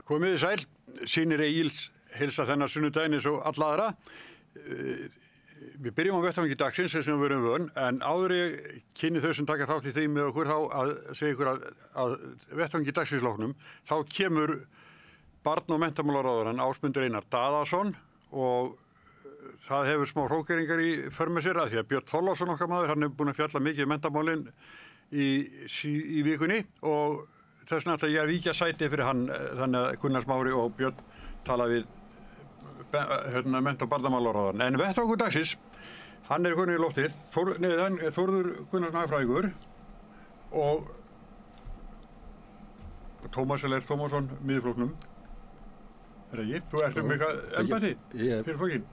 Komið þið sæl, Synir Egils heilsa þennan sunnudaginn eins og alla aðra. Við byrjum á vettvangi dagsins sem við erum vön, en áður ég kynni þau sem taka þátt í því með okkur þá að segja ykkur að vettvangi dagsins loknum, þá kemur barn- og menntamálaráðherrann Ásmundur Einar Daðason og það hefur smá hrókeringar í för með sér að því að Björn Þorláksson okkar maður, hann er búinn að fjalla mikið menntamálin í vikunni og þess vegna ætla ég að víkja sæti fyrir hann, þannig að Gunnar Smári og Björn tala við mennta- og barnamálaráðherrann. En vettvangur dagsins, hann er komin í loftið, Þórður Gunnarsson hagfræðingur og Tómas Eller Tómasson Miðflokknum. Er það ekki? Þú ert eitthvað embætti fyrir flokkinn?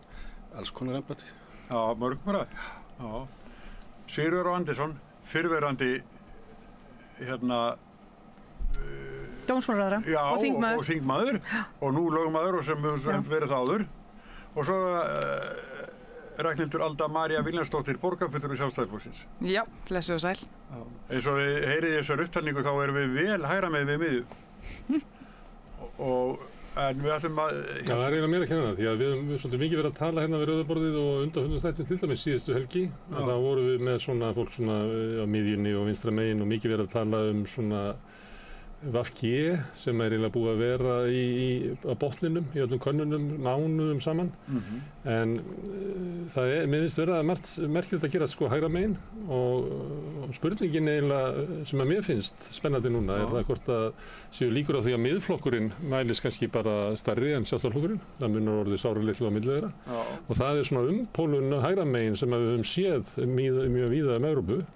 Alls konar embætti. Já, mörg bara. Já. Sigurður Andersson, fyrrverandi dómsmálaráðherra og þingmaður. Og þingmaður og nú lögmaður og sem verið áður. Og svo Ragnhildur Alda María Viljánsdóttir, borgarfulltrúi Sjálfstæðisflokksins. Já, blessuð og sæl. Já. Eins og þið heyrið í þessar upptalningu þá erum við vel hægra megin við miðju. En við ætlum að... Já, það er eiginlega mér að kenna það, því að við höfum svolítið mikið verið að tala hérna við Rauðaborðið og undanfundum þættin til dæmis síðustu helgi. Þá vorum við með svona fólk svona á miðjunni og vinstra megin og mikið verið að tala um svona VG sem er eiginlega búið að vera á botninum í öllum könnunum mánuðum saman. En það er, mér finnst verið að margt merkilegt að gera sko hægra megin og spurningin eiginlega sem að mér finnst spennandi núna er það hvort að séu líkur á því að miðflokkurinn mælis kannski bara stærri en Sjálfstæðisflokkurinn. Það munar orðið sáralitlu á milli þeirra. Og það er svona umpólun hægra megin sem við höfum séð mjög víða Evrópu.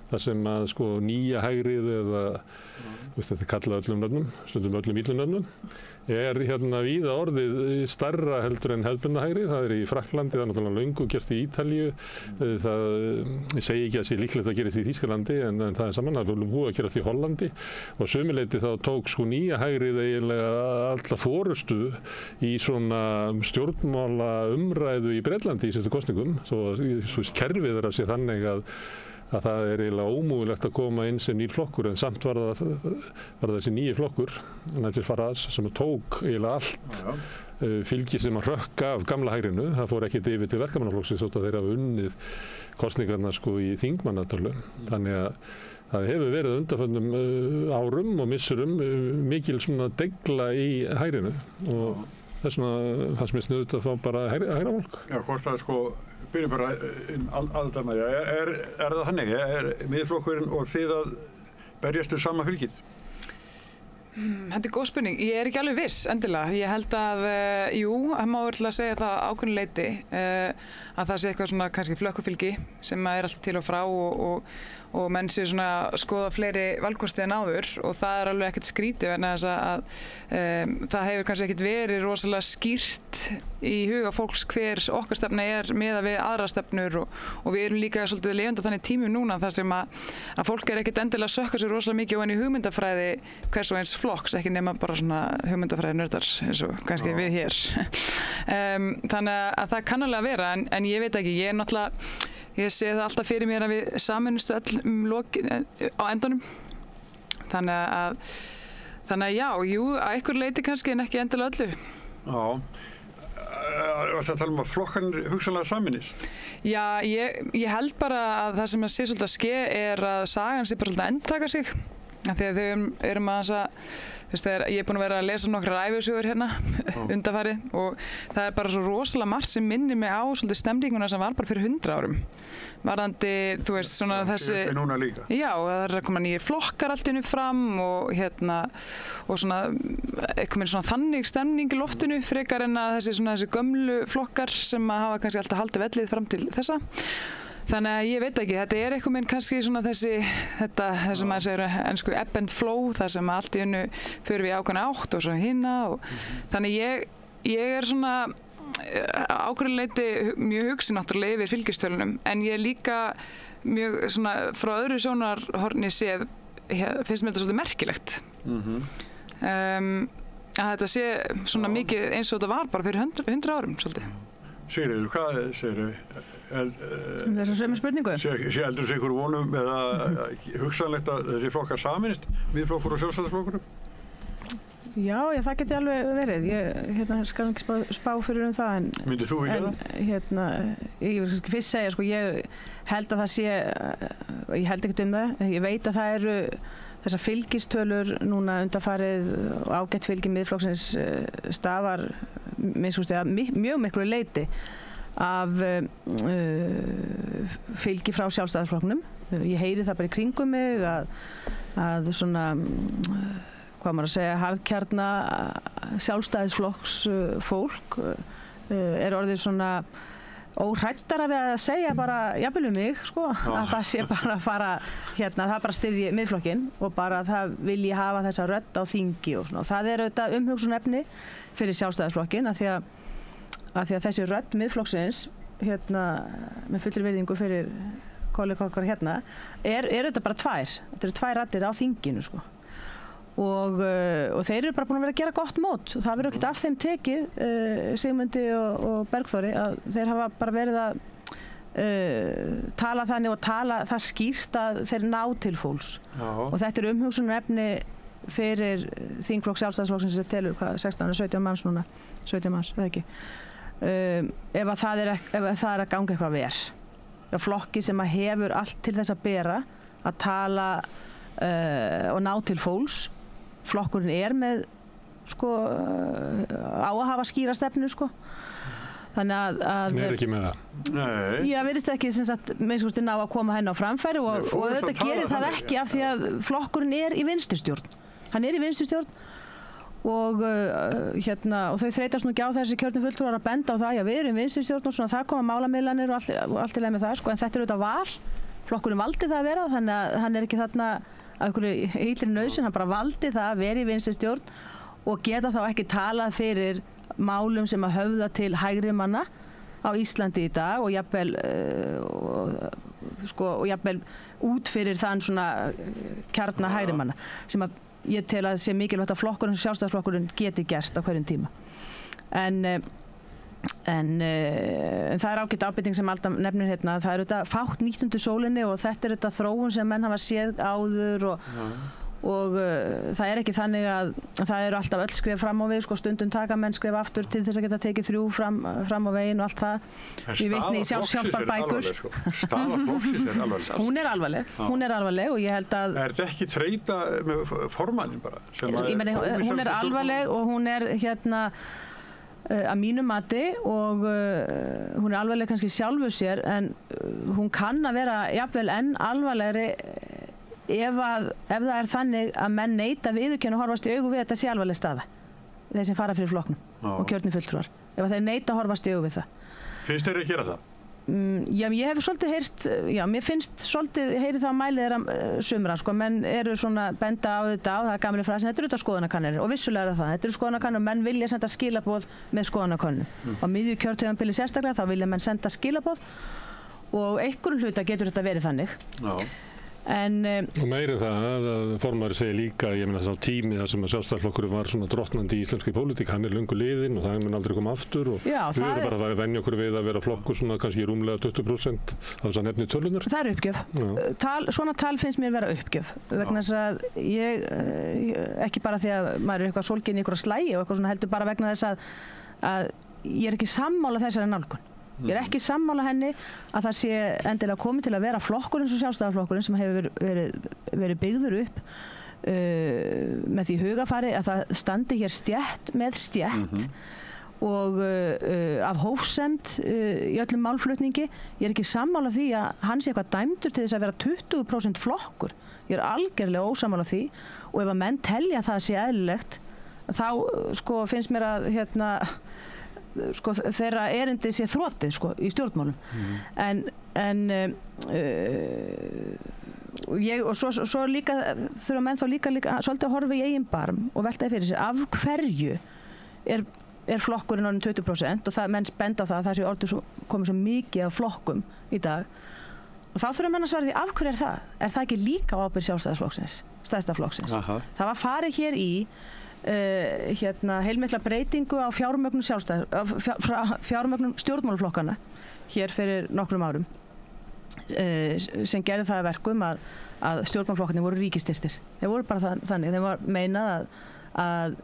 Það sem að sko nýja hægrið eða þetta er kallað öllum nöfnum, stundum öllum illum nöfnum, er hérna víða orðið stærra heldur en hefðbundna hægrið. Það er í Frakklandi, það er náttúrulega löngu gert í Ítalíu. Ég segi ekki að sé líklegt að gera þetta í Þýskalandi en það er saman, það er búið að gera þetta í Hollandi og sömuleyti þá tók sko nýja hægrið eiginlega alla forystu í svona stjórnmála umræðu í Bretlandi í síðustu kosningum, svo kerfið er að sé þannig að það er eiginlega ómögulegt að koma inn sem nýr flokkur en samt var það þessi nýji flokkur, Nigel Farage, sem tók eiginlega allt fylgi sem að hrökka af gamla hægrinu. Það fór ekkert yfir til verkamannaflokksins þótt að þeir hafa unnið kosningarnar sko í þingmannatölu. Þannig að það hefur verið undanförnum árum og missurum mikil svona degla í hægrinu og þess vegna fannst mér sniðugt að fá bara hægra fólk. Já, hvort það sko byrjum bara Alda María, er það þannig? Er miðflokkurinn og þið að berjastu sama fylgið? Þetta er góð spurning. Ég er ekki alveg viss endilega. Ég held að, það má verið að segja það ákveðnu leyti að það sé eitthvað svona kannski flökkufylgi sem er alltaf til og frá og menn sé svona skoða fleiri valkosti en áður og það er alveg ekkert skrítið vegna þess að það hefur kannski ekkert verið rosalega skýrt í huga fólks hver okkar stefna er miðað við aðra stefnur og við erum líka svolítið lifandi á þannig tímum núna þar sem að fólk er ekkert endilega að sökka sér rosalega mikið ofan í hugmyndafræði hvers og eins flokks, ekki nema bara svona hugmyndafræði nördar eins og kannski við hér. Þannig að það kann alveg að vera en ég veit ekki, ég sé það alltaf fyrir mér að við sameinustu öll á endanum. Þannig að já, að einhver leyti kannski en ekki endilega öllu. Já. Varstu að tala um að flokkan hugsanlega sameinist? Já, ég held bara að það sem að sé svolítið að ske er að sagan sé bara svolítið að endurtaka sig. Þegar þau erum ég er búin að vera að lesa nokkrar ævisögur hérna undanfarið og það er bara svo rosalega margt sem minnir mig á svolítið stemninguna sem var bara fyrir 100 árum. Varðandi, þú veist, svona þessi... Núna líka. Já, það er að koma nýjir flokkar allt inni fram og svona eitthvað svona þannig stemning í loftinu frekar en að þessi gömlu flokkar sem hafa kannski alltaf haldið vellið fram til þessa. Þannig að ég veit ekki, þetta er eitthvað minn kannski svona þetta sem maður segir ensku ebb and flow, þar sem allt í hennu fyrir við ákveðna átt og svo hina og þannig ég er svona ákveðin leyti mjög hugsi náttúrulega yfir fylgistölunum en ég er líka mjög svona frá öðru sjónarhorni séð, finnst mér þetta svolítið merkilegt að þetta sé svona mikið eins og þetta var bara fyrir 100 árum svolítið. Sigríður, hvað segirðu? Þessum sömu spurningu? Heldur þessi ykkur vonum eða hugsanlegt að þessi flokkar sameinist, miðflokkur og sjálfstæðisflokkur? Já, það geti alveg verið. Ég skal ekki spá fyrir það. Myndið þú vilja það? Ég vil fyrst segja, sko, ég held að það sé, ég held ekkert það. Ég veit að það eru þessar fylgistölur núna undanfarið og ágætt fylgi Miðflokksins stafar mjög miklu leyti af fylgi frá Sjálfstæðisflokknum. Ég heyri það bara í kringum mig að svona hvað maður að segja, harðkjarna Sjálfstæðisflokks fólk orðið svona óhræddara við að segja bara jafnvel mig, sko, að það sé bara að fara það bara styðji Miðflokkinn og bara það vilji hafa þessa rödd á þingi og svona. Og það auðvitað umhugsunarefni fyrir Sjálfstæðisflokkinn af því að þessi rödd Miðflokksins með fullri virðingu fyrir kollega okkar auðvitað bara tvær. Þetta eru tvær raddir á þinginu, sko. Og þeir eru bara búin að vera að gera gott mót og það verður ekkert af þeim tekið Sigmundi og Bergþóri að þeir hafa bara verið að tala þannig og tala það skýrt að þeir ná til fólks. Og þetta er umhugsunarefni fyrir þingflokk Sjálfstæðisflokksins sem telur 16-17 manns núna, 17 manns, eða ekki, ef það er að ganga eitthvað verð. Flokki sem að hefur allt til þess að bera að tala og ná til fólks. Flokkurinn með sko á að hafa skýra stefnu, sko. Þannig að ekki með það. Nei. Já, virðist ekki sem sagt minnst ná að koma henni á framfæri og auðvitað gerir það ekki af því að flokkurinn í vinstristjórn. Hann í vinstristjórn og og þau þreytast nú ekki á þessi kjörnu fulltrúar að benda á það, já, við erum vinstristjórn og svona, það koma málamiðlanir og allt í lagi með það, sko, en þetta auðvitað val. Flokkurinn valdi það að vera, þannig að hann ekki þarna af einhverju heilri nauðsyn, hann bara valdi það að vera í vinstristjórn og geta þá ekki talað fyrir málum sem að höfða til hægri manna á Íslandi í dag og jafnvel og jafnvel út fyrir þann svona kjarna hægri manna sem að ég tel að sé mikilvægt að flokkurinn, Sjálfstæðisflokkurinn geti gert á hverjum tíma. En það er ágætt ábending sem alltaf nefnir það er auðvitað fátt nýtt undir sólinni og þetta er auðvitað þróun sem menn hafa séð áður og það er ekki þannig að það eru alltaf öll skref fram á við, sko, stundum taka menn skref aftur til þess að geta tekið 3 fram á veginn og allt það. Við vitni í sjálfshjálparbækur. Staða flokksins er alvarleg. Hún er alvarleg og ég held að Er þetta ekki þreyta með formannin bara? Hún er alvarleg og hún er að mínu mati og hún er alvarleg kannski sjálfu sér en hún kann að vera jafnvel enn alvarlegri ef það er þannig að menn neita viðurkenna og horfast í augu við þetta sé alvarleg staða þeir sem fara fyrir flokknum og kjörnir fulltrúar ef þeir neita að horfast í augu við það. Finnst þeir að gera það? Já, ég hef svolítið heyrt, mér finnst svolítið, heyri það að mæli þeirra sumra, sko, menn eru svona benda á þetta og það er gamli frasi, þetta eru þetta skoðanakannir og vissulega er það, þetta eru skoðanakannir og menn vilja senda skilaboð með skoðanakannum. Á miðju kjörtímabili sérstaklega þá vilja menn senda skilaboð og einhverjum hluta getur þetta verið þannig. Já. Og meira það að formaður segir líka, ég meina þá tími þar sem að Sjálfstæðisflokkurinn var svona drottnandi í íslenski pólitík, hann er löngu liðinn og það mun aldrei koma aftur og við erum bara að venja okkur við að vera flokkur svona kannski rúmlega 20% af þess að nefni tölunar. Það er uppgjöf. Svona tal finnst mér vera uppgjöf vegna þess að ég, ekki bara því að maður er eitthvað sólginn í einhverja slægi og eitthvað svona heldur bara vegna þess að ég er ekki sammála þessari nálgun. Ég er ekki sammála henni að það sé endilega komið til að vera flokkur eins og Sjálfstæðisflokkurinn sem hefur verið byggður upp með því hugafari að það standi hér stétt með stétt og af hófsemd í öllum málflutningi. Ég er ekki sammála því að hann sé eitthvað dæmdur til þess að vera 20% flokkur. Ég er algjörlega ósammála því og ef að menn telja það sé eðlilegt þá sko finnst mér að sko, þeirra erindi sé þrotið, sko, í stjórnmálum. Og svo líka þurfa menn þá líka svolítið að horfa í eigin barm og veltaði fyrir sér af hverju er flokkurinn orðinn 20% og menn benda á það að það sé orðið komið svo mikið af flokkum í dag og þá þurfa menn að svara því af hverju er það? Er það ekki líka á ábyrgð Sjálfstæðisflokksins, stærsta flokksins? Það var farið hér í heilmikla breytingu á fjármögnun stjórnmálaflokkana hér fyrir nokkrum árum sem gerði það að verkum að stjórnmálaflokkarnir voru ríkisstyrktir. Þeir voru bara þannig, þeim var meinað að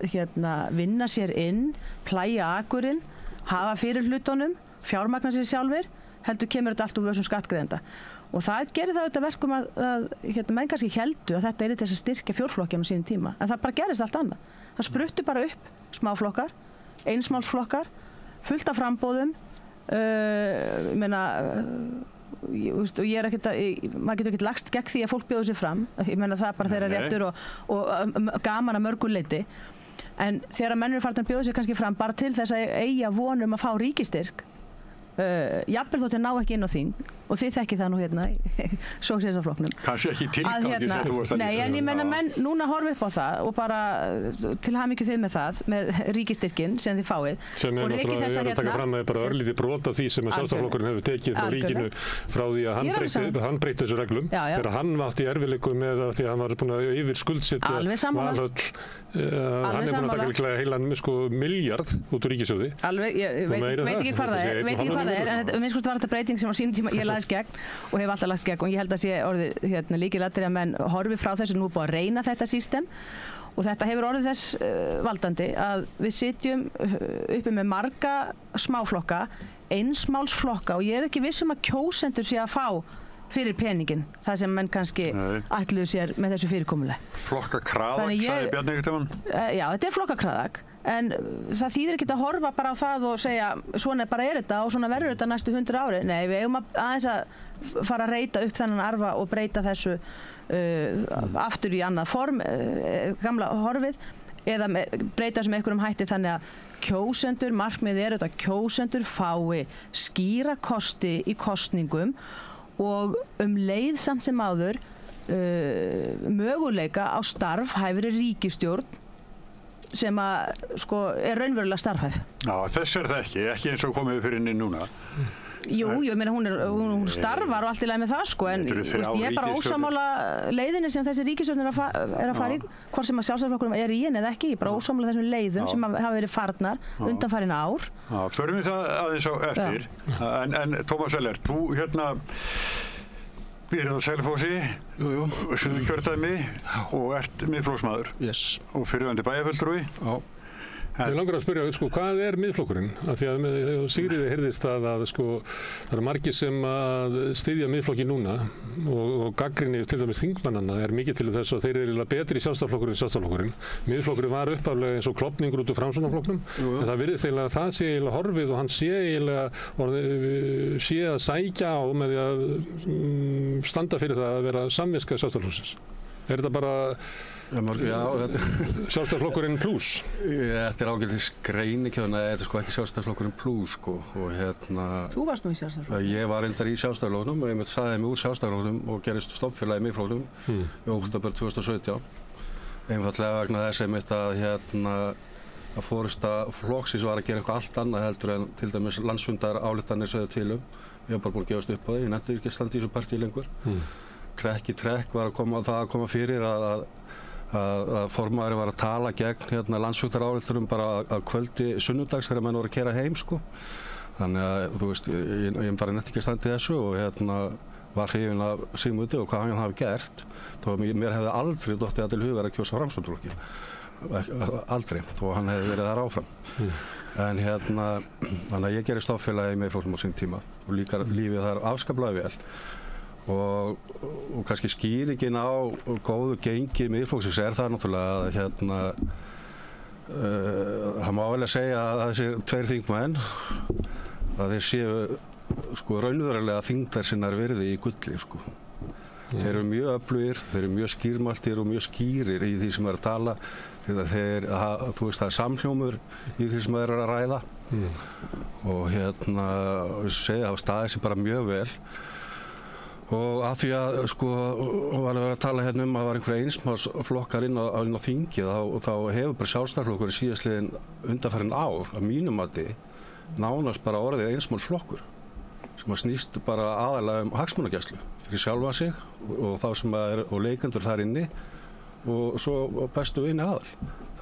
vinna sér inn, plæja akurinn, hafa fyrir hlutunum, fjármagna sér sjálfir, heldur kemur þetta allt úr vössum skattgreiðenda. Og það gerir það auðvitað verkum að menn kannski héldu að þetta er til þess að styrkja fjórflokkinn á sínum tíma. En það bara gerist allt annað. Það spruttu bara upp smáflokkar, einsmálsflokkar, fullt af frambóðum. Maður getur ekkert lagst gegn því að fólk bjóður sig fram. Ég meina það er bara þeirra réttur og gaman að mörgu leyti. En þegar menn eru farin að bjóða sig kannski fram bara til þess að eiga von að fá ríkistyrk, jafnvel þótt að ná ekki inn á þing, og þið þekkið það nú í sósíalistaflokknum. Kannski ekki tilgangi sem þú varst að lýsa. Nei, en ég meina menn núna horfa upp á það og bara til hamingju þið með það, með ríkisstyrkinn sem þið fáið. Sem er náttúrulega, ég er að taka fram að bara örlítið brot af því sem að Sjálfstæðisflokkurinn hefur tekið frá ríkinu frá því að hann breytti þessu reglum. Þegar hann átti í erfiðleikum með því að hann var búin að yfirskuldsetja Valhöll. Hann er búin að taka líklega heilan milljarð út úr ríkissjóði. Veit ekki hvað það er, en minnst var þetta breyting sem á sínum tíma ég lagðist gegn og hef alltaf lagst gegn, og ég held að sé orðið lykilatriði að menn horfi frá þessu nú búið að reyna þetta system, og þetta hefur orðið þess valdandi að við sitjum uppi með marga smáflokka, einsmálsflokka, og ég er ekki viss að kjósendur sé að fá fyrir peningin, það sem menn kannski ætluðu sér með þessu fyrirkomulag. Flokkakraðak, sagði Bjarni einhvern tímann. Já, þetta er flokkakraðak, en það þýðir ekki að horfa bara á það og segja svona bara er þetta og svona verður þetta næstu 100 ári. Nei, við eigum aðeins að fara að reyta upp þennan arfa og breyta þessu aftur í annað form, gamla horfið, eða breyta þessu með einhverjum hætti þannig að kjósendur, markmiðið er að kjósendur fái skýra kosti í kosningum og leið samt sem áður möguleika á starfhæfri ríkisstjórn sem er raunverulega starfhæf. Já, þess er það ekki eins og komið fyrir inn núna. Jú, ég meina hún starfar og allt í lagi með það, en ég er bara ósammála leiðinni sem þessi ríkisstjórn er að fara í, hvort sem að Sjálfstæðisflokkurinn er í henni eða ekki, ég er bara ósammála þessum leiðum sem hafa verið farnar undanfarin ár. Já, förum við það aðeins á eftir, en Tómas Ellert, þú býrð á Selfossi, Suðurkjördæmi og ert Miðflokksmaður og fyrrverandi bæjarfulltrúi. Ég langar að spyrja, hvað er Miðflokkurinn? Af því að Sigríði heyrðist að það eru margir sem að styðja Miðflokki núna og gagnrýni til dæmis þingmannanna er mikið til þess að þeir eru betri í Sjálfstæðisflokkurinn en Sjálfstæðisflokkurinn. Miðflokkurinn var upphaflega eins og klofningur út úr Framsóknarflokknum, en það virðist eiginlega að það sé eiginlega horfið og hann sé að sækja á með því að standa fyrir það að vera samviska Sjálfstæðisflokksins. Er þetta bara Sjálfstæðisflokkurinn plús? Þetta er ágætis greinikjöðun að þetta ekki Sjálfstæðisflokkurinn plús Þú varst nú í Sjálfstæðisflokknum? Ég var reyndar í Sjálfstæðisflokknum og ég sagði mig úr Sjálfstæðisflokknum og gerist stofnfélagi í Miðflokknum í október 2017. Einfaldlega vegna þess að forysta flokksins var að gera eitthvað allt annað heldur en til dæmis landsfundar ályktanir sögðu til Ég var bara búin að gefast upp á því, ég nefndi ekki að standa í þessu partíi lengur. Trekk í trekk var að koma fyrir að formaðurinn var að tala gegn landsfundarályktunum bara að kvöldi sunnudags þegar menn voru að keyra heim Þannig að þú veist, ég bara nefndi ekki að standa í þessu og var hrifinn af Sigmundi og hvað hann hafi gert. Þó að mér hefði aldrei dottið það til hugar að kjósa Framsóknarflokkinn. Aldrei, þó að hann hefði verið þar áfram. En þannig að ég gerði stofnfélagi í Miðflokknum á sín tíma og líka lífið þar afskaplega vel. Og kannski skýringin á góðu gengi Miðflokksins það náttúrulega að það má vel að segja að þessir tveir þingmenn að þeir séu raunverulega þyngdar sinnar virði í gulli Þeir eru mjög öflugir, þeir eru mjög skýrmæltir og mjög skýrir í því sem er að tala þú veist það er samhljómur í því sem þeir eru að ræða og segja hafa staðið sig bara mjög vel og af því að var að vera að tala um að það var einhverja einsmálsflokkar inn á þingi þá hefur bara Sjálfstæðisflokkur síðastliðin undanfarin ár að mínum mati nánast bara orðið einsmálsflokkur sem að snýst bara aðalega hagsmunagæslu fyrir sjálfa sig og þá sem og leikendur þar inni og svo bestu vini aðal.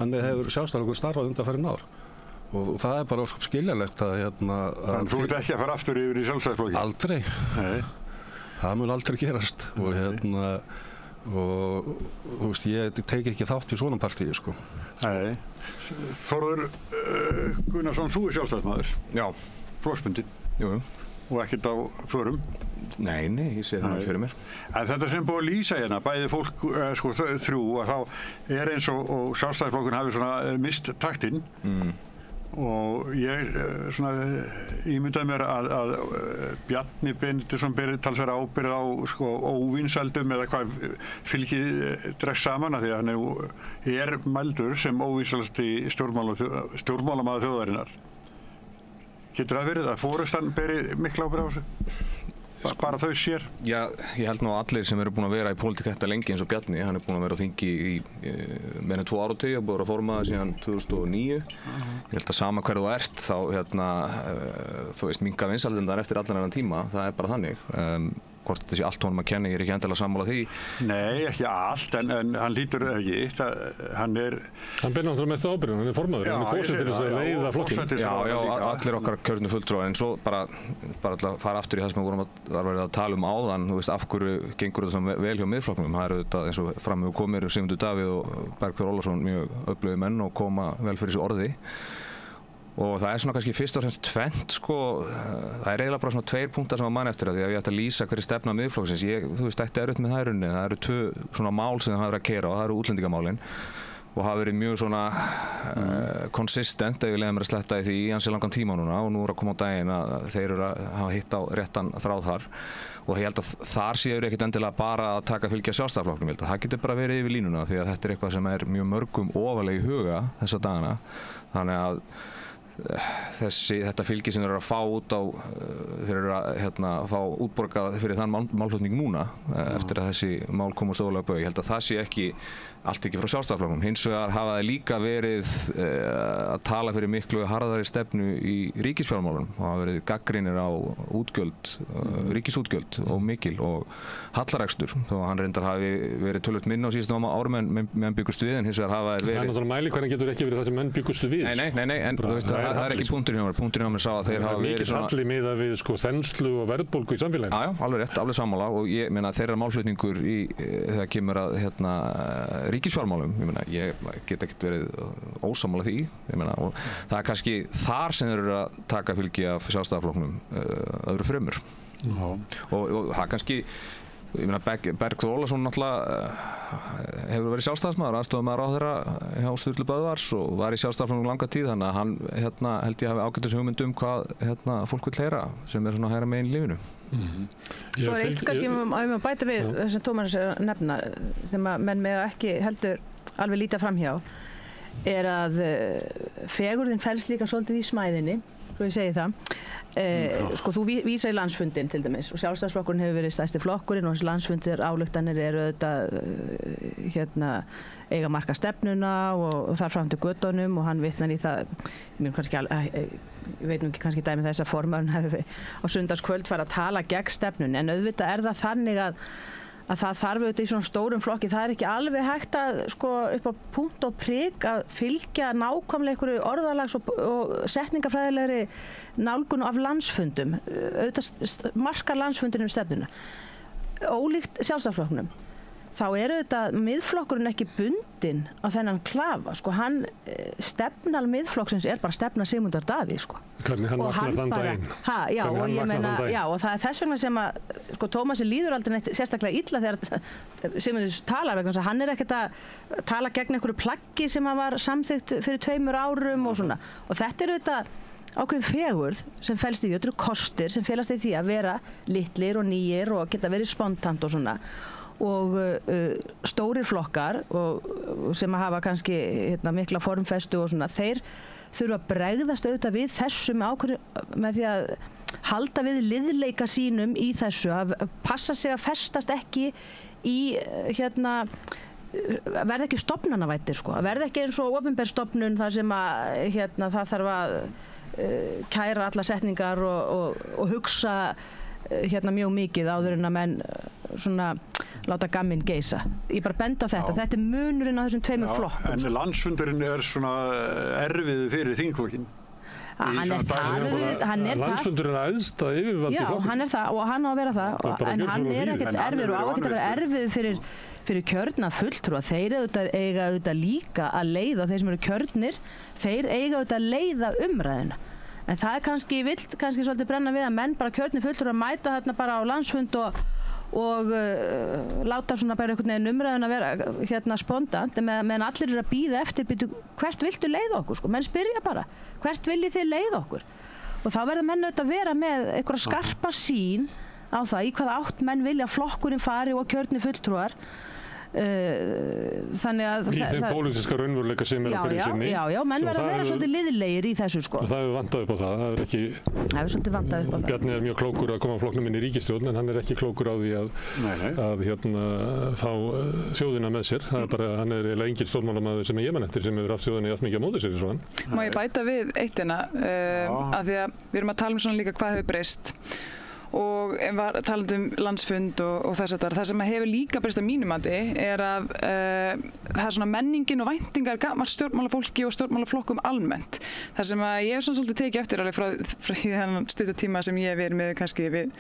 Þannig hefur Sjálfstæðisflokkur starfað undanfarin ár og það bara ósköp skiljanlegt að En þú ert ekki að fara aftur yfir í Sjálfstæðisflokki? Aldrei. Nei. Það mun aldrei gerast og og þú veist, ég tek ekki þátt í svona partíi, sko. Nei. Þórður Gunnarsson, þú sjálfstæðismaður. Já. Flokksbundinn. Jú. Og ekkert á förum. Nei, ég sé það fyrir mér. En þetta sem búið að lýsa hérna, bæði fólk, sko, þrjú, að þá eins og sjálfstæðisflokkurinn hafi svona mist taktinn. Og ég svona ímyndaði mér að Bjarni Benediktsson beri talsverða ábyrgð á sko óvinsældum eða hvað fylgið dregst saman af því að hann er mældur sem óvinsælasti stjórnmálamaður þjóðarinnar. Getur það verið að forystan beri mikla ábyrgð á þessu? Bara þau sér? Já, ég held nú að allir sem eru búin að vera í pólitík þetta lengi eins og Bjarni, hann er búin að vera á þingi í meira en 2 áratug, búin að vera formaður síðan 2009. Ég held að sama hver þú ert, þá þú veist, minnka vinsældindar eftir allan þennan tíma, það er bara þannig. Hvort þetta sé allt honum að kenna, ég er ekki endilega sammála því. Nei, ekki allt, en hann lítur ekki. Hann ber náttúrulega mest ábyrgð, hann er formaður, hann er kosinn til þess að leiða flokkinn. Já, allir okkar kjörnu fulltrúar, en svo bara til að fara aftur í það sem við vorum að tala um áðan, þú veist, af hverju gengur þetta svona vel hjá Miðflokknum. Það eru þetta, eins og fram hefur komið, Sigmundur Davíð og Bergþór Ólason mjög öflugir menn og koma vel fyrir þessu orði. Og það er svona kannski fyrst og fremst tvennt, sko, það er eiginlega bara svona 2 punktar sem að mann eftir því að ég ætti að lýsa hverju stefna Miðflokksins. Þú veist, þetta er með það í rauninni. Það eru 2 svona mál sem það hafa verið að keyra og það eru útlendingamálin og hafa verið mjög svona consistent, ef ég leiði mér að sletta í því í ansi langan tíma núna og nú er að koma á daginn að þeir eru að hafa hitt á réttan þráð þar og ég held að þar séu ekkert endilega bara að taka fylgja Sjálfstæðisflokknum. Ég held að það getur bara verið yfir línuna því að þetta er eitthvað sem er mjög mörgum ofarlega í huga þessa dagana. Þannig að þetta fylgi sem þeir eru að fá út á þeir eru að fá útborgað fyrir þann málflutning núna eftir að þessi mál komast ólega bau. Ég held að það sé allt ekki frá Sjálfstæðisflokknum. Hins vegar hafa þeir líka verið að tala fyrir miklu harðari stefnu í ríkisfjármálunum og hafa verið gagnrýnir á útgjöld, ríkisútgjöld og mikil og hallarekstur þó að hann reyndar hafi verið töluvert minna á síðustu árum en menn bjuggust við en hins vegar hafa þeir verið. Það er náttúrulega mælikvarðinn getur ekki verið það sem menn bjuggustu við. Nei, en það er ekki punkturinn hjá mér. Punkturinn hjá mér sá að þeir hafa verið svona... Mikið halli miðað við sko þenslu og verðbólgu í samfélaginu. Já, alveg rétt, alveg sammála og ég meina þeirra málflutningur þegar kemur að ríkisfjármálum, ég get ekkert verið ósammála því, og það er kannski þar sem þeir eru að taka fylgi af Sjálfstæðisflokknum öðru fremur. Og það kannski, Bergþór Ólason náttúrulega hefur verið sjálfstæðismaður, aðstofamaður ráðherra hjá Sturlu Böðvars og var í Sjálfstæðisflokknum langa tíð, þannig að hann held ég hafi ágætis hugmynd hvað fólk vil heyra sem er svona hægra megin í lífinu. Svo er eitt kannski að bæta við það sem Tómas er að nefna sem að menn með ekki heldur alveg líta framhjá er að fegurðin felst líka svolítið í smæðinni, svo ég segi það. Sko þú vísar í landsfundin til dæmis og Sjálfstæðisflokkurinn hefur verið stærsti flokkurinn og þessi landsfundir ályktanir eru auðvitað eiga marka stefnuna og þar fram til göttunum og hann vitnar í það ég veit nú ekki kannski dæmi þess að formaðurinn hefur á sunnudagskvöld farið að tala gegn stefnun en auðvitað er það þannig að það þarf auðvitað í svona stórum flokki, það er ekki alveg hægt að sko upp á punkt og prik að fylgja nákvæmlega einhverju orðalags og setningafræðilegri nálgun af landsfundum, auðvitað markar landsfundinum stefnuna. Ólíkt Sjálfstæðisflokknum, þá er auðvitað miðflokkurinn ekki bundinn á þennan klafa, sko stefnal miðflokksins er bara stefna Sigmundar Davíð, sko. Hvernig hann vaknar þann daginn. Já, og það er þess vegna sem að, sko, Tómasi líður aldrei neitt sérstaklega illa þegar Sigmundur talar vegna þess að hann er ekkert að tala gegn einhverju plaggi sem var samþykkt fyrir 2 árum og svona. Og þetta er auðvitað ákveðin fegurð sem felst í því, þetta eru kostir sem felast í því að vera litlir og nýir og geta verið spontant og svona. Og stórir flokkar sem hafa kannski mikla formfestu og svona, þeir þurfa að bregðast auðvitað við þessum ákveðinu með því að halda við liðleika sínum í þessu, að passa sig að festast ekki í verða ekki stofnanavættir, sko, að verða ekki eins og opinber stofnun þar sem að það þarf að kæra alla setningar og hugsa mjög mikið áður en að menn svona láta gamminn geisa. Ég bara benda á þetta. Þetta er munurinn á þessum 2 flokkum. En landsfundurinn er svona erfiður fyrir þingflokkinn. Hann er það. Landsfundurinn er æðsta yfirvaldi í flokknum. Já, hann er það og hann á að vera það. En hann er ekkert erfiður og á ekkert að vera erfiður fyrir fyrir kjörna fulltrúa, þeir eiga auðvitað líka að leiða, þeir sem eru kjörnir, þeir eiga auðvitað að leiða umræðina. En það er kannski svolítið brenna við að menn bara kjörnir fulltrúa mæta þarna bara á landsfund og láta svona bara einhvern veginn umræðin að vera spontant, meðan allir eru að bíða eftir, hvert viltu leiða okkur, sko? Menn spyrja bara, hvert viljið þið leiða okkur? Og þá verður menn auðvitað að vera með einhverja skarpa sýn á það í hvaða átt menn vilja flokkurinn fari og kjörnir fulltrúar. Þannig að í þeim pólitíska raunveruleika sem er á hverju sinni. Já, menn verður að vera svolítið liðlegir í þessu, sko. Og það hefur vantað upp á það. Það hefur svolítið vantað upp á það. Bjarni er mjög klókur að koma flokknum inn í ríkisstjórn, en hann er ekki klókur á því að fá þjóðina með sér. Það er bara, hann er eiginlega engin stjórnmálamaður sem ég man eftir sem hefur haft þjóðina jafn mikið á móti sér eins og hann. Má ég bæta við eitt af því að við erum að tala svona líka hvað hefur breyst. Og talandi landsfund og þess að það sem hefur líka breyst að mínu mati er að það er svona menningin og væntingar gamalt stjórnmálafólki og stjórnmálaflokkum almennt. Það sem að ég hef svona svolítið tekið eftir alveg frá þennan stutta tíma sem ég hef verið með kannski við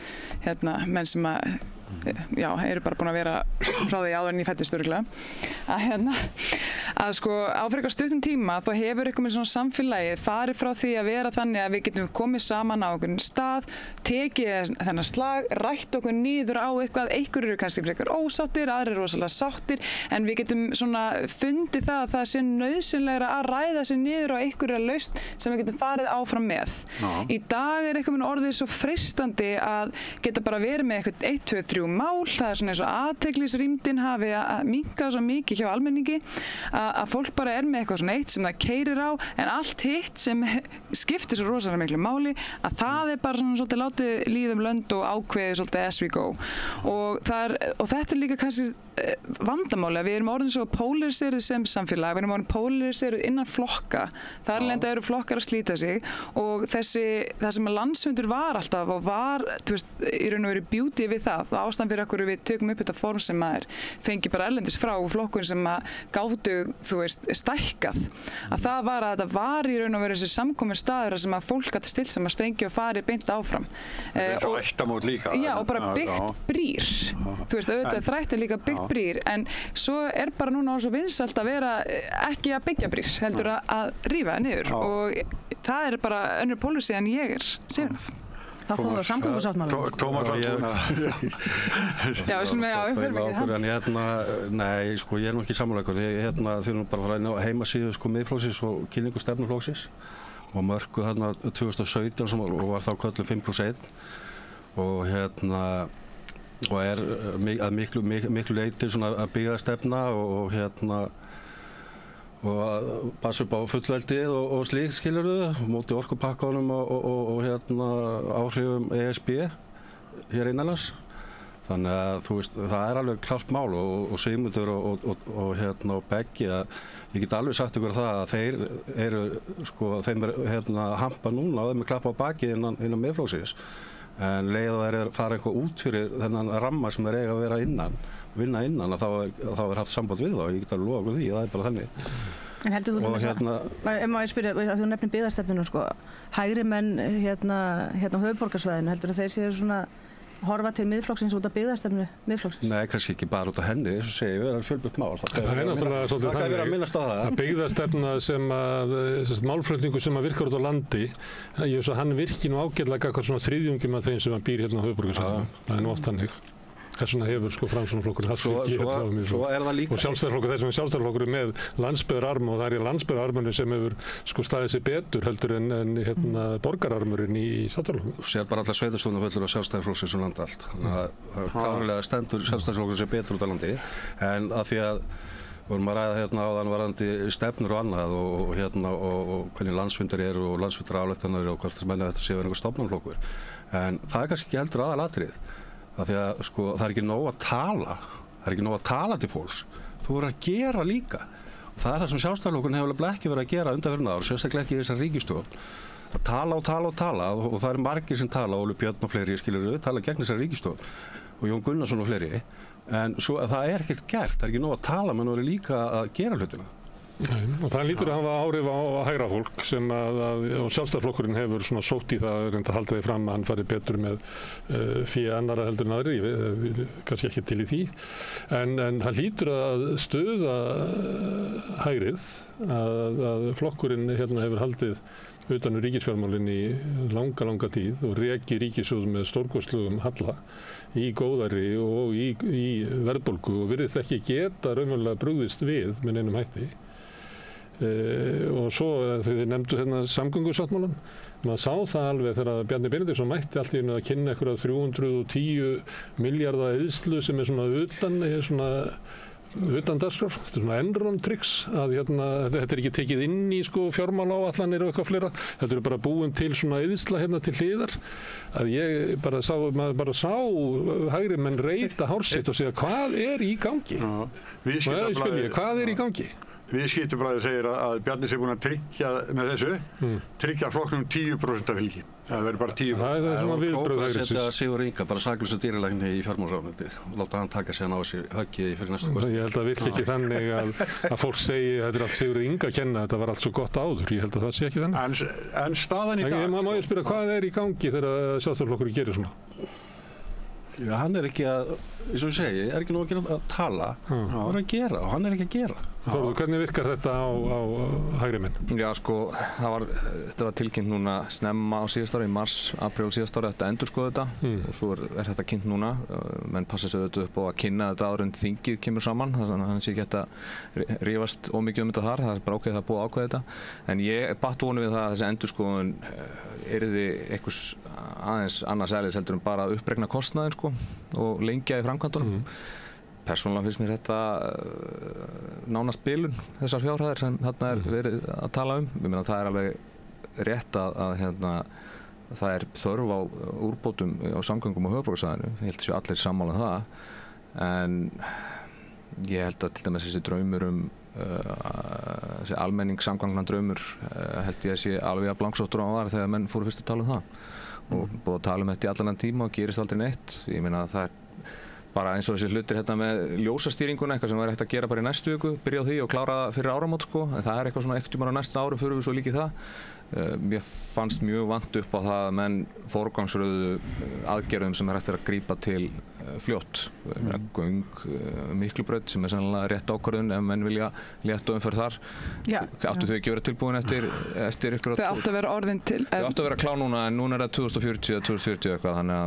menn sem eru bara búin að vera frá því áður en ég fæddist örugglega að sko á frekar stuttum tíma þá hefur eitthvað með svona samfélagið farið frá því að vera þannig að við getum komið saman á einhvern stað, tekið þennan slag, rætt okkur niður á eitthvað, einhverjir eru kannski frekar ósáttir, aðrir eru rosalega sáttir, en við getum svona fundið það að það sé nauðsynlegra að ræða sig niður á einhverja lausn sem við getum farið áfram með. Í dag er eitthvað með orðið svo freistandi að geta bara verið með eitthvað 1, 2, 3 mál, það er svona eins og athyglisrýmdin hafi minnkað svo mikið hjá almenningi að fólk bara er með eitthvað svona eitt sem það keyrir á, en allt hitt sem skiptir svo rosalega miklu máli að það er bara svona svolítið látið líðum lönd og ákveðið svolítið as we go og þetta er líka kannski vandamáli að við erum orðin svo pólariseruð sem samfélag, við erum orðin pólariseruð innan flokka, þar lenda eru flokkar að slíta sig og það sem að landsfundur var alltaf og var, þú veist, í raun og veru beauty við það ástæðan fyrir okkur við tökum upp þetta form sem að fengi bara erlendis frá flokkun sem að gátu, þú veist, stækkað að það var að þetta var í raun og veru þessi samkomur staður sem að fólk gæti stilt sem að strengi og fari beint áfram og ættamót líka og bara byggt brýr þú veist, auðvitað þrætt er líka byggt brýr en svo er bara núna svo vinsælt að vera ekki að byggja brýr heldur að rífa það niður og það er bara önnur pólicy en ég er hrifin af. Þá komum við á samgöngusáttmálanum. Tómas Já, við skulum við förum ekki það. Nei, sko, ég er nú ekki sammála ykkur. Þið erum bara að fara inn á heimasíðu sko miðflokksins og kynningu stefnuflokksins og mörkuð þarna 2017 og var þá kölluð 5+1 og og er að miklu leyti svona að byggja stefna og að passa upp á fullveldið og slíkt skilurðu, móti orkupakkanum og áhrifum ESB hér innanlands. Þannig að þú veist, það er alveg klárt mál og Sigmundur og Beggi að ég get alveg sagt ykkur það að þeir eru, sko, þeim er hampa núna og þeim er klappa á baki innan miðflokksins. En leið og þeir fara eitthvað út fyrir þennan ramma sem þeir eiga að vera vinna innan að þá er haft samband við þá, ég get alveg lofa okkur því, það er bara þannig. En heldur þú ef maður spyrja, þú nefnir byggðastefnuna sko, hægri menn hérna á höfuðborgarsvæðinu, heldur að þeir séu svona horfa til miðflokksins út af byggðastefnu miðflokksins? Nei, kannski ekki bara út af henni, eins og segja, það er fjölbreytt mál. Það er náttúrulega svolítið þannig að byggðastefna sem að, málflutningur sem að virkar út á landi, hann virkir nú ágætlega gagnvart svona þriðjungum af þeim sem að býr hérna á höfuðborgarsvæðinu. Það er nú oft þannig. Þess vegna hefur sko Framsóknarflokkurinn haft mikið hérna á mjög og Sjálfstæðisflokkur, þess vegna Sjálfstæðisflokkur með landsbyggðararm og það er landsbyggðararmurinn sem hefur sko staðið sig betur heldur en borgararmurinn í Sjálfstæðisflokkurinn. Þú sér bara alla sveitarstjórnarfulltrúa Sjálfstæðisflokksins um land allt. Þannig að klárlega stendur Sjálfstæðisflokkurinn sig betur út á landi en að því að vorum að ræða hérna áðan varðandi stefnur og annað og hvernig landsfundir eru og landsfundaráleiktanir og hvort menna þetta sé verið einhver stofnanflokkur. En það er kannski ekki heldur aðalatriðið. Af því að sko, það er ekki nóg að tala til fólks, þú verður að gera líka og það er það sem Sjálfstæðisflokkurinn hefur ekki verið að gera undanfarin ár, sérstaklega ekki í þessari ríkisstjórn að tala og það eru margir sem tala, Óli Björn og fleiri skilurðu, tala gegn þessari ríkisstjórn og Jón Gunnarsson og fleiri en svo það er ekkert gert, það er ekki nóg að tala menn verður líka að gera hlutina Og það lítur að hafa áhrif á hægra fólk sem og Sjálfstæðisflokkurinn hefur svona sótt í það, reynda að halda því fram að hann fari betur með fyrir annara heldur en aðri, kannski ekki til í því, en það lítur að stuða hægrið, að flokkurinn hérna hefur haldið utan ríkisfjármálinn í langa tíð og reki ríkissjóð með stórkostlegum halla í góðæri og í verðbólgu og virðist ekki geta raunverulega brugðist við með neinum hætti. Og svo þegar þið nefndu hérna samgöngusáttmálann, maður sá það alveg þegar Bjarni Benediktsson mætti allt í einu að kynna einhverja 310 milljarða eyðslu sem utan dagskrár, þetta svona Enron-tricks að þetta ekki tekið inn í fjármálaáætlanir og eitthvað fleira, þetta bara búin til svona eyðsla til hliðar, að maður bara sá hægri menn reyta hár sitt og segja hvað er í gangi? Hvað er í gangi? Viðskiptablaðið segir að Bjarni sé búinn að tryggja með þessu, tryggja flokknum 10% af fylgi. Það verður bara 10%. Það er svona viðbrögð hægri. Það setja Sigur Inga, bara saklausa dýralækni í fjármálaráðuneytið og láta hann taka sig á sig höggið fyrir næstu kosningar. Ég held að virki ekki þannig að fólk segi að þetta er allt Sigur Inga að kenna, þetta var allt svo gott áður. Ég held að það sé ekki þannig. En staðan í dag... Má ég spyrja, hvað er í gangi þegar Sjálfstæðisflokkurinn gerir svona? Já, hann er ekki eins og ég segi, er ekki nóg að tala, hann er að gera og hann er ekki að gera. Þórður, hvernig virkar þetta á hægri menn? Já, þetta var tilkynnt núna snemma á síðast ári, í mars, apríl síðast ári, þetta endurskoða þetta og svo er þetta kynnt núna, menn passa sig auðvitað upp á að kynna þetta áður en þingið kemur saman, þannig að hann sé ekki að rífast ómikið þetta þar, það er bara ákveðið að búið að ákveða þetta, en ég batt vonu við það að þessi endurskoðun yrði einhvers aðeins annars eðlis heldur en bara að uppregna kostnaðinn og lengja í framkvæmdunum. Persónulega finnst mér þetta nánast bilun, þessar fjárhæðir sem þarna er verið að tala um. Ég meina það er alveg rétt að það er þörf á úrbótum á samgöngum á höfuðborgarsvæðinu. Ég held að séu allir sammála um það. En ég held að til dæmis þessi draumur þessi almenningssamgangna draumur held ég að sé alveg að blangsóttur á hann var þegar menn fóru fyrst að tala um það. Og búið að tala um þetta í allan tíma og gerist aldrei neitt. Ég meina það er bara eins og þessi hlutir með ljósastýringuna, eitthvað sem væri hægt að gera bara í næstu viku, byrja á því og klára það fyrir áramót en það er eitthvað svona ekkert á næsta ári fyrir við svo líkið það. Mér fannst mjög vant upp á það að menn forgangsröðu aðgerðum sem hægt að grípa til fljótt. Göng, Miklubraut sem er sannlega rétt ákvörðun ef menn vilja létta umferð þar. Áttu þau ekki að vera tilbúin eftir ykkur? Þau áttu að vera orðin til. Þau áttu að vera klár núna en núna er það 2040 eða 2040 eitthvað þannig að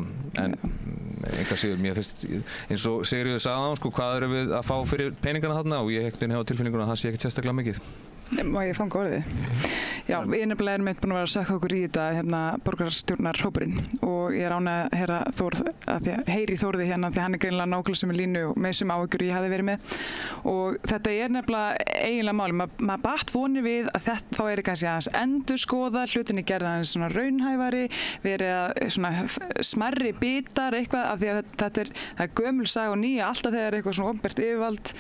enga síður, mér finnst eins og Sigríður sagði á hvað erum við að fá fyrir peningana þarna og ég hefa tilfinninguna að það sé ekkert sérstaklega mikið. Má ég fanga orðið? Já, við nefnilega erum búin að vera að sökka okkur í þetta borgarstjórnarhópurinn og ég er ánægð að heyra Þórð, heyri Þórði hérna því hann er greinilega nákvæmlega sem er línu og með þessum áhyggjur ég hafði verið með og þetta er nefnilega eiginlega máli, maður batt vonir við að þetta þá er kannski aðeins endurskoða, hlutinni gerða aðeins svona raunhæfari, verið að svona smærri bitar eitthvað af því að það er gömul saga og nýja alltaf þegar eitthvað svona opinbert yfirvald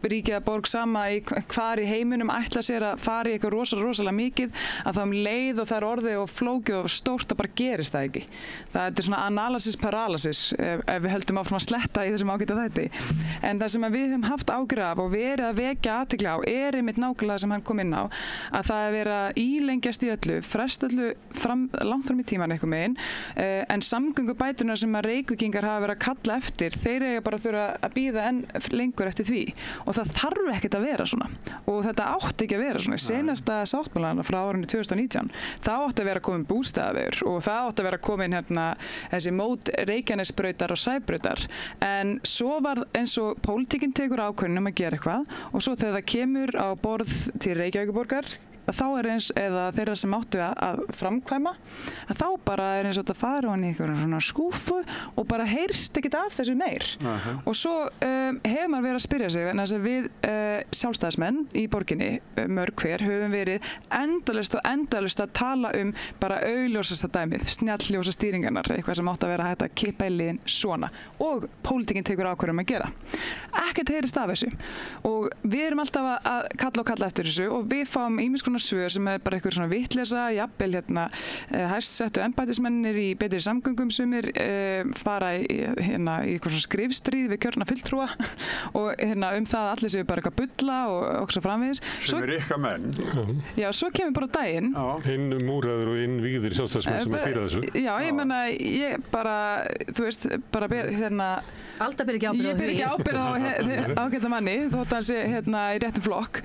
ríkið að borg sama í hvar í heiminum ætla sér að fara í eitthvað rosalega mikið að það leið og það er orðið og flókið og stórt að bara gerist það ekki. Það er svona analysis paralysis ef við höldum áfram að sletta í þessum ágæta þætti. En það sem við höfum haft ágjörð af og verið að vekja athygli á er einmitt nákvæmlega sem hann kom inn á að það er verið að ílengjast í öllu, fresta öllu langt fram í tíman eitthvað megin en samgöngubæturnar sem að Reykvíkingar hafa verið að kalla eftir, þeir eiga bara þurfa að bíða enn lengur eftir því og það þarf ekkert að vera svona og þetta átti ekki að vera svona. Senasta sáttmálanna frá árinu 2019 þá átti að vera komin bústaðavegur og það átti að vera komin þessi mót Reykjanesbrautar og Sæbrautar en svo var eins og pólitíkin tekur ákvörðun að gera eitthvað og svo þegar það kemur á borð til Reykjavíkurborgar þá er eins eða þeirra sem áttu að framkvæma að þá bara er eins og þetta fara hann í einhverjum svona skúfu og bara heyrst ekkert af þessu meir og svo hefur maður verið að spyrja sig en þess að við sjálfstæðismenn í borginni mörg hver höfum verið endalaust að tala bara augljósasta dæmið, snjallljósa stýringarnar eitthvað sem átti að vera hægt að kippa í liðin svona og pólitíkin tekur ákvörðun að gera ekkert heyrist af þessu og við erum alltaf að kalla eftir þessu og við fáum ýmiss konar konar svör sem bara eitthvað svona vitleysa, jafnvel hæst settu embættismennir í betri samgöngum sumir fara í eitthvað svona skrifstríð við kjörna fulltrúa og það að allir séu bara eitthvað bulla og svo framvegis. Sem ykkar menn. Já, svo kemur bara daginn. Innmúraður og innvígðir sjálfstæðismenn sem stýra þessu. Já, ég meina, ég bara, þú veist, bara Alda ber ekki ábyrgð á því. Ég ber ekki ábyrgð á ágæta manni, þótt hann sé í réttum flokk.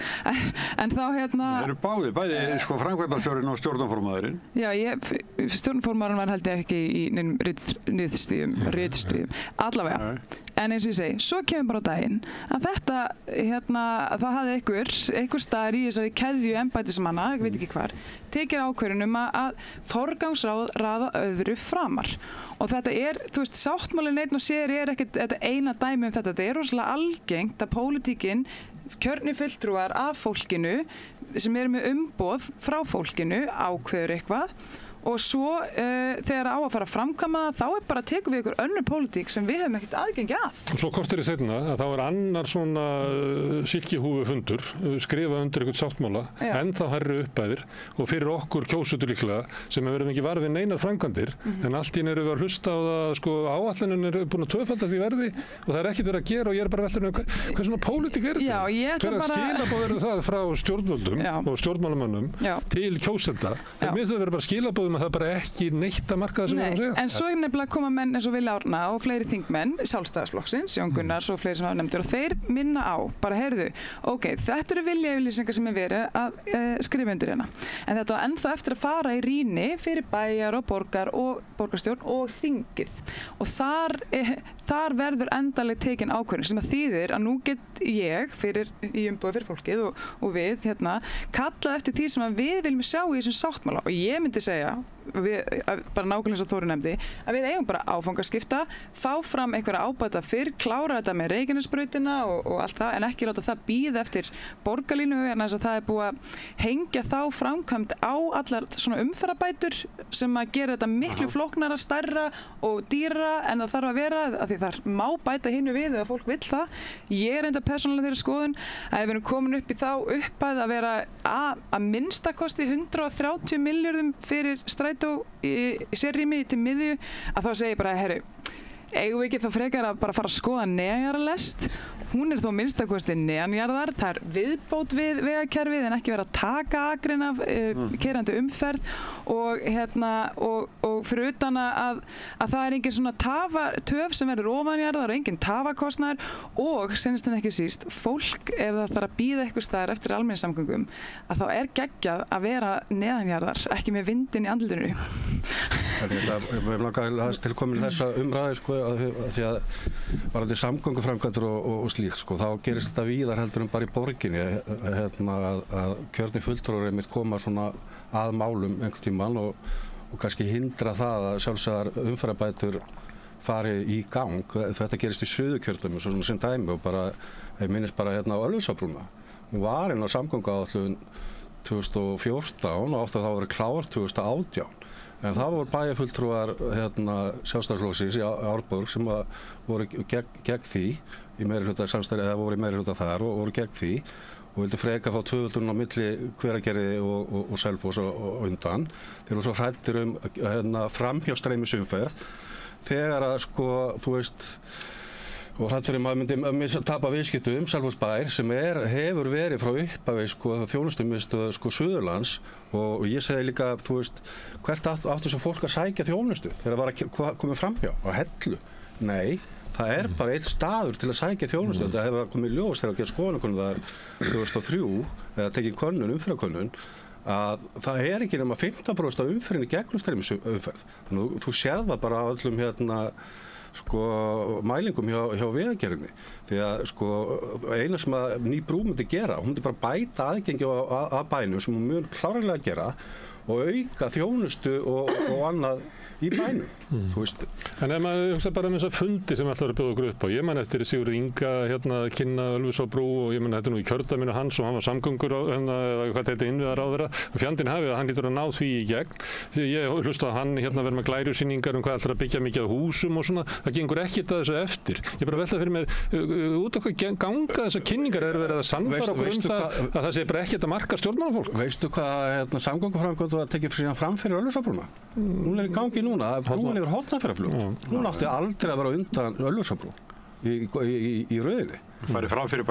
En þá Það eru bæði framkvæmdastjórinn og stjórnarformaðurinn. Já, stjórnarformaðurinn var held ég ekki í neinum ritstríðum, allavega. En eins og ég segi, svo kemur bara á daginn að þetta, það hafði einhver staðar í þessari keðju embættismanna, ég veit ekki hvar, tekið ákvörðun að forgangsraða öðru framar. Og þetta þú veist, sáttmálinn einn og sér ekkert þetta eina dæmi þetta. Þetta rosalega algengt að pólitíkin, kjörnir fulltrúar af fólkinu sem eru með umboð frá fólkinu ákveður eitthvað og svo þegar á að fara að framkvæma þá bara tekum við ykkur önnur pólitík sem við höfum ekkert aðgengi að. Og svo korteri seinna að þá annar svona silkihúfufundur skrifað undir eitthvað sáttmála ennþá hærri uppæðir og fyrir okkur kjósendur líklega sem við verðum ekki varfið neinar framkvæmdir en allt í einu erum við að hlusta á það áætlunin búin að tvöfaldast í verði og það ekkert verið að gera og ég bara veldur hvað svona pólitík þetta? Já, ég ætla bara skilaboð eru það frá stjórnvöldum og stjórnmálamönnum til kjósenda. Það minnst að vera bara skilaboð að það bara ekki neitt að marka það sem við erum að segja. En svo nefnilega koma menn eins og Vilja Árna og fleiri þingmenn Sjálfstæðisflokksins, Jón Gunnars og fleiri sem hafa nefndir og þeir minna á, bara heyrðu, þetta eru viljayfirlýsingar sem verið að skrifa undir hérna. En þetta var ennþá eftir að fara í rýni fyrir bæjar og borgarstjórn og þingið. Og þar verður endaleg tekin ákvörðun sem að þýðir að nú get ég í umboði fyrir fólkið og við kallað eftir því sem að við viljum sjá í þessum sáttmála og ég myndi segja bara nákvæmlega eins og Þórunn nefndi að við eigum bara áfangaskipta, fá fram einhverja ábæta fyrr, klára þetta með Reykjanesbrautina og allt það en ekki láta það bíða eftir borgarlínu en þess að það búið að hengja þá framkvæmd á allar svona umferðarbætur sem að gera þetta miklu flóknara, stærra og dýra en það þarf að vera af því það má bæta hinu við eða fólk vill það. Ég enda persónulega þeirri skoðun að við erum komin upp í þá uppæð að vera að minnstakosti 130 milljörðum fyrir strætó í sérrými til miðju að þá segi ég bara, heyrðu, eigum við ekki þá frekar að bara fara að skoða neðanjarðarlest. Hún þó minnstakosti neðanjarðar, það viðbót við vegakerfið en ekki vera að taka akrein af keyrandi umferð og fyrir utan að það engin svona töf sem verður ofanjarðar og engin tafakostnaður og senast en ekki síst, fólk ef það þarf að bíða eitthvað staðar eftir almenningssamgöngum að þá geggjað að vera neðanjarðar, ekki með vindinn í andlitinu. Við langaði aðeins til komin þessa umræði því að varandi samgönguframkvæmdir og slíkt þá gerist þetta víðar heldur en bara í borginni að kjörnir fulltrúar koma svona að málum einhvern tímann og kannski hindra það að sjálfsagðar umferðarbætur fari í gang. Þetta gerist í Suðurkjördæmi svona sem dæmi og bara, ég minnist bara á Ölfusabrúna. Hún var inn á samgönguáætlun 2014 og átti að það verið klár 2018. En það voru bæjarfulltrúar Sjálfstæðisflokksins í Árborg sem voru gegn því í meirihluta samstarfi eða voru í meirihluta þar og voru gegn því og vildu freka fá tvöföldun á milli Hveragerði og Selfoss og undan. Þeir voru svo hræddir framhjástreymisumferð þegar að þú veist og hræddur maður myndi tapa viðskiptum Selfossbær sem hefur verið frá upphafi þjónustumiðstöð Suðurlands og ég segi líka, þú veist, hvert áttu svo fólk að sækja þjónustu þegar það var að koma framhjá á Hellu? Nei, það bara einn staður til að sækja þjónustu. Þetta hefur komið ljós þegar að gera skoðanakönnun 2003 eða tekið umferðarkönnun að það ekki nema 15% af umferðinni gegnum streymisumferð. Þannig þú sér það bara á öllum mælingum hjá vegagerðinni því að eina sem að ný brú myndi gera, hún myndi bara bæta aðgengi að bænum sem hún mun klárlega gera og auka þjónustu og annað í bænum. þú veist. En ef maður hugsa bara þessa fundi sem alltaf er að bjóða okkur upp á, ég man eftir Sigurður Inga kynna Ölfusárbrú og ég man þetta nú í kjördæminu hans og hann var samgöngur hvað þetta heitir innviðaráðherra og fjandinn hafið að hann lítur að ná því í gegn. Ég hlusta að hann verið með glærusýningar hvað ætlar að byggja mikið af húsum og svona, það gengur ekkert að þessu eftir. Ég bara velta fyrir mér út af hvað ganga þessar kynningar verið að sannfæra okkur að það sé bara ekkert að marka stjórnmálafólk. Veistu hvað samgönguframkvæmd var tekið síðan fram fyrir Ölfusárbrúna? Hún í gangi núna, brúin yfir Hornafjarðarfljót. Hún átti aldrei að vera undan Ölfusárbrú í rauðinni. Farið fram fyrir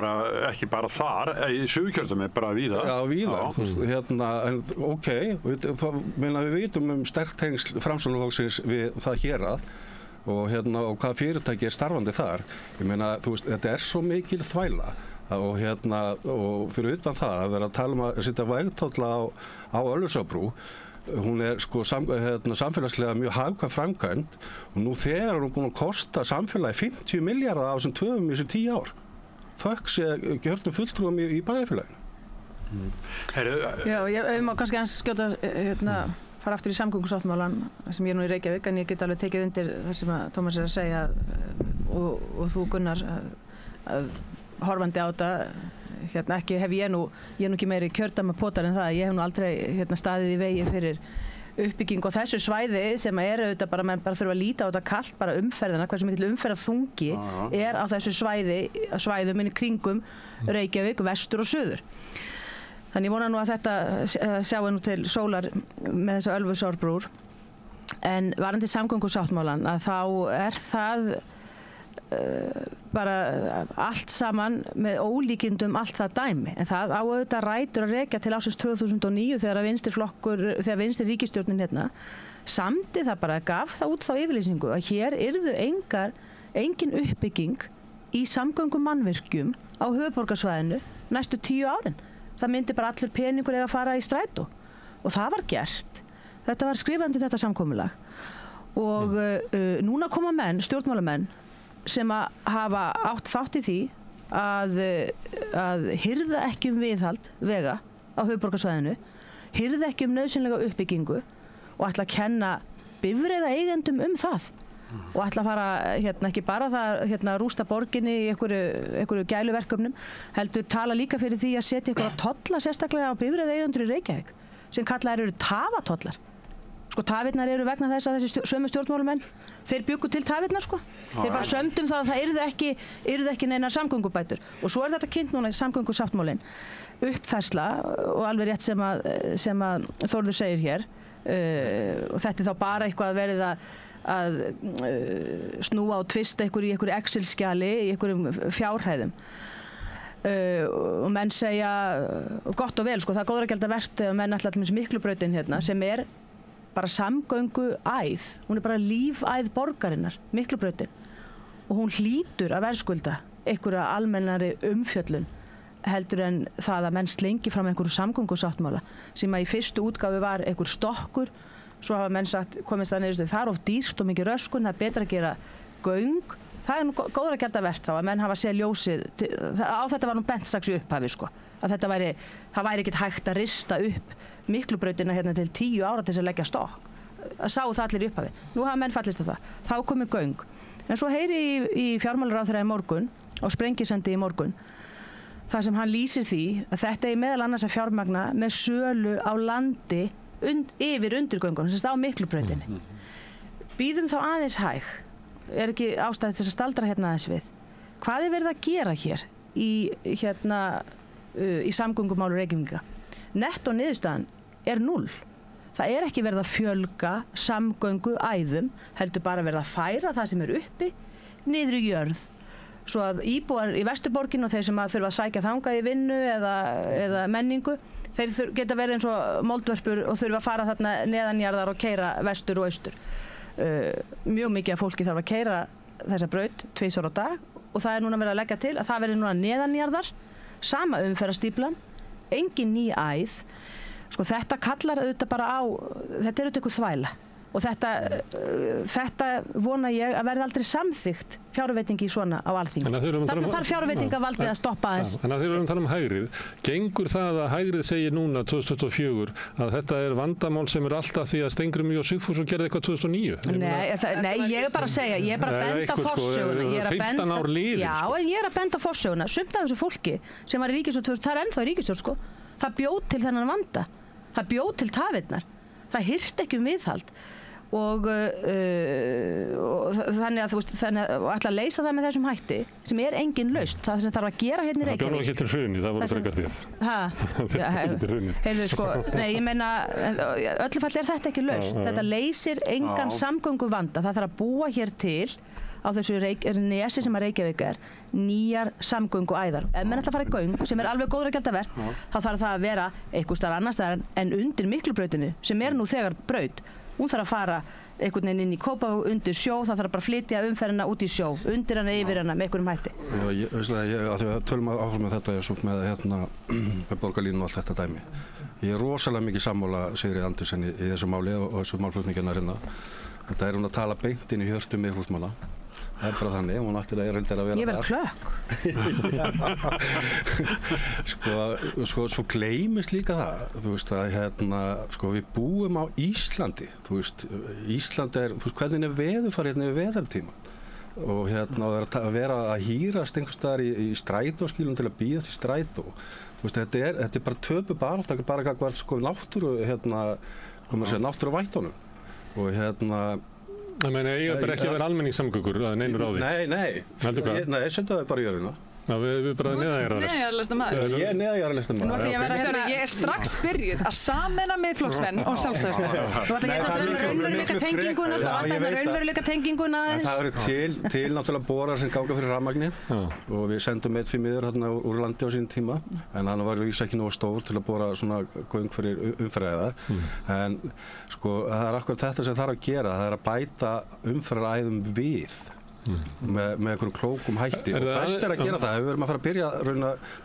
ekki bara þar, í Suðurkjördæmi, bara víða. Já, víða. Þú veist, við vitum sterkt tengsl Framsóknarflokksins við það hérað og hvað fyrirtæki starfandi þar. Ég meina, þú veist, þetta svo mikil þvæla og fyrir utan það að vera að tala að setja vegtolla á Ölfusárbrú. Hún sko samfélagslega mjög hagkvæm framkvæmd og nú þegar hún búin að kosta samfélagi 50 milljarða á þessum töfum í þessum 10 ár. Þökk sé kjörnum fulltrúum í bæjarfélaginu. Já, ég má kannski aðeins skjóta fara aftur í samgöngusáttmálann sem ég nú í Reykjavík en ég get alveg tekið undir það sem að Tómas að segja og þú Gunnar að horfandi á þetta ekki hef ég er nú ekki meiri kjördæmapotar en það, ég hef nú aldrei staðið í vegi fyrir uppbygging og þessu svæði sem auðvitað bara, menn bara þurfa að líta á þetta kalt bara umferðina, hversu mikill umferðarþungi á þessu svæðum inn í kringum Reykjavík, vestur og suður. Þannig ég vona nú að þetta sjáum nú til sólar með þessa Ölfusárbrúr en varðandi samgöngusáttmálann að þá það bara allt saman með ólíkindum allt það dæmi en það á auðvitað rætur að rekja til ársins 2009 þegar vinstri ríkisstjórnin samdi það bara, gaf það út þá yfirlýsingu að hér yrðu engin uppbygging í samgöngumannvirkjum á höfuðborgarsvæðinu næstu 10 árin. Það myndi bara allur peningur að fara í strætó og það var gert. Þetta var skrifandi þetta samkomulag og núna koma stjórnmálamenn sem að hafa átt þátt í því að hirða ekki viðhald vega á höfuðborgarsvæðinu, hirða ekki nauðsynlega uppbyggingu og ætla að kenna bifreiðaeigendum það og ætla að fara ekki bara það rústa borginni í einhverju gæluverkefnum, heldur tala líka fyrir því að setja einhverja tolla sérstaklega á bifreiðaeigendur í Reykjavík sem kallaðir eru tafatollar. Sko tafirnar eru vegna þess að þessi sömu stjórnmálamenn, þeir bjuggu til tafirnar sko. Þeir bara sömdum það að það yrðu ekki neinar samgöngubætur. Og svo þetta kynnt núna í samgöngusáttmálinn. Uppfærsla og alveg rétt sem að Þórður segir hér. Og þetta þá bara eitthvað verið að snúa og tvista í einhverju Excel-skjali, í einhverjum fjárhæðum. Og menn segja, gott og vel sko, það er góðra gjalda vert að menn ætla til Miklubrautin sem bara samgönguæð, hún bara lífæð borgarinnar, Miklubrautin og hún hlýtur að verðskulda einhverja almennari umfjöllun heldur en það að menn slengi fram einhverju samgöngusáttmála sem að í fyrstu útgáfu var einhver stokkur, svo hafa menn sagt komist það niður, það of dýrt og mikið röskun, það betra að gera göng, það nú góðra að gera verð þá að menn hafa séð ljósið, á þetta var nú bent strax í upphafi sko, að það væri ekkert hægt að rista upp Miklubrautina til 10 ára til þess að leggja stokk. Það sáu það allir í upphafi. Nú hafa menn fallist á það. Þá komið göng. En svo heyri í fjármálaráðherra í morgun, á Sprengisendi í morgun, þar sem hann lýsir því að þetta meðal annars að fjármagna með sölu á landi yfir undirgöngunum, sem á Miklubrautinni. Bíðum þá aðeins hæg. Er ekki ástæði til að staldra aðeins við. Hvað er verið að gera hér í samgöngumálum Reykjavíkinga? Netto niðurstaðan 0. Það ekki verið að fjölga samgönguæðum, heldur bara verið að færa það sem uppi niður í jörð. Svo að íbúar í Vesturborginu og þeir sem þurfa að sækja þangað í vinnu eða menningu, þeir geta verið eins og moldvörpur og þurfa að fara þarna neðanjarðar og keyra vestur og austur. Mjög mikið af fólki þarf að keyra þessa braut 2 á dag og það núna verið að leggja til að það verið núna neðanjarðar, sama umferðarstíflan, engin ný æð. Sko þetta kallar auðvitað bara á, þetta auðvitað eitthvað þvæla. og þetta vona ég að verði aldrei samþykkt fjárveiting í svona á Alþingi. Þarna þarf fjárveitingavaldið að stoppa aðeins. Þannig að þeir eru að tala hægrið. Gengur það að hægrið segir núna 2024 að þetta vandamál sem alltaf því að Steingrímur J. Sigfússon gerði eitthvað 2009? Nei, ég er bara að segja, ég er bara að benda á forsöguna. 15 ár liðin. Já, en ég er að benda á forsöguna. Sumt af þessu fólki sem var í ríkisstjórn, það er ennþá í ríkisstjórn, sko. Það bjóð til þennan vanda. Það bjóð til tafirnar. Það hirti ekki viðhald. Og þannig að ætla að leysa það með þessum hætti sem engin lausn, það sem þarf að gera hérna í Reykjavík. Það bjóð ekki til hruni, það voru frekar því. Heyrðu sko, nei ég meina öllu falli þetta ekki lausn, þetta leysir engan samgönguvanda, það þarf að búa hér til á þessu nesi sem að Reykjavík nýjar samgönguæðar. Ef menn ætla að fara í göng sem alveg góður að gjalda verð, þá þarf það að vera einhvers staðar annars staðar en undir Miklubrautinu sem nú þegar braut. Hún þarf að fara einhvern veginn inn í Kópavog undir sjó, það þarf bara að flytja umferðina út í sjó, undir hana, yfir hana, með einhverjum hætti. Því að tölum áfram með þetta með borgarlínu og allt þetta dæmi. Ég er rosalega mikið sammála Sigríði Andersen í þessu máli og þessu málflutninginnar hérna. Þetta hún að tala beint inn í hjörtum Miðflokksmanna. Það er bara þannig, hún ættilega reyndar að vera það. Ég verð klökk. Svo gleymist líka það, þú veist að við búum á Íslandi, þú veist, Ísland hvernig veðurfar hérna yfir veðartíman og að vera að hírast einhvers staðar í strætóskýlum til að bíða til strætó. Þú veist, þetta er bara töpubarátta, bara hvað náttúru, náttúruvættunum og Það meina, eiga bara ekki að vera almenningssamgöngur að neinur á því? Nei, ég senda það bara í jörðina. Já, við bara neðanjarðarlista maður. Ég er neðanjarðarlista maður. Ég er strax byrjuð að sameina Miðflokksmenn og Sjálfstæðismenn. Þú ætla ég samt raunveruleika tenginguna aðeins. Það eru til náttúrulega borar sem ganga fyrir rafmagni og við sendum einn fyrir miður hérna úr landi á sín tíma en hann var vísa ekki nógu stór til að bora svona göng fyrir umferðaræðar. En sko það er akkurat þetta sem þarf að gera, það er að bæta umferðaræðum við. Með einhverjum klókum hætti og best að gera það, við verum að fara að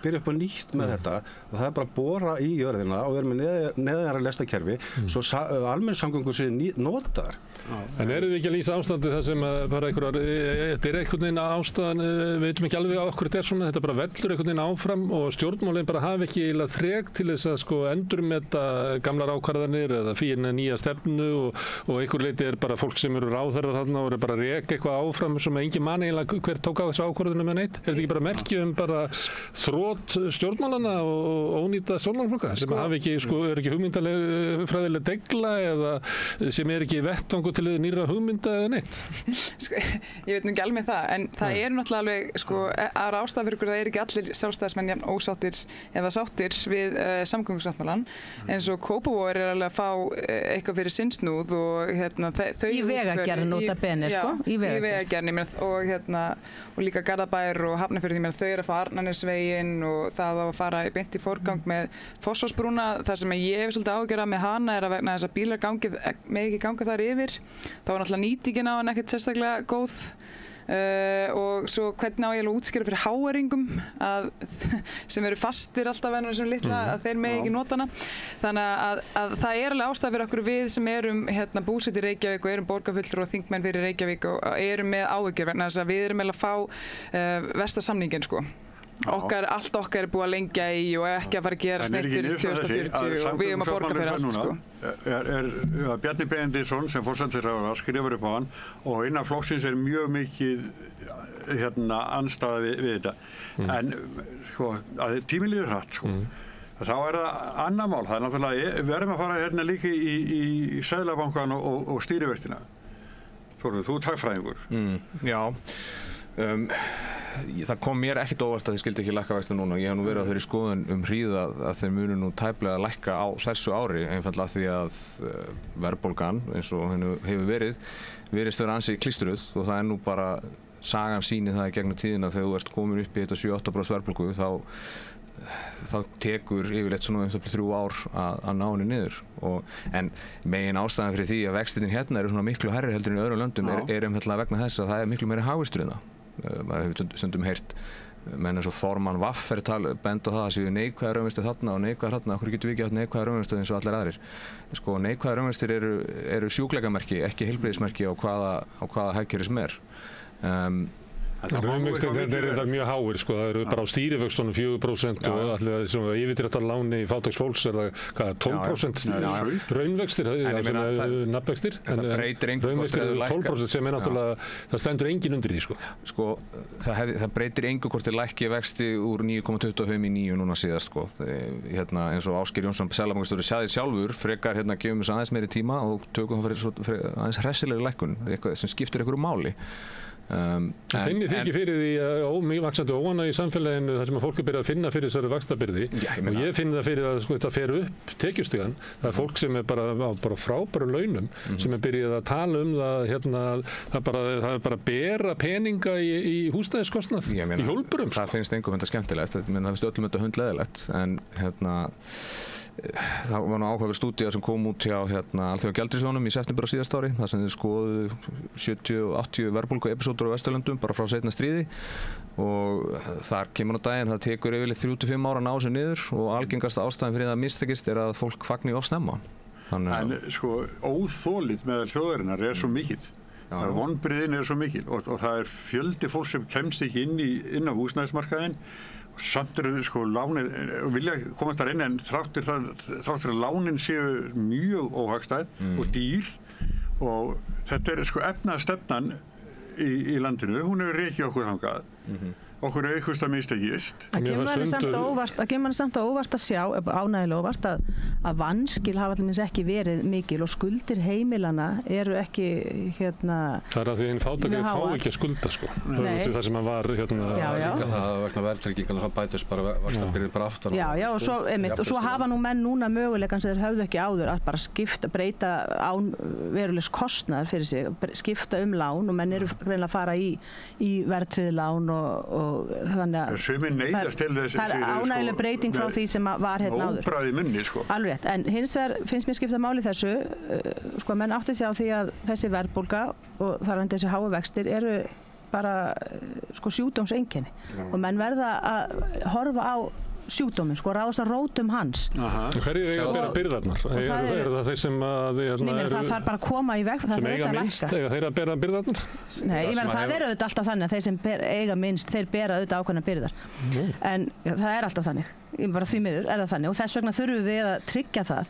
byrja upp á nýtt með þetta og það er bara að bora í jörðina og við erum með neðanjarðar lestakerfi svo almenningssamgöngur séu notaðar. En erum við ekki að lýsa ástandi það sem að bara þetta er einhvern veginn ástæðan, við veitum ekki alveg á okkur þetta svona, þetta bara vellur einhvern veginn áfram og stjórnmálin bara hafa ekki eiginlega þrek til þess að endurmeta gamlar ákvarðanir eða finna nýja stefnu og einhver leiti er bara fólk sem eru ráðherrar þarna og eru bara að reka eitthvað áfram sem engin mann eiginlega hver tók á þessu ákvörðunum með neitt. Er þetta ekki bara merki bara þrótt stjórnmálana og ónýta stjórnmálaflokka sem hafi ekki, er ekki hugmyndafræðileg degla eða sem er ekki vettvangur til nýrra hugmynda eða neitt? Ég veit nú ekki alveg það, en það eru náttúrulega alveg aðra ástæða fyrir ykkur það ekki allir sjálfstæðismenn jafn ósáttir eða sáttir við samgöngusáttmálann eins og Kópavogur alveg að fá eitthvað fyrir sinnsnúð og þau í vegagerð nota bene, í vegagerð og líka Garðabær og Hafnarfjörður, þau eru að fá Arnarnesveginn og það á að fara beint í forgang með Fossvogsbrúna. Það sem ég hef svolítið áhyggjur af með hana er að vegna þess að bílar megi ekki ganga þar yfir. Þá er náttúrulega nýtingin á hann ekkert sérstaklega góð og svo hvernig á ég að útskýra fyrir háeringum sem eru fastir alltaf ennum sem litla að þeir megi ekki nota hana. Þannig að það er alveg ástæða fyrir okkur við sem erum búsett í Reykjavík og erum borgarfulltrúar og þingmenn fyrir Reykjavík og erum með áhyggjur vegna þess að við erum að fá versta samningin sko. Allt okkar er búið að lengja í og ekki að fara að gera sneitt fyrir 2040 og við erum að borga fyrir allt sko. Bjarni Benediktsson sem forsætisráðherra skrifar upp á hann og innan flokksins er mjög mikið andstaða við þetta. En sko, að tíminn líður hratt sko. Þá er það annað mál. Það er náttúrulega, við erum að fara líka í Seðlabankann og stýrivextina. Þórður, þú ert hagfræðingur. Já. Það kom mér ekkert óvart að þið skildi ekki lækka vexti núna. Ég hef nú verið á þeirri skoðun hríð að þeir munu nú tæplega lækka á þessu ári einfaldlega því að verðbólgan eins og hennu hefur virðist vera ansi klistruð og það er nú bara sagan sýnir það í gegnum tíðina þegar þú ert komin upp í þetta 7-8% verðbólgu þá tekur yfirleitt svona 3 ár að ná henni niður en megin ástæðan fyrir því að vextirnir hérna eru svona miklu hærri heldur en í öðrum löndum er einfaldlega vegna þess að það er miklu meiri hagvöxtur en það. Maður hefur stundum heyrt menn eins og formann Vaffer benda á það að séu neikvæðar raunvextir þarna og neikvæðar þarna, okkur getum við ekki átt neikvæðar raunvextir eins og allir aðrir. Sko, neikvæðar raunvextir eru sjúkleikamerki, ekki heilbrigðismerki á hvaða hagkerfi sem er. Raunvextir eru mjög háir, sko, það eru bara á stýrivöxtunum 4% og allir svona yfirdráttarláni í fátæks fólks er það 12% raunvextir, nafnvextir, en raunvextir eru 12% sem er náttúrulega, það stendur engin undir því, sko. Sko, það breytir engu hvort þið lækki vexti úr 9,25 í 9 núna síðast, sko. Eins og Ásgeir Jónsson, seðlabankastjóri, sagði sjálfur, frekar gefum við aðeins meiri tíma og tökum það fyrir aðeins hressilegri lækkun, sem skiptir einhverju máli. Finnið þið ekki fyrir því vaxandi óánægju í samfélaginu þar sem að fólk er byrjað að finna fyrir þessari vaxtabyrði og ég finn það fyrir að þetta fer upp tekjustigann, það er fólk sem er bara frábæru launum sem er byrjað að tala það er bara að bera peninga í húsnæðiskostnað í hjólburum. Það finnst engum þetta skemmtilegt, það finnst öllum þetta hundleðilegt en það var nú áhugaverð stúdía sem kom út hjá Alþjóðagjaldeyrissjóðnum í september á síðasta ári, þar sem þið skoðuðu 70-80 verðbólgu episódur á Vesturlöndum bara frá seinna stríði og þar kemur á daginn það tekur yfirleitt 3-5 ára að ná þessu niður og algengasta ástæðan fyrir það mistekist er að fólk fagni of snemma. En sko, óþolið meðal þjóðarinnar er svo mikill. Vonbrigðin er svo mikill og það er fjöldi fólk sem kemst ekki inn á húsnæðismarkaðinn. Samt eru sko lánin, vilja komast þar inn en þráttur að lánin séu mjög óhagstæð og dýr og þetta er sko efnaðastefnan í landinu, hún hefur rekið okkur þangað. Okkur er eitthvað að mistekist. Það kemur manni samt á óvart að sjá, ánægilega óvart, að vanskil hafa allir ekki verið mikil og skuldir heimilana eru ekki Það er að því einn fátækir fá ekki að skulda, sko. Það sem hann var Líka það vegna verðtryggingar, það bætist bara vaxtabyrði bara aftan. Já, og svo hafa nú menn núna möguleikann sem þeir höfðu ekki áður að bara breyta án verulegs kostnaðar fyrir sig, skipta lán og menn eru reynilega að fara í verðtryggð lán og þannig að það er ánægileg breyting frá því sem var hérna áður. Óbræði munni, sko. Alveg rétt, en hins vegar finnst mér skipta máli þessu, sko, menn átti sig á því að þessi verðbólga og þar þessi háu vextir eru bara, sko, sjúkdómseinkenni og menn verða að horfa á sjúkdóminn, sko, ráðast að rótum hans. Hverjir eiga að bera byrðarnar? Er það þeir sem það þarf bara að koma í veg, sem eiga minnst, eiga þeir að bera byrðarnar? Nei, ég meina það er auðvitað alltaf þannig að þeir sem eiga minnst, þeir bera auðvitað ákveðnar byrðar. En það er alltaf þannig, bara því miður er það þannig og þess vegna þurfum við að tryggja það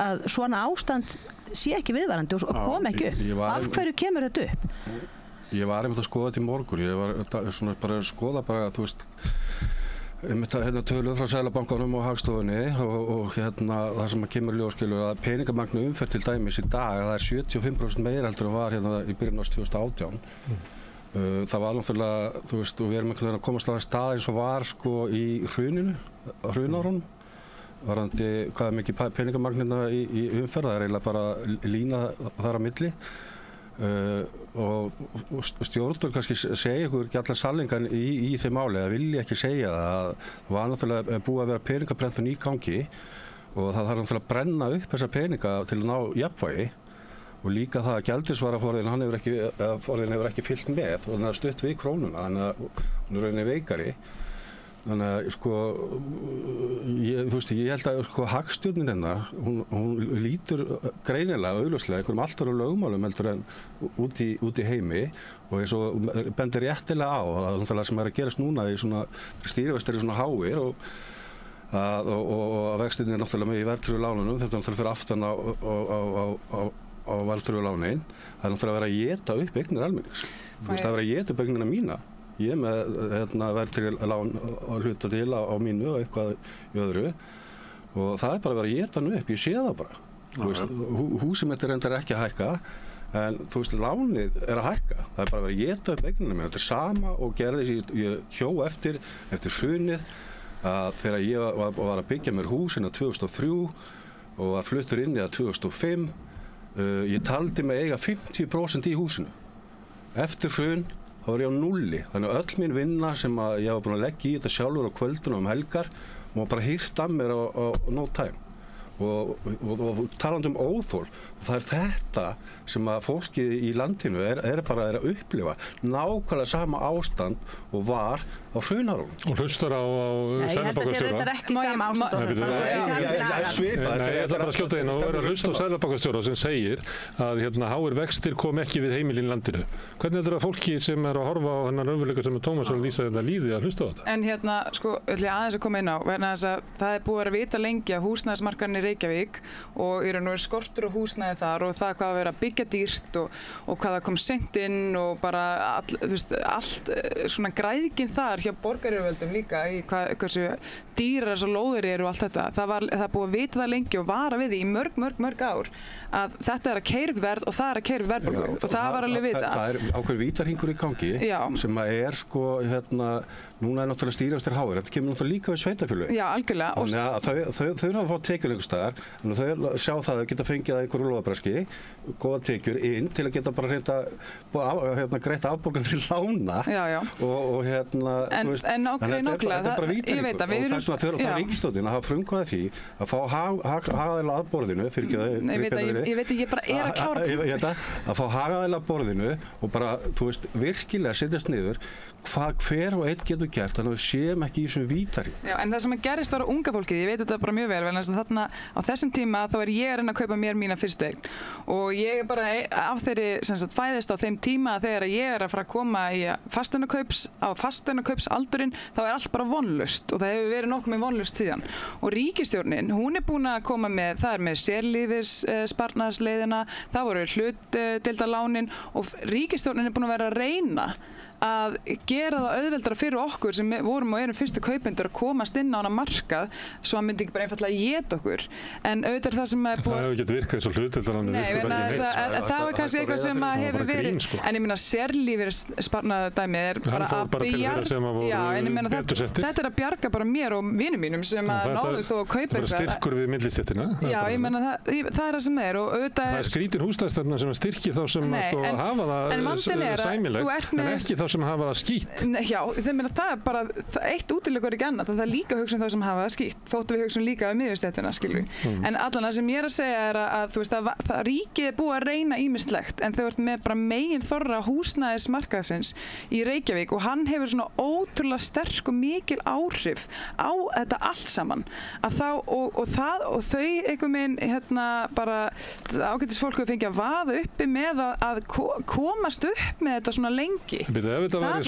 að svona ástand sé ekki viðvarandi og kom ekki upp. Af hverju kemur þetta upp? Ég var einmitt að skoða þetta í morgun, ég var svona bara að skoða bara, þú veist, tölur frá Seðlabankanum og Hagstofunni og það sem kemur í ljós að peningamagnu umferð til dæmis í dag það er 75% meira heldur en var í byrjun árs 2018. Það var náttúrulega, þú veist, og við erum einhvern veginn að komast á það stað eins og var sko í hrunárunum varðandi hvað er mikið peningamagnina í umferð, það er eiginlega bara lína þar á milli. Og stjórnvöld kannski segja ykkur ekki allar sannleikann í þeim máli eða vilja ekki segja það var náttúrulega búið að vera peningaprentun í gangi og það þarf náttúrulega að brenna upp þessa peninga til að ná jafnvægi og líka það að gjaldeyrisvaraforðinn hefur ekki fylgt með og þannig að stutt við krónuna þannig að hún er rauninni veikari þannig að sko ég held að sko hagstjórnin hennar hún lítur greinilega augljóslega einhverjum allt öðrum lögmálum heldur en út í heimi og eins og bendir réttilega á það sem er að gerast núna í svona stýrivextir svona háir og vextirnir náttúrulega með í verðtryggðu lánunum þetta náttúrulega fyrir aftan á verðtryggðu lánin það er náttúrulega að vera að éta upp eignir almennings þú veist að vera að éta upp eignina mína ég er með verðtryggð lán og hluta til á mínu og eitthvað í öðru og það er bara að vera að éta nú upp, ég sé það bara. Þú veist, húsið mitt er reyndar ekki að hækka en þú veist, lánið er að hækka. Það er bara að vera að éta upp eignina mér. Þetta er sama og gerðist ég hjó eftir hrunið að þegar ég var að byggja mér hús hérna 2003 og var fluttur inn í það 2005 ég taldi mig eiga 50% í húsinu. Eftir hrun þá var ég á nulli, þannig að öll mín vinna sem ég var búin að leggja í þetta sjálfur á kvölduna helgar og bara hýrt af mér á no time og talandi óþol, það þetta sem að fólkið í landinu er bara að upplifa nákvæmlega sama ástand og var á hrunárunum. Og hlustar á seðlabankastjóra. Ég held að sé ekki sama ástand. Ég ætla bara að skjóta inn og vera að hlusta á seðlabankastjóra sem segir að háir vextir kom ekki við heimilin landinu. Hvernig heldur að fólki sem að horfa á þennan raunveruleika sem Tómasson lýsa þetta líði að hlusta á þetta? En sko, ætla ég aðeins að koma inn á, vegna þess að það er búið að vita lengi að húsnæðismarkaðurinn í Reykjavík og í raun og veru skortur á húsnæði þar og það hvað að vera að byggja dýrt og hvað það kom seint inn og bara allt svona græðgin þar hjá borgaryfirvöldum líka í hversu dýrar þessar lóðir eru og allt þetta. Það er búið að vita það lengi og vara við því í mörg ár að þetta er að keyra upp verð og það er að keyra upp verðbólgu og það var alveg vita. Það er ákveður vítarhingur í gangi sem að er sko núna er náttúrulega stýrivextir háir, þetta kemur náttúrulega líka við sveitarfélög. Já, algjörlega. Þannig að þau eru að fá tekjur einhvers staðar, en þau sjá það að geta fengið að einhverju lóðabraski, góða tekjur inn til að geta bara reynda greitt afborgan til lána. Já. Og þú veist, þetta er bara vítarhingur og þess vegna það er ríkisstjórnin að hafa frumkvæði því að fá hagaðila að borðinu, ég veit ég bara er að klára að fá hagaðila að borðinu og bara, þú veist, virkilega setjast niður hver og einn getur gert, þannig að við séum ekki í þessum vítari. Já, en það sem gerist var á unga fólkið, ég veit þetta bara mjög vel, en þarna á þessum tíma þá er ég að reyna að kaupa mér mína fyrstu eign og ég er bara af þeirri fæðist á þeim tíma þegar ég er að fara að koma í fasteignakaupsaldurinn, þá er allt bara vonlaust og það hefur verið nokkuð með vonlaust síðan og ríkisstjórnin, hún er búin að koma með, það er með sérlífissparnaðarleiðina, það voru hlutdeildarlánin og ríkisstjórnin er búin að vera að reyna að gera það auðveldara fyrir okkur sem vorum og erum fyrstu kaupendur að komast inn á hana markað svo að myndi ekki bara einfaldlega éta okkur en auðvitað er það sem er búið Það hefur ekki virkað eins og hlutdeildarlánin virkar bara ekki neitt það var kannski eitthvað sem hefur verið en ég meina sérlífissparnaðardæmið er bara að bjarga þetta er að bjarga bara mér og vinum mínum sem að náðu þó að kaupa eitthvað Það er styrkur við millistéttina Já, ég meina það er það sem er og auðvitað Það er skrítin húsnæðisstefna sem styrkir þá sem hafa það sæmilegt en ekki þá sem hafa það skítt. Já, það er bara eitt útilegur ekki annað, það er líka hugsun þá sem hafa það skítt, þóttu við hugsun líka um miðjustéttina, skilur við. En allan það sem ég er að segja er að þú veist að það ríkið er búið að reyna ýmislegt en þau ert með bara megin þorra húsnæðismarkaðsins í Reykjavík og hann hefur svona ótrúlega sterk og mikil áhrif á þetta allt saman að þá og þau einhvern veginn bara ágætis fólk hefur fengið að vaða uppi með að komast upp með þetta svona lengi. Ef þetta væri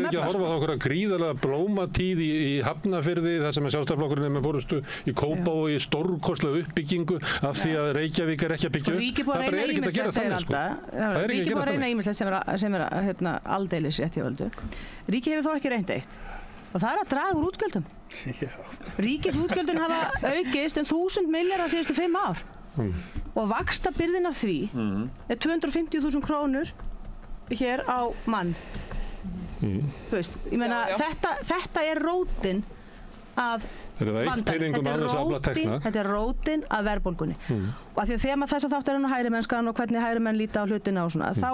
ekki að horfa á okkur að gríðarlega blómatíð í Hafnarfirði þar sem Sjálfstæðisflokkurinn er með forystu í Kópavogi í stórkostlega uppbyggingu af því að Reykjavík er ekki að byggja upp. Það bara er ekki að gera þannig sko. Það er ekki að gera þannig. Ríkið búið að reyna ýmislegt sem er aldeilis rétt í völdu. Ríkið hefur þó ekki reynt eitt og það er að draga úr útgjöldum. Ríkisútgjöldin hafa aukist 1000 milljarðar síðustu 5 ár og vaxtabyrðin af því er 250.000 krónur hér á mann þú veist, ég meina þetta er rótin að vandanum, þetta er rótin að verðbólgunni og af því að þema þess að þáttur er hægri mennskan og hvernig hægri menn líta á hlutina og svona þá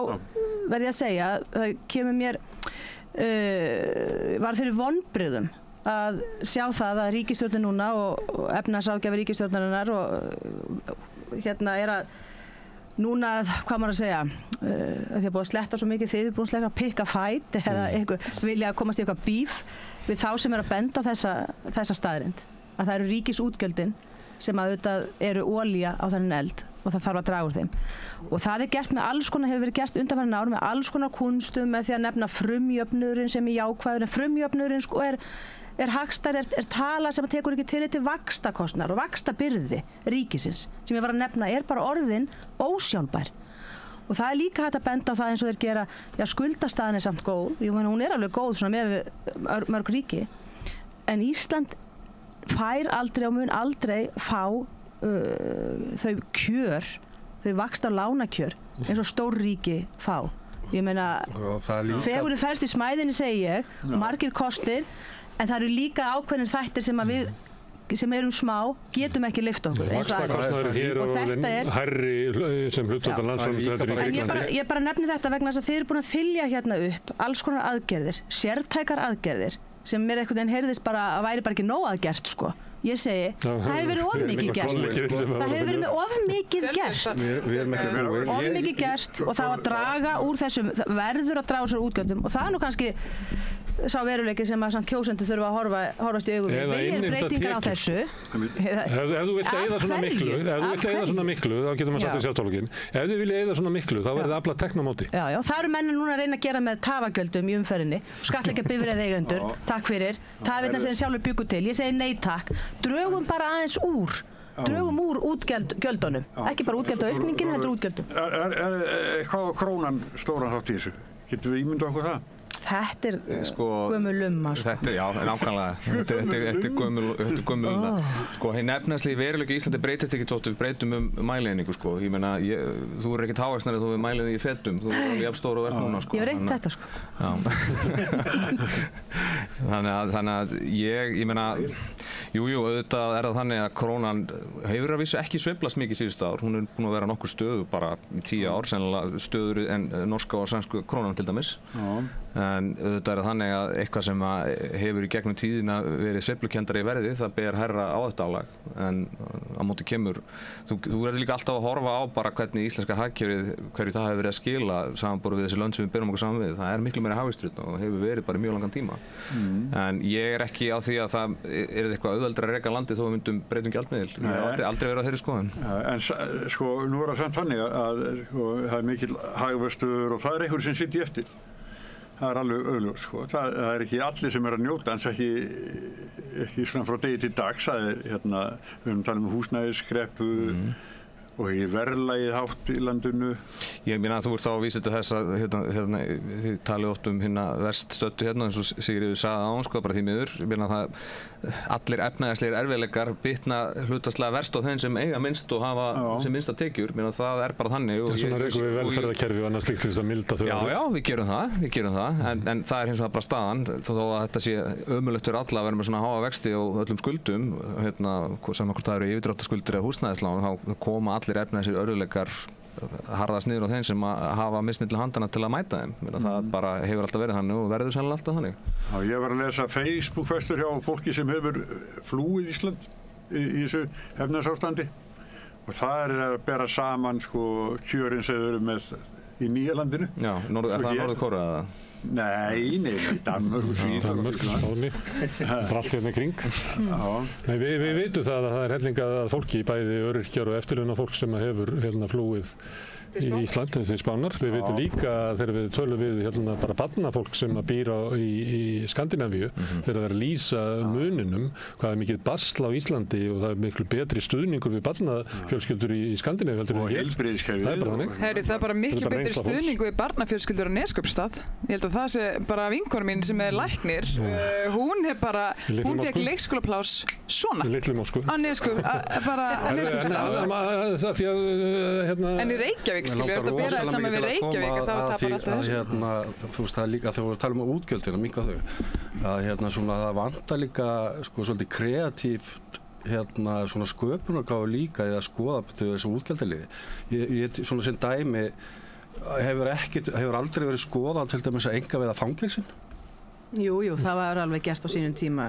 verð ég að segja að það kemur mér var fyrir vonbrigðum að sjá það að ríkisstjórnin núna og efnahagsráðgjafi ríkisstjórnarinnar og er að núna, hvað maður að segja, því að búið að sletta svo mikið þið, búið að sletta að pikka fæt eða vilja að komast í eitthvað bíf við þá sem að benda þessa staðrind. Að það eru ríkisútgjöldin sem að auðvitað eru olía á þennan eld og það þarf að draga úr þeim. Og það er gert með alls konar, hefur verið gert undanfarin ár með alls konar kunstum með því að nefna frumjöfnuðurinn sem er jákvæður en frumjöfnuðurinn sko er hagstær, er tala sem tekur ekki tillit til vaxtakostnaðar og vaxtabyrði ríkisins sem ég var að nefna er bara orðin ósjálfbær og það er líka hægt að benda á það eins og þeir gera skuldastaðan er samt góð, hún er alveg góð svona með mörg ríki en Ísland fær aldrei og mun aldrei fá þau kjör, þau vaxta lánakjör eins og stór ríki fá ég meina, fegurinn felst í smæðinni segi ég, margir kostir en það eru líka ákveðnir þættir sem að við sem erum smá, getum ekki lyft okkur Vaxtakostnaður hér og hærri sem hlutfall landsframleiðslu en ég bara nefni þetta vegna þess að þið eru búin að þylja hérna upp alls konar aðgerðir, sértækar aðgerðir sem mér einhvern veginn heyrðist bara að væri bara ekki nóg aðgert sko Ég segi, það hefur verið of mikið gert. Það hefur verið of mikið gert. Við erum ekki flúið. Of mikið gert og það að draga úr þessum, verður að draga úr þessum útgjöldum og það nú kannski sá veruleiki sem að samt kjósendur þurfa að horfast í augum. Viljið breytingar á þessu. Ef þú vilt eyða svona miklu, þá getur maður sagt í sjálfstoflokkin. Ef þið viljið eyða svona miklu, þá verður það aflað tekna á móti. Já, það eru menn núna að reyna að gera með tafagjöldum í umferðinni, skattleggja bifreiðaeigendur, takk fyrir, tafirnar sem sjálfur bjuggu til, ég segi nei takk, drögum bara aðeins úr. Drögum úr útgjöldunum, ekki bara útgjaldaaukningin, heldur útgjöldum. Hvað á krónan stóran þátt í þessu? Getum við ímyndað okkur það? Þetta er gömul lumma, sko. Þetta er, já, nákvæmlega. Þetta er gömul lumma. Sko, hinn efnahagslegi veruleiki í Íslandi breytist ekki þótt við breytum mælieiningu, sko. Ég meina, þú er ekkert hávaxnari þó við mælið í fetum. Þú er alveg jafn stór og verð núna, sko. Ég hef reynt þetta, sko. Þannig að ég meina, jú, auðvitað er það þannig að krónan hefur að vísu ekki sveiflast mikið síðustu ár. Hún er búin að vera nokkur stöðu bara í 10 ár, sennilega stöður en norska og sænsku krónan til dæmis. En auðvitað er það þannig að eitthvað sem hefur í gegnum tíðina verið sveiflukenndari í verði, það ber hærra áhættuálag. En á móti kemur, þú verður líka alltaf að horfa á bara hvernig íslenska hagkerfið, hverju það hefur verið að skila samanborið við þessi lönd sem við berum okkur saman við. Það er miklu meira hagvísstjórn og hefur verið bara í mjög langan tíma. En ég er ekki á því að það er eitthvað auðveldara að reka landið þó við myndum breytum gjaldmiðil. Ég hef aldrei verið á þeirri skoðun. En sko, nú er það samt þannig að það er mikill hagvöxtur og það er einhver sem sitji eftir. Það er alveg auðljós, sko. Það er ekki allir sem er að njóta, en ekki svona frá degi til dags. Það er, við höfum talað um húsnæðiskreppu og verðlagið hátt í landinu. Ég meina að þú ert þá að vísa til þess að þið talið oft um hérna verst stöddu hérna eins og Sigríður sagði áðan, sko, bara því miður. Ég meina að allir efnahagslegir erfiðleikar bitna hlutfallslega verst á þeim sem eiga minnst og hafa sem minnsta tekjur. Ég meina það er bara þannig. Svona rekum við velferðarkerfi og annað slíkt til þess að milda þau. Já, við gerum það. En það er hins vegar bara staðan. Þó að þetta sé ömurlegt fyrir alla að vera með svona háa vexti og öllum skuldum, sem hvort það eru yfirdráttarskuldir eða húsnæðislán, þá koma allir efnahagslegir örðugleikar harðast niður á þeim sem hafa mismilli handana til að mæta þeim. Það bara hefur alltaf verið þannig og verður sennilega alltaf þannig. Já, ég var að lesa Facebook-færslur hjá fólki sem hefur flúið Ísland í þessu efnahagsástandi og það er að bera saman sko kjörin sem þau eru með í nýja landinu. Já, er það Norður-Kórea eða? Nei, Danmörk, Danmörk, Spáni, allt hérna í kring. Nei, við vitum það að það er hellinga að fólki, bæði öryrkjar og eftirlaunafólk sem hefur flúið í Ísland, þessi Spánar. Við vitum líka þegar við tölum við bara barnafólk sem býr í Skandinavíu, þegar það er að lýsa muninum, hvað er mikið basl á Íslandi og það er miklu betri stuðningur við barnafjölskyldur í Skandinavíu heldur en hér. Og heilbrigðiskerfið. Það er bara miklu betri stuðningur við barnafjölskyldur á Neskaupstað. Ég held að það sé bara vinkona mín sem er læknir. Hún fékk leikskólapláss svona. Í Litlu Moskvu. Á Neskaupstað. En í Reykjavík skilur, þetta beraði saman við Reykjavík að það var tapar alltaf þessu. Þú veist, það er líka, þegar við talum um útgjöldina, minka þau, að það vantar líka sko svolítið kreatíft svona sköpunargáfu líka í að skoða þessu útgjaldaliði. Ég svona sem dæmi hefur aldrei verið skoðað til dæmis að einkaveiða fangelsin. Jú, það var alveg gert á sínum tíma.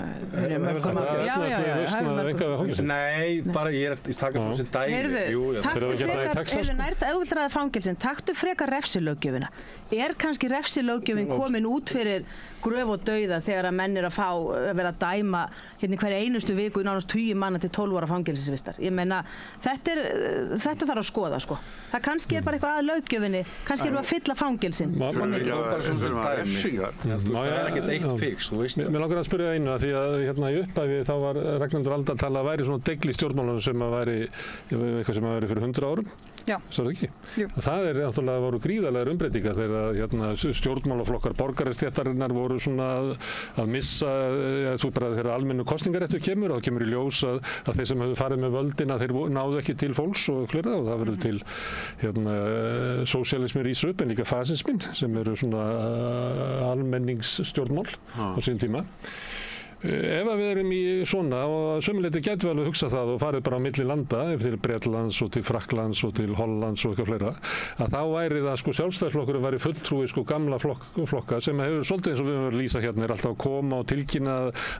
Nei, bara ég taka svona sem dæmi. Ef þú vilt ræða fangelsin, taktu frekar refsilöggjöfina. Er kannski refsilöggjöfin komin út fyrir gröf og dauða þegar að menn er að vera að dæma hverja einustu viku nánast 20 manna til 12 ára fangelsisvistar? Ég meina, þetta þarf að skoða, sko. Það kannski er bara eitthvað að löggjöfinni, kannski erum við að fylla fangelsin. Mér langar að spyrja einu að því að í upphæfi þá var Ragnhildur Alda að tala að væri svona degl í stjórnmálunum sem að væri eitthvað sem að væri fyrir 100 árum. Já. Svo er það ekki? Jú. Það er náttúrulega voru gríðarlegar umbreytingar þegar stjórnmálaflokkar borgarastéttarinnar voru svona að missa, þegar almennu kosningaréttur kemur og það kemur í ljós að þeir sem hefur farið með völdin að þeir náðu ekki til fólks og fleira og það verður til sósíalismi rís upp en líka fasismin sem eru svona almenningsstjórnmál á sínum tíma. Ef að við erum í svona og sömuleyti getum við alveg hugsað það og farið bara á milli landa til Bretlands og til Frakklands og til Hollands og eitthvað fleira að þá væri það sko sjálfstæðisflokkurinn væri fulltrúi sko gamla flokka sem hefur svolítið eins og við höfum lýsa hérna alltaf að koma og tilkynna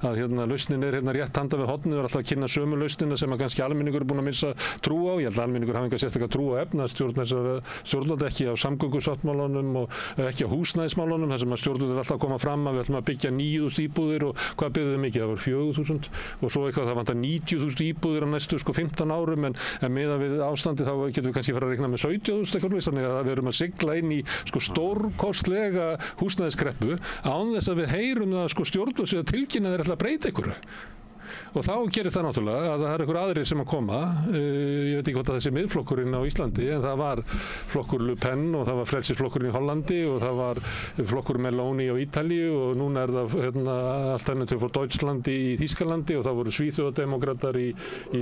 að hérna lausnin hérna rétt handa við hornið alltaf að kynna sömu lausnina sem að kannski almenningur er búin að missa trú á. Ég held að almenningur hafi enga sérstaklega trú á efnahagsstjórn þessara stjórnvalda ekki á samgöngusáttmálunum og ekki á húsnæðismálunum þar sem að stjórnvöld er alltaf að koma fram að við ætlum að byggja 9.000 íbúðir og hvað byggðum mikið, það var 4.000 og svo eitthvað það vantar 90.000 íbúðir á næstu sko 15 árum en meðan við ástandi þá getum við kannski fara að reikna með 17.000 eitthvað þannig að við erum að sigla inn í sko stórkostlega húsnæðiskreppu án þess að við heyrum það sko stjórnvöld sem tilkynna þeir ætla að breyta einhverju. Og þá gerir það náttúrulega að það er einhver aðrir sem að koma, ég veit ekki hvort að þessi miðflokkurinn á Íslandi, en það var flokkur Le Pen og það var frelsisflokkurinn í Hollandi og það var flokkur Meloni á Ítalíu og núna er það Alternative for Deutschland í Þýskalandi og það voru svíþjóðademókratar í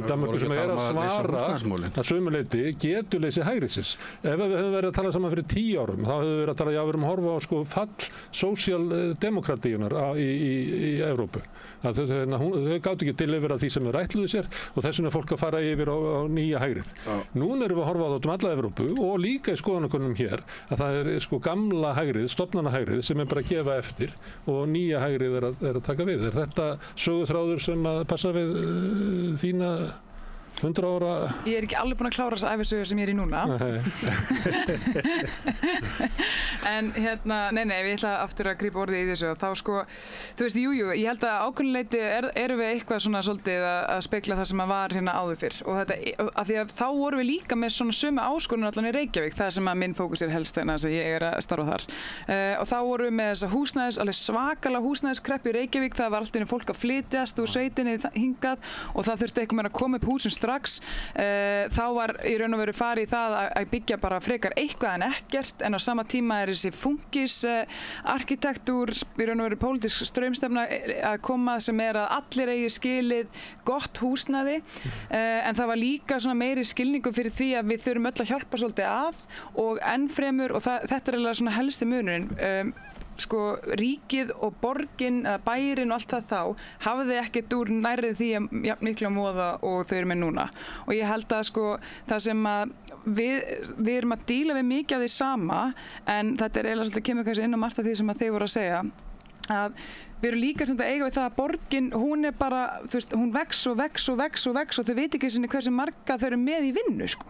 Danmörku sem er að svara að sömuleyti getuleysi hægriðsins. Ef við höfum verið að tala saman fyrir 10 árum, þá höfum við verið að tala, já við erum að horfa á sko fall sósíaldemókratíunar í Evrópu. Þau gátu ekki til yfir að því sem þau ætluðu sér og þess vegna er fólk að fara yfir á nýja hægrið. Núna erum við að horfa á þetta alla Evrópu og líka í skoðanakönnunum hér að það er sko gamla hægrið, stofnanahægrið sem er bara að gefa eftir og nýja hægrið er að taka við. Er þetta söguþráður sem að passa við þína 100 ára? Ég er ekki alveg búin að klára þessa ævisögu sem ég er í núna. En hérna, nei, við ætla aftur að grípa orðið í þessu og þá sko, þú veist, jú, ég held að ákveðnuleyti erum við eitthvað svona svolítið að spegla það sem að var hérna áður fyrr og þetta, af því að þá vorum við líka með svona sömu áskorun allan í Reykjavík, það sem að minn fókus er helst þannig að ég er að starfa þar. Og þá vorum við með þessa alveg svakalega húsnæðiskreppu í Reykjavík, það var alltaf fólk að flytjast úr sveitinni hingað og það þurfti eitthvað meira að koma upp húsum strax. Þá var í raun og veru farið í það að byggja bara frekar eitthvað en ekkert en á sama tíma er þessi fungis arkitektúr í raun og veru pólitísk straumstefna að koma sem er að allir eigi skilið gott húsnæði en það var líka svona meiri skilningu fyrir því að við þurfum öll að hjálpa svolítið að og ennfremur og þetta er eiginlega svona helsti munurinn sko ríkið og borgin eða bærin og allt það þá hafði ekkert úr nærrið því að miklu að móða og þau eru með núna og ég held að sko það sem að við erum að díla við mikið af því sama en þetta er eiginlega svolítið kemur kannski inn á margt af því sem að þeir voru að segja að við erum líka sem þetta eiga við það að borgin hún er bara, þú veist, hún vex og þau veit ekki hversu marga þau eru með í vinnu sko.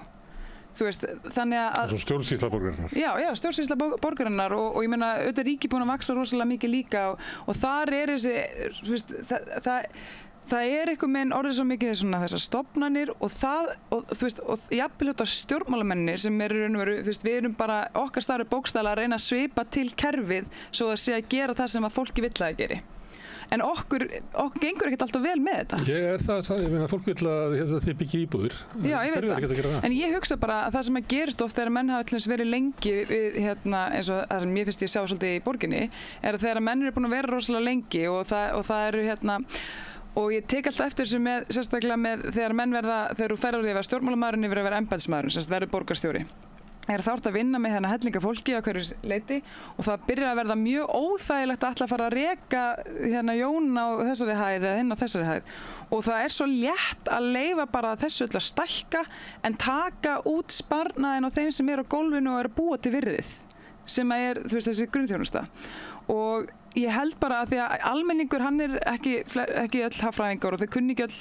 Þú veist, þannig að stjórnsýsla borgarinnar. Já, stjórnsýsla borgarinnar og ég meina auðvitað ríki búin að vaxa rosalega mikið líka og þar er þessi, þú veist, það er eitthvað með orðið svo mikið þessar stofnanir og þú veist, og jafnvel þetta stjórnmálamennir sem eru raun og veru, þú veist, við erum bara okkar starfi bókstaflega að reyna að svipa til kerfið svo að sé að gera það sem að fólki vill að geri. En okkur gengur ekkert alltaf vel með þetta. Ég meina fólk vill að þið byggja íbúðir. Já, ég veit það. En ég hugsa bara að það sem að gerist oft þegar menn hafa til þess verið lengi við, hérna, eins og það sem ég finnst ég sjá svolítið í borginni, er að þegar menn eru búin að vera rosalega lengi og það eru hérna og ég tek alltaf eftir þessu með, sérstaklega með þegar menn þegar þú ferður úr því að vera stjórnmálamaðurinn yfir að vera embættismaðurinn, sem verður borgarstjóri. Er þárt að vinna með hérna hellinga fólki á hverju leiti og það byrjar að verða mjög óþægilegt að ætla að fara að reka hérna Jón á þessari hæð eða hinn á þessari hæð og það er svo létt að leyfa bara þessu öll að stækka en taka út sparnaðinn á þeim sem er á gólfinu og er að búa til virðið sem er, þú veist, þessi grunnþjónusta og ég held bara að því að almenningur hann er ekki öll hagfræðingar og þau kunni ekki öll,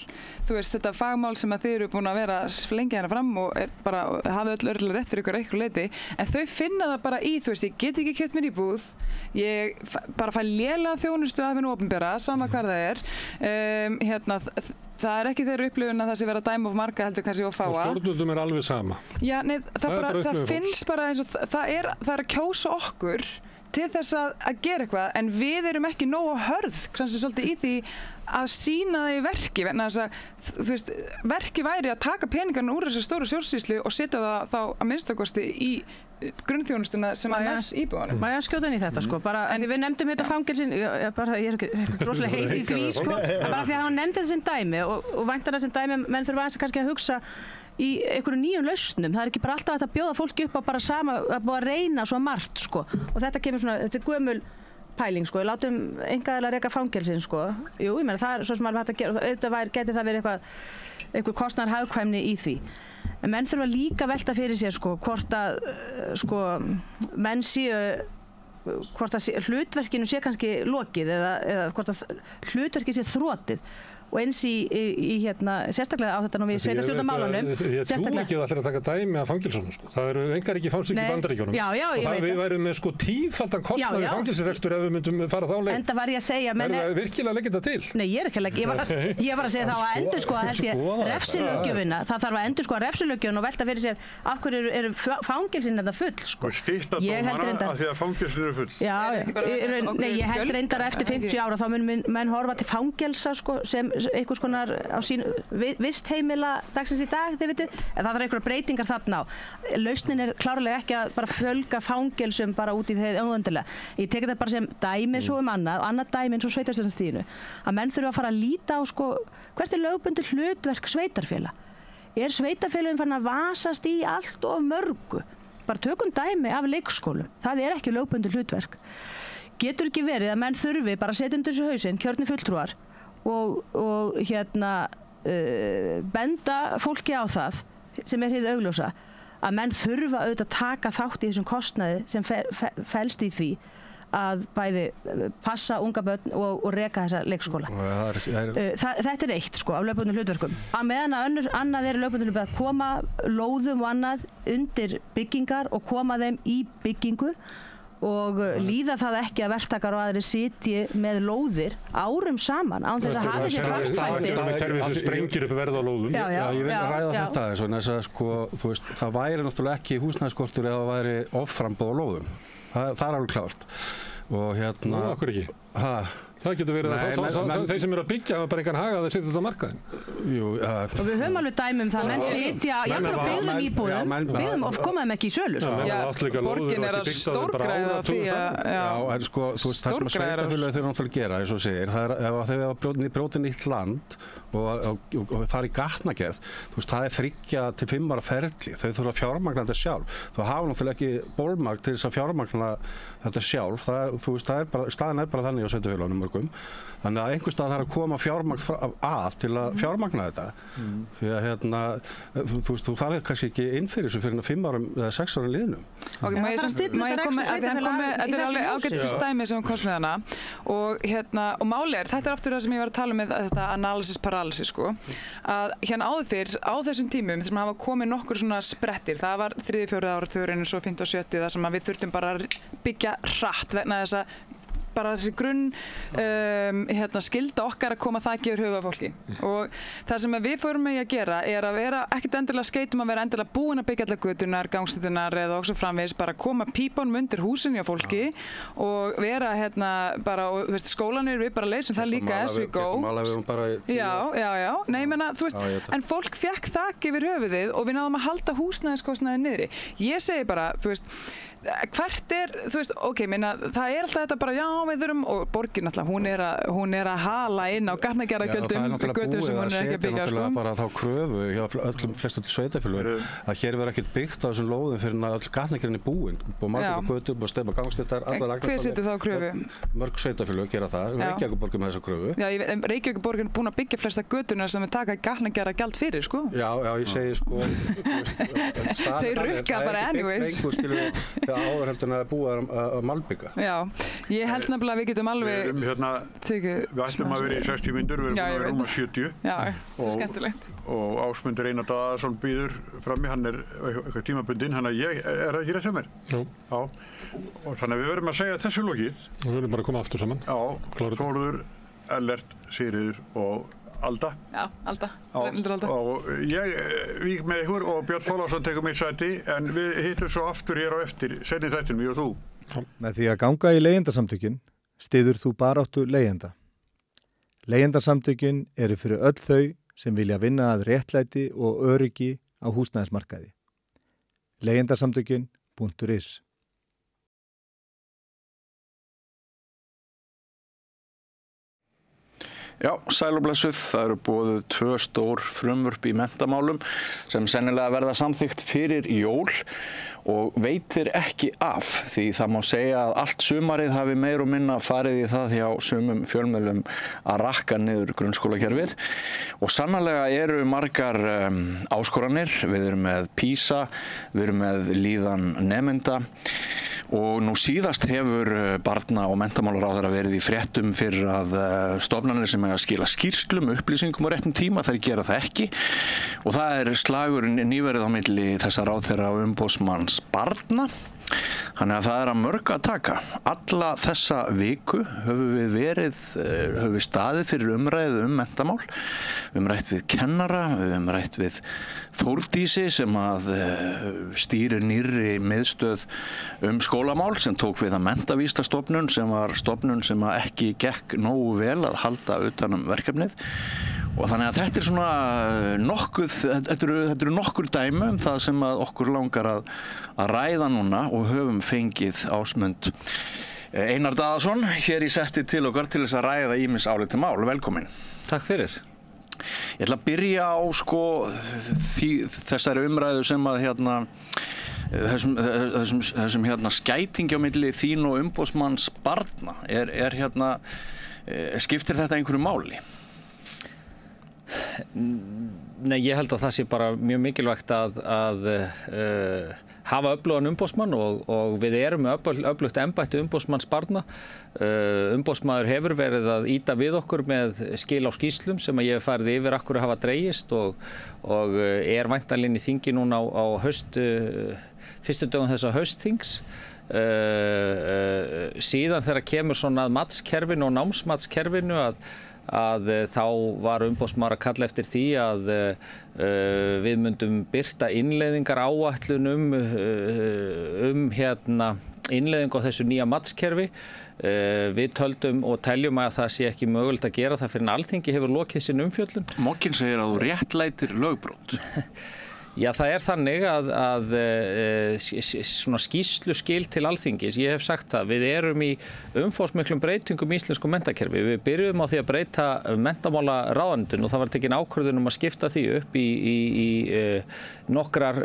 þú veist, þetta fagmál sem að þið eru búin að vera lengi hérna fram og er bara, hafi öll örgulega rétt fyrir ykkur eitthvað leiti, en þau finna það bara í, þú veist, ég get ekki keypt mér íbúð, ég bara fæ lélega þjónustu af hinu opinbera, sama hvar það er, hérna, það er ekki þeirra upplifun að það sé vera dæma of marga heldur kannski of fáa. Og stjórnvöldum er alveg sama. Já, nei, það finnst bara eins og það er að kjósa okkur til þess að gera eitthvað en við erum ekki nógu hörð kannski svolítið í því að sýna það í verki vegna þess að þú veist, verki væri að taka peningarna úr þessu stóru stjórnsýslu og setja það þá að minnstakosti í grunnþjónustuna sem að næst íbúðanum. Má ég að skjóta inn í þetta sko, bara en við nefndum þetta fangelsin, ég er ekki rosalega heit í því sko, bara því að hann nefndi þessi dæmi og væntar þessi dæmi menn þurfa aðeins kannski að hugsa í einhverju nýjum lausnum, það er ekki bara alltaf að bjóða fólki upp á bara sama, að búa að reyna svo margt sko og þetta kemur svona, þetta er gömul pæling, sko, látum einkaaðilar reka fangelsin, sko. Jú, ég meina, það svo sem alveg hægt að gera, auðvitað gæti það verið einhver kostnaðarhagkvæmni í því. En menn þurfa líka að velta fyrir sér, sko, hvort að, sko, menn séu, hvort að hlutverkinu sé kannski lokið eða hvort að hlutverkið sé þrotið. Og eins í sérstaklega á þetta nú við sveitarstjórnarmálunum. Ég trú ekki að allir að taka dæmi af fangelsunum, sko. Það eru engar ekki fangelsir í Bandaríkjunum. Já, ég veit það. Við værum með sko tífaldan kostnað við fangelsisrekstur ef við myndum fara þá leið. Enda var ég að segja... Er það virkilega að leggja þetta til? Nei, ég er ekki að leggja. Ég var að segja þá að endurskoða, held ég, refsilöggjöfina. Það þarf að endurskoða refsilöggjöfina og velta fyrir sér af hverju eru fangelsin þetta full, sko. Stytta dómara af því að fangelsin eru full. Já, nei, ég held reyndar eftir 50 ára þá mun menn horfa til fangelsa, sko, sem einhvers konar á sín vistheimila dagsins í dag, þið vitið, en það þarf einhverja breytingar þarna á. Lausnin er klárlega ekki að bara fjölga fangelsum bara út í þeir óendanlega. Ég tek þetta bara sem dæmi svo annað dæmi eins og sveitarstjórnarstiginu. Að menn þurfa að fara að líta á, sko, hvert er lögbundið hlutverk sveitarfélag? Er sveitarfélagin farin að vasast í allt of mörgu? Bara tökum dæmi af leikskólum. Það er ekki lögbundið hlutverk. Getur ekki verið að menn þurfi bara að setja undir þessu hausinn, kjörni fulltrúar og benda fólki á það sem er hið augljósa að menn þurfa auðvitað að taka þátt í þessum kostnaði sem felst í því að bæði passa unga börn og reka þessa leikskóla. Þetta er eitt, sko, af lögbundnum hlutverkum. Að meðan að annað er lögbundnum hlutverk að koma lóðum og annað undir byggingar og koma þeim í byggingu og líða það ekki að verktakar og aðrir sitji með lóðir árum saman án þess að hafa sér fastfætti. Það er kerfið sem sprengir upp verð á lóðum. Já, ég vil ræða þetta eins og þess að, sko, þú veist, það væri náttúrulega ekki húsnæðisskortur eða það væri offramboð á lóðum. Það er alveg klárt. Og Nú, okkur ekki. Það getur verið að þeir sem eru að byggja hafa bara engan haga að þeir setja þetta á markaðinn. Jú, og við höfum alveg dæmi um það, menn sitja jafnvel á byggðum íbúðum og koma þeim ekki í sölu. Borgin er að stórgræða því að... Já, en sko, þú veist, það sem sveitarfélög þurfa náttúrulega að gera, eins og segir, það er ef þau hafa brotið nýtt land og fara í gatnagerð, þú veist, það er 3 til 5 ára ferli, þau þurfa að fjármagna þetta sjálf. Þú hafa náttúrulega ekki bolmagn til þess að fjármagna þetta sjálf, þú veist, staðan er bara þannig á sveitarfélögunum mörgum. Þannig að einhvers stað þarf að koma fjármagn að til að fjármagna þetta. Því að þú veist, þú farið kannski ekki inn fyrir þessu fyrir 5 árum eða 6 árum liðnum. Ok, þetta er alveg ágætt dæmi sem komst með hana og máli er, þetta er aftur það sem ég var að tala með þetta analysis paralysis, sko, að hérna áður fyrr á þessum tímum þess að hafa komið nokkur svona sprettir, það var 3. og 4. áratugurinn og svo 5. og 7. þar sem við þurftum bara að byggja hratt vegna þess að bara þessi grunn skylda okkar að koma þakki yfir höfuð af fólki og það sem við fórum með að gera er að vera ekkert endilega skeitum að vera endilega búin að byggja allar götunar, gangstéttirnar eða okkur framvegis, bara koma pípunum undir húsin hjá fólki og vera bara, og þú veist, skólanir við bara leysum það líka as we go. Já, nei, menna, þú veist, en fólk fekk þakki yfir höfuðið og við náðum að halda húsnæðiskostnaði niðri. Ég segi bara, þú veist, hvert er, þú veist, ok, minna, það er alltaf þetta bara, já, við þurfum, og borgin alltaf, hún er að hala inn á gatnagerðargjöldum, götur sem hún er ekki að byggja, sko. Það er náttúrulega bara þá kröfu hjá öllum flestum sveitarfélögum að hér verður ekkert byggt á þessum lóðum fyrir að öll gatnagerðin er búin, og margar götur, og stefna gangstéttar, allar lagnar. Hver setur þá kröfu? Mörg sveitarfélög gera það, Reykjavíkurborg með þessa kröfu. Já, Reykjavíkurborg er búin að byggja flesta göturnar sem við taka gatnagerðargjald fyrir, sko. Já, ég segi, sko, þeir rukka bara anyways. Áður heldur en að búa að malbygga. Já, ég held nefnilega að við getum alveg Við ætlum að vera í 60 mínútur, við erum búin að vera rúma 70. Já, það er skemmtilegt. Og Ásmundur Einar Daðarsson býður frammi, hann er eitthvað tímabundinn, hann að er það ekki rétt hjá mér? Jú. Já, og þannig að við verðum að segja þessu lokið. Og við verðum bara að koma aftur saman. Já, Þórður, Ellert, Sigríður og Alda. Já, Alda. Og ég vík með ykkur og Björn Þorláksson tekur mitt sæti en við hittum svo aftur hér á eftir seinni þættinum, ég og þú. Með því að ganga í leigjendasamtökin styður þú baráttu leigjenda. Leigjendasamtökin eru fyrir öll þau sem vilja vinna að réttlæti og öryggi á húsnæðismarkaði. Leigjendasamtökin.is Já, sæl og blessuð. Það eru boðuð 2 stór frumvörp í menntamálum sem sennilega verða samþykkt fyrir jól og veitir ekki af því það má segja að allt sumarið hafi meir og minna farið í það hjá sumum fjölmiðlum að rakka niður grunnskólakerfið og sannarlega eru margar áskoranir. Við erum með PISA, við erum með líðan nemenda og nú síðast hefur barna- og menntamálaráðherra verið í fréttum fyrir að stofnanir sem eiga að skila skýrslum, upplýsingum á réttum tíma þær gera það ekki og það er slagurinn nýverið á milli þessa ráðherra og umboðsmanns barna. Þannig að það er að mörg að taka. Alla þessa viku höfum við staðið fyrir umræðu menntamál. Við höfum rætt við kennara, við höfum rætt við Þórdísi sem að stýrir nýrri miðstöð skólamál sem tók við að Menntavísindastofnun sem var stofnun sem að ekki gekk nógu vel að halda utan verkefnið. Og þannig að þetta er svona þetta eru nokkur dæmi það sem að okkur langar að ræða núna og höfum fengið Ásmund Einar Daðason hér í setti til okkar til þess að ræða ýmis álitin mál. Velkomin. Takk fyrir. Ég ætla að byrja á þessari umræðu sem að þessum skætingi á milli þín og umboðsmanns barna. Skiptir þetta einhverju máli? Nei, ég held að það sé bara mjög mikilvægt að hafa öflugan umboðsmann og við erum með öflugt embætti umboðsmanns barna. Umboðsmaður hefur verið að ýta við okkur með skil á skýrslum sem að ég hef farið yfir akkur hafa dregist og er væntanlega inn í þingi núna á fyrstu dögum þessa haustþings. Síðan þegar kemur svona að matskerfinu og námsmatskerfinu að þá var umboðsmaður að kalla eftir því að við myndum birta innleiðingar áætlunum innleiðingu á þessu nýja matskerfi. Við töldum og teljum að það sé ekki mögulegt að gera það fyrir en Alþingi hefur lokið sin umfjöllun. Mokkinn segir að þú réttlætir lögbrot. Já, það er þannig að svona skýrsluskil til Alþingis, ég hef sagt það, við erum í umfangsmiklum breytingum í íslensku menntakerfi. Við byrjuðum á því að breyta menntamálaráðuneytinu og það var tekin ákvörðun að skipta því upp í nokkrar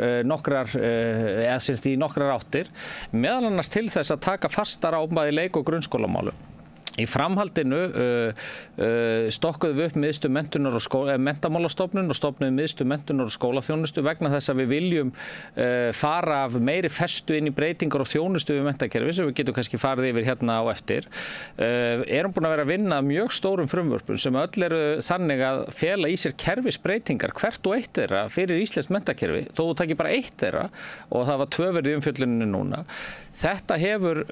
áttir, meðal annars til þess að taka fastar á bæði leik- og grunnskólamálum. Í framhaldinu stokkuðum við upp miðstöð menntamálastofnun og stofnuðum miðstöð menntunar og skólaþjónustu vegna þess að við viljum fara af meiri festu inn í breytingar og þjónustu við menntakerfi sem við getum kannski farið yfir hérna á eftir. Erum búin að vera að vinna mjög stórum frumvörpum sem öll eru þannig að fela í sér kerfisbreytingar hvert og eitt þeirra fyrir íslenskt menntakerfi, þó þú takir bara eitt þeirra og það var 2 verið í umfjölluninu núna. Þetta hefur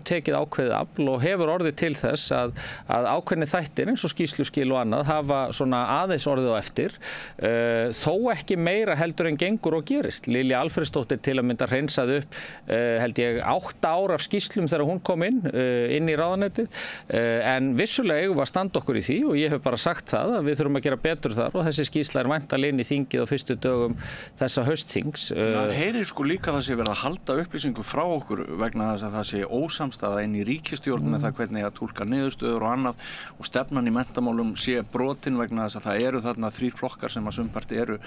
tekið ákveðið afl og hefur orðið til þess að ákveðni þættir eins og skýrsluskil og annað hafa svona aðeins orðið á eftir, þó ekki meira heldur en gengur og gerist. Lilja Alfreðsdóttir til að mynda hreinsaði upp held ég 8 ár af skýrslum þegar hún kom inn í ráðuneytið, en vissulega eigum við að standa okkur í því og ég hef bara sagt það að við þurfum að gera betur þar og þessi skýrsla er væntanlega inn í þingið á fyrstu dögum þessa haustþings. Það heyrir líka það sé verið að halda upplýsingum frá okkur vegna þess að það sé ósamstaða inn í ríkisstjórn með það hvernig að túlka niðurstöður og annað og stefnan í menntamálum sé brotin vegna þess að það eru þarna 3 flokkar sem að sumpart eru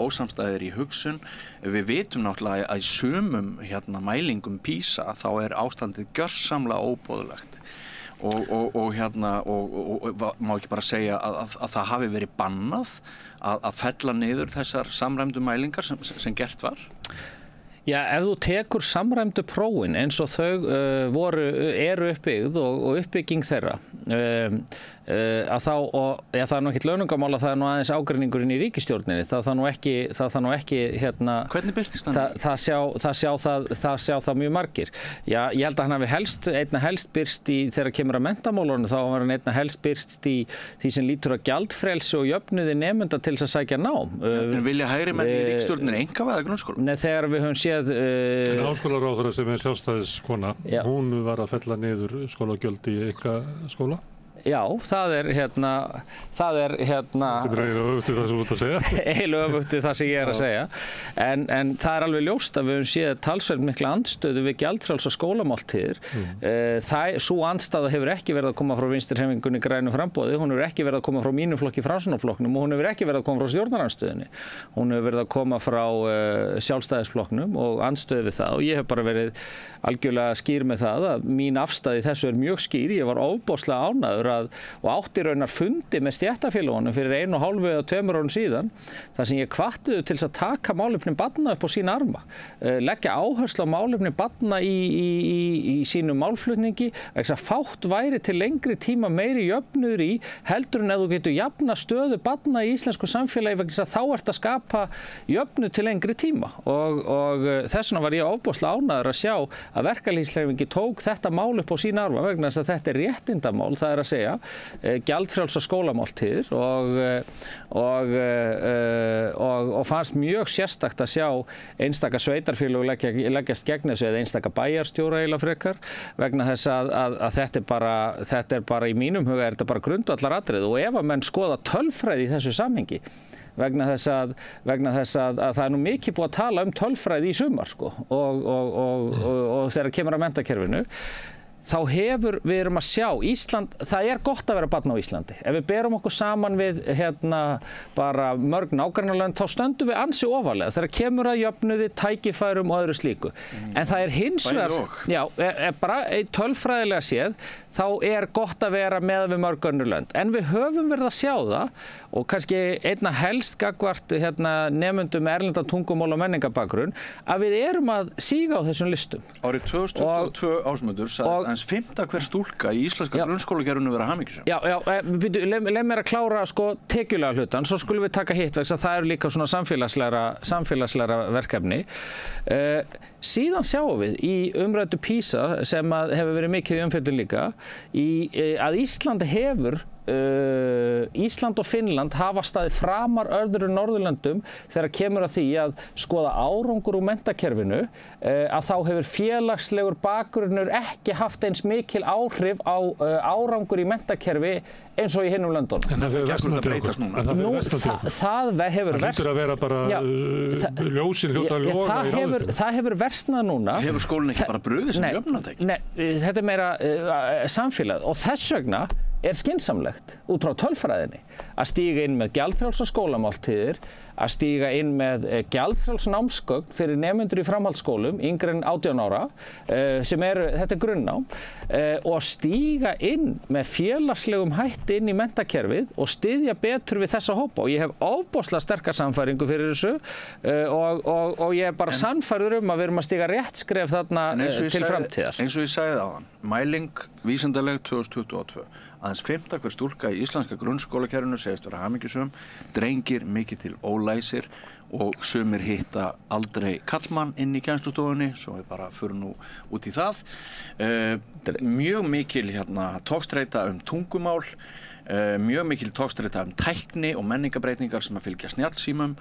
ósamstæðir í hugsun. Við vitum náttúrulega að í sumum mælingum PISA þá er ástandið gjörsamlega óboðlegt og má ekki bara segja að það hafi verið bannað að fella niður þessar samræmdu mælingar sem gert var. Já, ef þú tekur samræmdu prófin eins og þau eru uppbyggð og uppbygging þeirra það er nú ekkert launungamál að það er nú aðeins ágreiningurinn í ríkisstjórninni, það þarf nú ekki Hvernig birtist hann? Það sjá það mjög margir. Já, ég held að hann hafi einna helst birst þegar kemur að menntamálunum, þá var hann einna helst birst í því sem lítur að gjaldfrelsi og jöfnuði nemenda til þess að sækja nám. En vilja hægri menn í ríkisstjórninni einkavæða grunnskóla? Nei, þegar við höfum séð En háskólaráðherra sem er sjálfstæðiskona, hún var að fella niður skólagjöld í einkaskóla? Já, það er Þetta er eiginlega öfugt við það sem þú ert að segja. Eiginlega öfugt við það sem ég er að segja. En það er alveg ljóst að við höfum séð talsvert mikla andstöðu við gjaldfrjálsar skólamáltíðir. Sú andstaða hefur ekki verið að koma frá Vinstri-hreyfingunni Grænu framboði, hún hefur ekki verið að koma frá mínum flokki Framsóknarflokknum og hún hefur ekki verið að koma frá stjórnarandstöðunni. Hún hefur verið að koma frá Sjálfstæðisflokknum og andstöðu við það og ég hef bara verið algjörlega skýr með það að mín afstaða í þessu er mjög skýr. Ég var ofboðslega ánægður og átti raunar fundi með stéttarfélögunum fyrir 1,5 eða 2 árum síðan þar sem ég hvatti þau til að taka málefni barna upp á sína arma, leggja áherslu á málefni barna í sínum málflutningi, þess að fátt væri til lengri tíma meiri jöfnuður í heldur en að þú getur jafna stöðu barna í íslensku samfélagi vegna þess að þá ert að skapa jöfnuð til lengri tíma og þess vegna var ég ofboðslega ánægður að sjá að verkalýðshreyfingin tók þetta mál upp á sína arma vegna þess að þetta er réttindamál, það er að segja gjaldfrjálsar skólamáltíðir og fannst mjög sérstakt að sjá einstaka sveitarfélög leggjast gegn þessu eða einstaka bæjarstjóra eiginlega frekar vegna þess að þetta er bara í mínum huga er þetta bara grundvallaratriði og ef að menn skoða tölfræði í þessu samhengi vegna þess að það er nú mikið búið að tala tölfræði í sumar sko og þegar kemur að menntakerfinu þá við erum að sjá Ísland, það er gott að vera barn á Íslandi. Ef við berum okkur saman við bara mörg nágrannalönd þá stöndum við ansi ofarlega þegar kemur að jöfnuði, tækifærum og öðru slíku. En það er hins vegar, bara tölfræðilega séð, þá er gott að vera með við mörg önnur lönd. En við höfum verið að sjá það og kannski einna helst gagnvart nemendum erlenda tungumál og menningabakgrunn að við erum að síga á þessum listum. Árið 2022 Ásmundur sagði aðeins 5. hver stúlka í íslenska grunnskólakerfinu vera hamingjusöm. Leið mér að klára tekjulega hlutan, svo skulum við taka hitt vegna það eru líka svona samfélagslegra verkefni. Síðan sjáum við í umræddu PISA sem hefur verið mikið í umfjöllun líka að Ísland og Finnland hafa staðið framar öðrum Norðurlöndum þegar kemur að því að skoða árangur úr menntakerfinu að þá hefur félagslegur bakgrunnur ekki haft eins mikil áhrif á árangur í menntakerfi eins og í hinum löndunum. En það hefur versnað til okkur. Það hefur versnað. Það hlýtur að vera bara ljósin hljóta að loga í ráðunum. Það hefur versnað núna. Hefur skólinn ekki bara brugðið sem jöfnunartæki? Nei, þetta er meira samfélag og þess vegna er skynsamlegt út frá tölfræðinni að stíga inn með gjaldfrjálsar skólamáltíðir, að stíga inn með gjaldfrjáls námsgögn fyrir nemendur í framhaldsskólum yngri en 18 ára þetta er grunnnám og stíga inn með félagslegum hætti inn í menntakerfið og styðja betur við þessa hópa og ég hef ofboðslega sterka sannfæringu fyrir þessu og ég er bara sannfærður að við erum að stíga rétt skref þarna til framtíðar. Eins og ég sagði áðan, mæling vísindaleg 2022 aðeins 5. hver stúlka í íslenska grunnskólakerfinu segist vera hamingjusöm, drengir mikið til ólæsir og sumir hitta aldrei kallmann inn í kennslustofunni, svo við bara förum nú út í það. Mjög mikil togstreita tungumál, mjög mikil togstreita tækni og menningabreitingar sem að fylgja snjallsímum.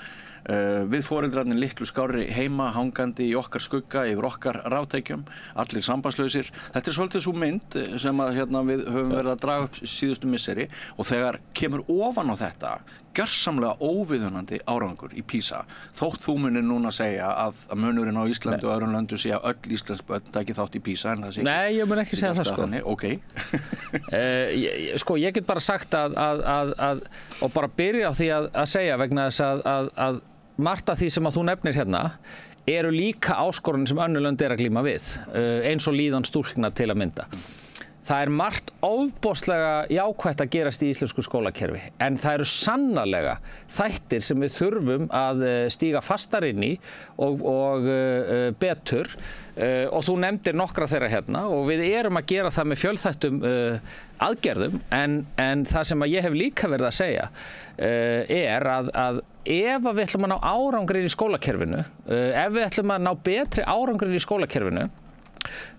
Við foreldrarnir litlu skárri heima hangandi í okkar skugga yfir okkar ráftækjum, allir sambandslausir. Þetta er svolítið svo mynd sem að við höfum verið að draga upp síðustu misseri og þegar kemur ofan á þetta gjörsamlega óviðunandi árangur í PISA þótt þú munir núna segja að munurinn á Íslandi og öðrum löndum sé að öll íslensk börn taki þátt í PISA en það sé Nei, ég mun ekki segja það sko. Okay. Ég get bara sagt og bara byrja á því að segja vegna þess að margt af því sem að þú nefnir hérna eru líka áskorunum sem önnur lönd að glíma við eins og líðan stúlkna til að mynda. Það er margt ofboðslega jákvætt að gerast í íslensku skólakerfi en það eru sannarlega þættir sem við þurfum að stíga fastar inn í og betur og þú nefndir nokkra þeirra hérna og við erum að gera það með fjölþættum aðgerðum en það sem að ég hef líka verið að segja er að ef við ætlum að ná árangri í skólakerfinu, ef við ætlum að ná betri árangri í skólakerfinu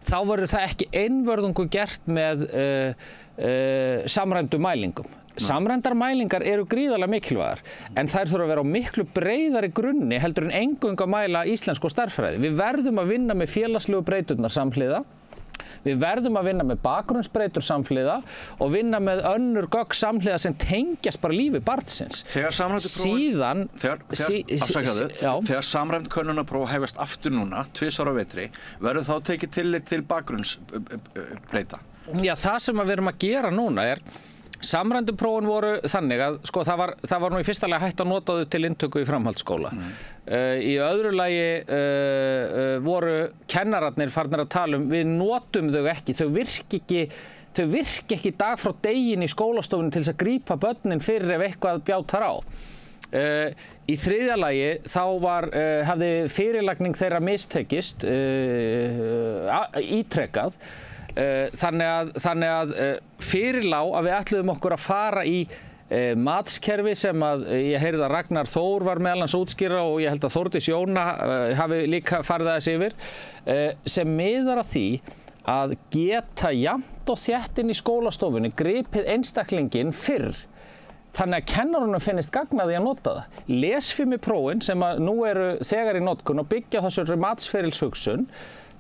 þá verður það ekki einvörðungu gert með samræmdum mælingum. Samræmdar mælingar eru gríðarlega mikilvægar en þær þurfa að vera á miklu breiðari grunni heldur en eingöngu að mæla íslensku og stærðfræði. Við verðum að vinna með félagslegu breyturnar samhliða Við verðum að vinna með bakgrunnsbreytur samhliða og vinna með önnur gögn samhliða sem tengjast bara lífi barnsins. Þegar samræmdu þegar samræmd könnunarpróf hefjast aftur núna, 2 ára vetri, verður þá tekið tillit til bakgrunnsbreyta? Já, það sem við erum að gera núna samræmdu prófin voru þannig að sko, það var nú í fyrsta lagi hægt að nota þau til inntöku í framhaldsskóla. Í öðru lagi voru kennararnir farnir að tala við notum þau ekki, þau virki ekki dag frá deginn í skólastofunni til þess að grípa börnin fyrir ef eitthvað bjátar á. Í þriðja lagi þá hafði fyrirlagning þeirra mistekist ítrekað. Þannig að fyrir lá að við ætluðum okkur að fara í matskerfi sem að ég heyrði að Ragnar Þór var meðal hans útskýra og ég held að Þórdís Jóna hafi líka farið aðeins yfir sem miðar að því að geta jafnt og þétt inn í skólastofunni gripið einstaklinginn fyrr. Þannig að kennarunum finnist gagnaði að nota það. Lesfimiprófin sem að nú eru þegar í notkun og byggja þessari matsferilshugsun,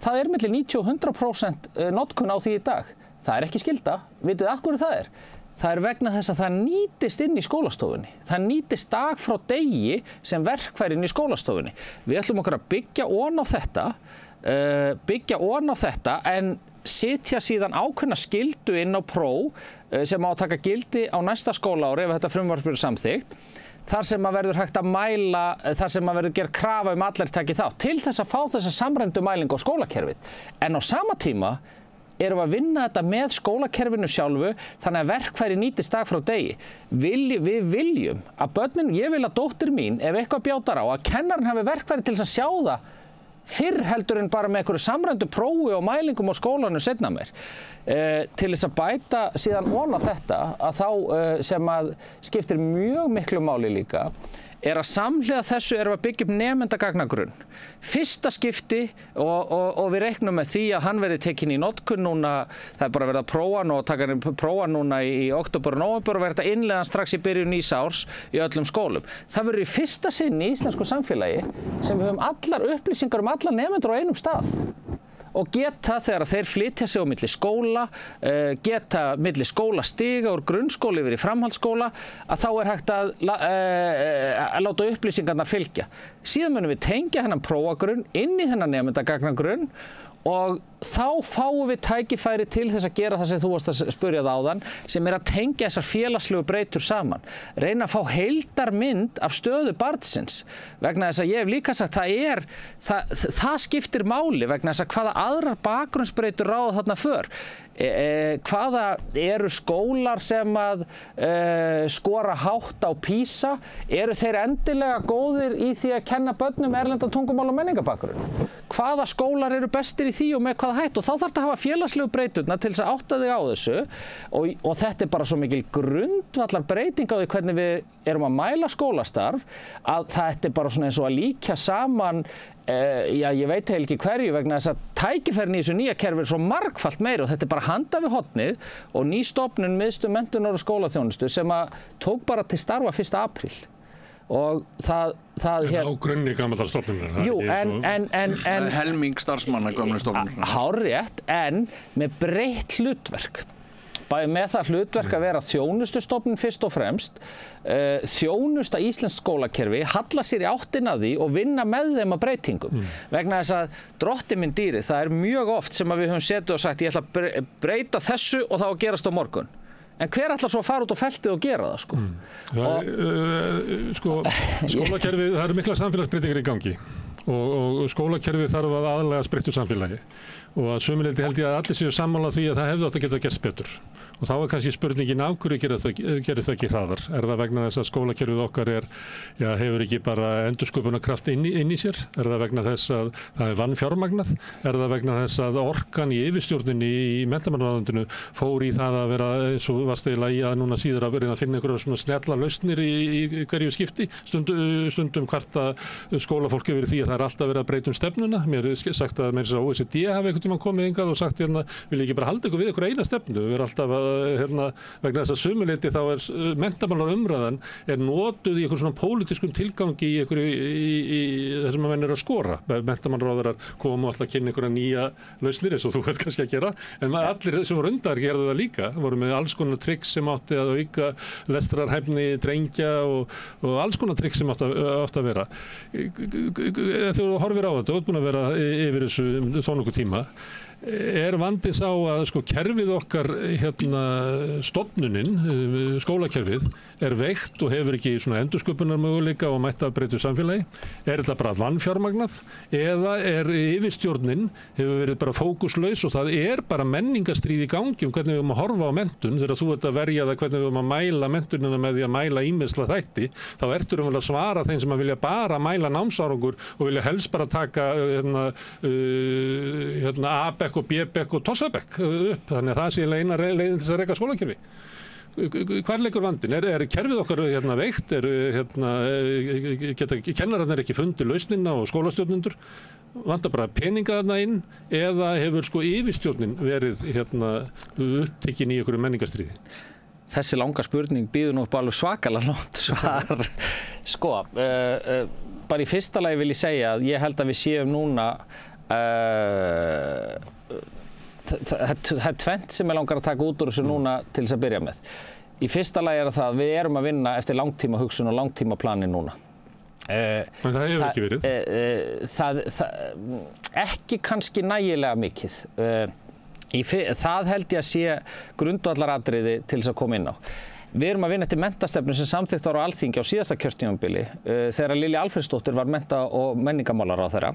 það milli 90 og 100% notkun á því í dag. Það ekki skylda. Vitið af hverju það? Það vegna þess að það nýtist inn í skólastofunni. Það nýtist dag frá degi sem verkfæri inn í skólastofunni. Við ætlum okkur að byggja ofan á þetta en setja síðan ákveðna skyldu inn á próf sem á að taka gildi á næsta skólaári ef þetta frumvarp verður samþykkt. Þar sem að verður hægt að mæla, þar sem að verður gerð krafa allir taki þátt til þess að fá þessa samræmdu mælingu á skólakerfið. En á sama tíma erum við að vinna þetta með skólakerfinu sjálfu þannig að verkfæri nýtist dag frá degi. Við viljum að börnin, ég vil að dóttir mín, ef eitthvað bjátar á, að kennarinn hafi verkfæri til þess að sjá það fyrr heldur en bara með einhverju samræmdu prófi og mælingum á skólanum seinna meir. Til þess að bæta síðan ofan á þetta að þá sem að skiptir mjög miklu máli líka að samhliða þessu erum við að byggja upp nemendagagnagrunn. Fyrsta skipti og við reiknum með því að hann verði tekinn í notkun núna, það bara verið að prófa hann og taka hann prófa núna í október og nóvember og verið að innleiða strax í byrjun nýs árs í öllum skólum. Það verður í fyrsta sinn í íslensku samfélagi sem við höfum allar upplýsingar alla nemendur á einum stað. Og geta þegar þeir flytja sig á milli skóla, geta milli skólastiga úr grunnskóla yfir í framhaldsskóla, að þá hægt að láta upplýsingarnar fylgja. Síðan munum við tengja þennan prófagrunn inn í þennan nemendagagnagrunn og þá fáum við tækifæri til þess að gera það sem þú varst að spyrja það áðan, sem að tengja þessar félagslegu breytur saman. Reyna að fá heildarmynd af stöðu barnsins. Vegna þess að ég hef líka sagt, það skiptir máli vegna þess að hvaða aðrar bakgrunnsbreytur ráða þarna för. Hvaða eru skólar sem að skora hátt á PISA? Eru þeir endilega góðir í því að kenna börnum erlenda tungumál og menningabakgrunn? Hvaða skólar eru bestir í því og með hvaða hætt? Og þá þarf þetta að hafa félagslegu breyturna til þess að átta þig á þessu og þetta bara svo mikil grundvallar breyting á því hvernig við erum að mæla skólastarf að þetta bara svona eins og að líkja saman ég veit ekki hverju vegna þess að tækifærin í þessu nýja kerfi svo margfalt meiri og þetta bara handa við hornið og ný stofnun Miðstöð menntunar og skólaþjónustu sem að tók bara til starfa 1. apríl og það á grunni gamallar stofnunar. Jú, en helming starfsmanna gömlu stofnunar. Hárrétt, en með breytt hlutverk. Bæði með það hlutverk að vera þjónustustofnun fyrst og fremst, þjónusta íslenskt skólakerfi, halla sér í áttina því og vinna með þeim að breytingum. Vegna þess að drottinn minn dýri, það mjög oft sem að við höfum setið og sagt ég ætla að breyta þessu og það á að gerast á morgun. En hver ætlar svo að fara út á feltið og gera það, sko? Skólakerfið, það eru mikla samfélagsbreytingar í gangi og skólakerfið þarf að aðlagast breyttu samfélagi og að sömuleyti held ég að allir séu sammála því að það hefði átt að geta gerst betur. Og þá kannski spurningin af hverju gerir það ekki hraðar? Það vegna þess að skólakerfið okkar hefur ekki bara endursköpunarkraft inn í sér? Það vegna þess að það vanfjármagnað? Það vegna þess að orkan í yfirstjórninni í menntamálaráðuneytinu fór í það að vera eins og varst eiginlega í að núna síðar að vera að finna einhverja svona snjalla lausnir í hverju skipti? Stundum hvarta skólafólk yfir því að það alltaf verið að breyta stefnuna. Mér sagt að OECD hafi einhvern tímann komið hingað og sagt vil ekki bara halda ykkur við ykkur eina stefnu. Við erum alltaf vegna þess að sumuleyti þá menntamálaumræðan notuð í einhver svona pólitískum tilgangi í þessum að menn eru að skora. Menntamálaráðherrar komu alltaf að kynna einhverja nýja lausnir eins og þú ert kannski að gera, en allir sem voru undar gerðu það líka, voru með alls konar trikk sem átti að auka lestrarhæfni drengja og alls konar trikk sem átti að vera. Þegar þú horfir á þetta, þú ert búin að vera yfir þessu þó nokkuð tíma, vandinn sá að kerfið okkar, stofnunin, skólakerfið, veikt og hefur ekki svona endursköpunarmöguleika og mætti að breyta samfélagi. Þetta bara vannfjármagnað eða yfirstjórnin hefur verið bara fókuslaus og það bara menningarstríð í gangi hvernig við höfum að horfa á menntun. Þegar þú ert að verja það hvernig við höfum að mæla menntunina með því að mæla ýmisla þætti, þá ertu að svara þeim sem að vilja bara mæla námsárangur og vilja helst bara taka A-bekk og B-bekk og tossabekk upp. Þannig að það sé eina leiðin til þess að reka skólakerfi. Hvar leikur vandinn? Kerfið okkar veikt? Geta kennararnir ekki fundið lausnina og skólastjórnendur? Vantar bara peninga þarna inn eða hefur yfirstjórnin verið upptekin í einhverju menningarstríði? Þessi langa spurning býður nú upp alveg svakalega langt svar. Bara í fyrsta lagi vil ég segja að ég held að við séum núna það tvennt sem ég langar að taka út úr þessu núna til þess að byrja með. Í fyrsta lagi það að við erum að vinna eftir langtíma hugsun og langtíma plani núna. En það hefur ekki verið? Ekki kannski nægilega mikið. Það held ég að sé grundvallaratriði til þess að koma inn á. Við erum að vinna eftir menntastefnu sem samþykkt var á Alþingi á síðasta kjörtímabili þegar Lilja Alfreðsdóttir var mennta- og menningarmálaráðherra,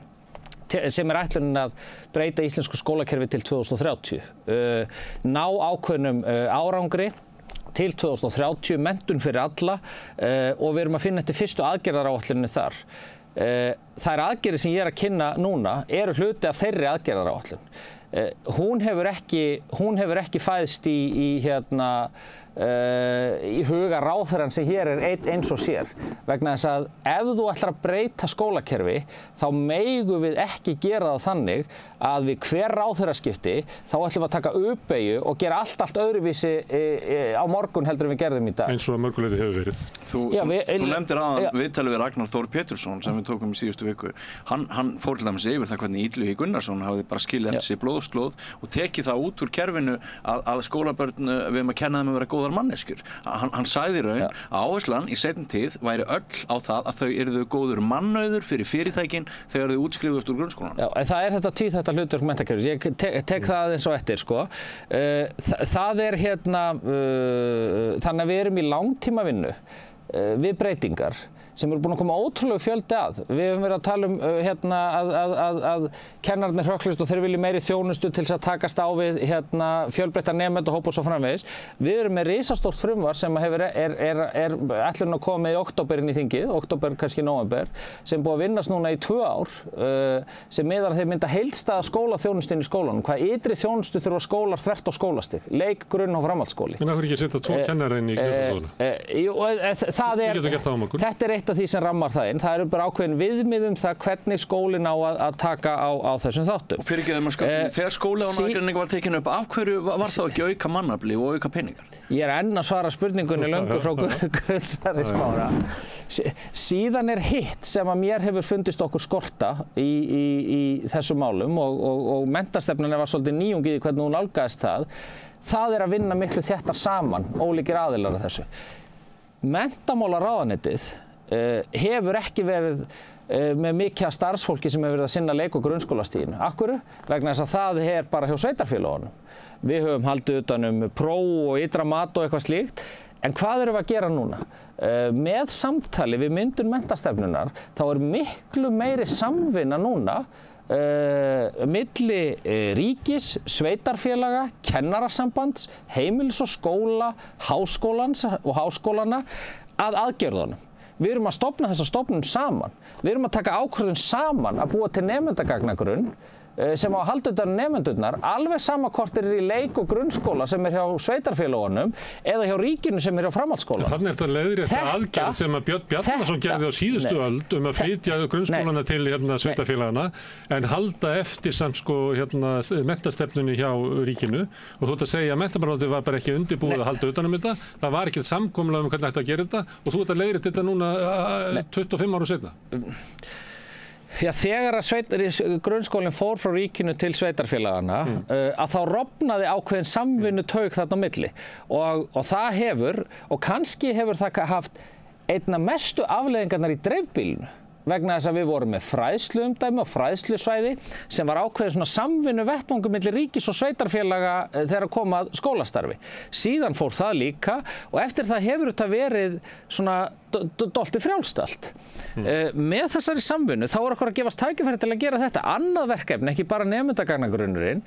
sem ætlunin að breyta íslensku skólakerfi til 2030. Ná ákveðnum árangri til 2030, menntun fyrir alla og við erum að finna eftir fyrstu aðgerðaráætluninni þar. Þær aðgerðir sem ég er að kynna núna eru hluti af þeirri aðgerðaráætlun. Hún hefur ekki fæðst í huga ráðherran sem hér eins og sér, vegna þess að ef þú ætlar að breyta skólakerfi þá megum við ekki gera það þannig að við hver ráðherraskipti þá ætlum við að taka uppbeygju og gera allt öðruvísi á morgun heldur en við gerðum í dag. Eins og að mörguleyti hefur verið. Þú nefndir aðan viðtalið við Ragnar Þór Pétursson sem við tókum í síðustu viku. Hann fór til dæmis yfir það hvernig Illugi Gunnarsson hafði bara skilið eftir sig blóðslóð og tekið það út úr kerfinu að skólabörn við erum að kenna þeim að vera góðar manneskjur. Hann sagði raun að áherslan í seinni tíð væri öll á það að þau yrðu góður mannauður fyrir fyrirtækin þegar þau útskrifust úr grunnskólanum. Já, en það þetta tvíþætta hlutverk menntakerfis. Ég tek það eins og eftir, Það þannig að við erum í langtíma vinnu við breytingar sem eru búin að koma ótrúlega fjöldi að. Við höfum verið að tala um að kennararnir hrökklist og þeir vilja meiri þjónustu til þess að takast á við fjölbreytta nemendahóp og svo framvegis. Við erum með risastórt frumvarp sem ætlum að koma með í október inn í þingið, október kannski nóvember, sem búið að vinnast núna í 2 ár, sem miðar að þeir mynda heildstæða skólaþjónustinn í skólanum. Hvað ytri þjónustu þurfa skólar þvert á skólastig, leik, grunn og framhaldsskóli. En af hverju ekki setja 2 kennara inn í kennslustofuna? Þetta eitt af því sem rammar það inn. Það eru bara ákveðin viðmið það hvernig skólinn á að taka á þessum þáttum. Og fyrir ekki þegar skóli á aðgreining var tekin upp, af hverju var þá ekki auka mannafli og auka peningar? Ég enn að svara spurningunni löngu frá Guðrari Smára. Síðan hitt sem að mér hefur fundist okkur skorta í þessum málum og menntastefnan var svolítið nýjung í hvernig hún nálgaðist það. Það að vinna miklu þéttar saman, ólíkir aðilar af þessu. Menntamálaráðuneytið hefur ekki verið með mikið af starfsfólki sem hefur verið að sinna leik- og grunnskólastiginu. Af hverju? Vegna þess að það bara hjá sveitarfélögunum. Við höfum haldið utan próf og ytra mat og eitthvað slíkt. En hvað erum við að gera núna? Með samtali við myndun menntastefnunar þá miklu meiri samvinna núna milli ríkis, sveitarfélaga, kennarasambands, heimilis og skóla, háskólans og háskólana að aðgerðunum. Við erum að stofna þessa stofnun saman. Við erum að taka ákvörðun saman að búa til nemendagagnagrunn sem á að halda utan nemendurnar, alveg sama hvort þeir eru í leik- og grunnskóla sem hjá sveitarfélögunum eða hjá ríkinu sem hjá framhaldsskóla. Þannig þetta leiðrétta aðgerð sem að Björn Bjarnason gerði á síðustu öld að flytja grunnskólana til sveitarfélagana en halda eftir samt menntastefnunni hjá ríkinu og þú ert að segja að menntamálaráðuneytið var bara ekki undirbúið að halda utan þetta. Það var ekkert samkomulag hvernig ætti að gera þetta og þú ert að leiðrétta þetta núna 25 árum seinna. Já, þegar að grunnskólinn fór frá ríkinu til sveitarfélagana að þá rofnaði ákveðin samvinnutaug þarna á milli og það hefur, og kannski hefur það haft einna mestu afleiðingarnar í dreifbýlinu vegna þess að við vorum með fræðsluumdæmi og fræðslusvæði sem var ákveðið svona samvinnu vettvangur milli ríkis og sveitarfélaga þegar kom að skólastarfi. Síðan fór það líka og eftir það hefur þetta verið svona dálítið frjálst allt. Með þessari samvinnu þá er okkur að gefast tækifæri til að gera þetta. Annað verkefni, ekki bara nemendagagnagrunnurinn,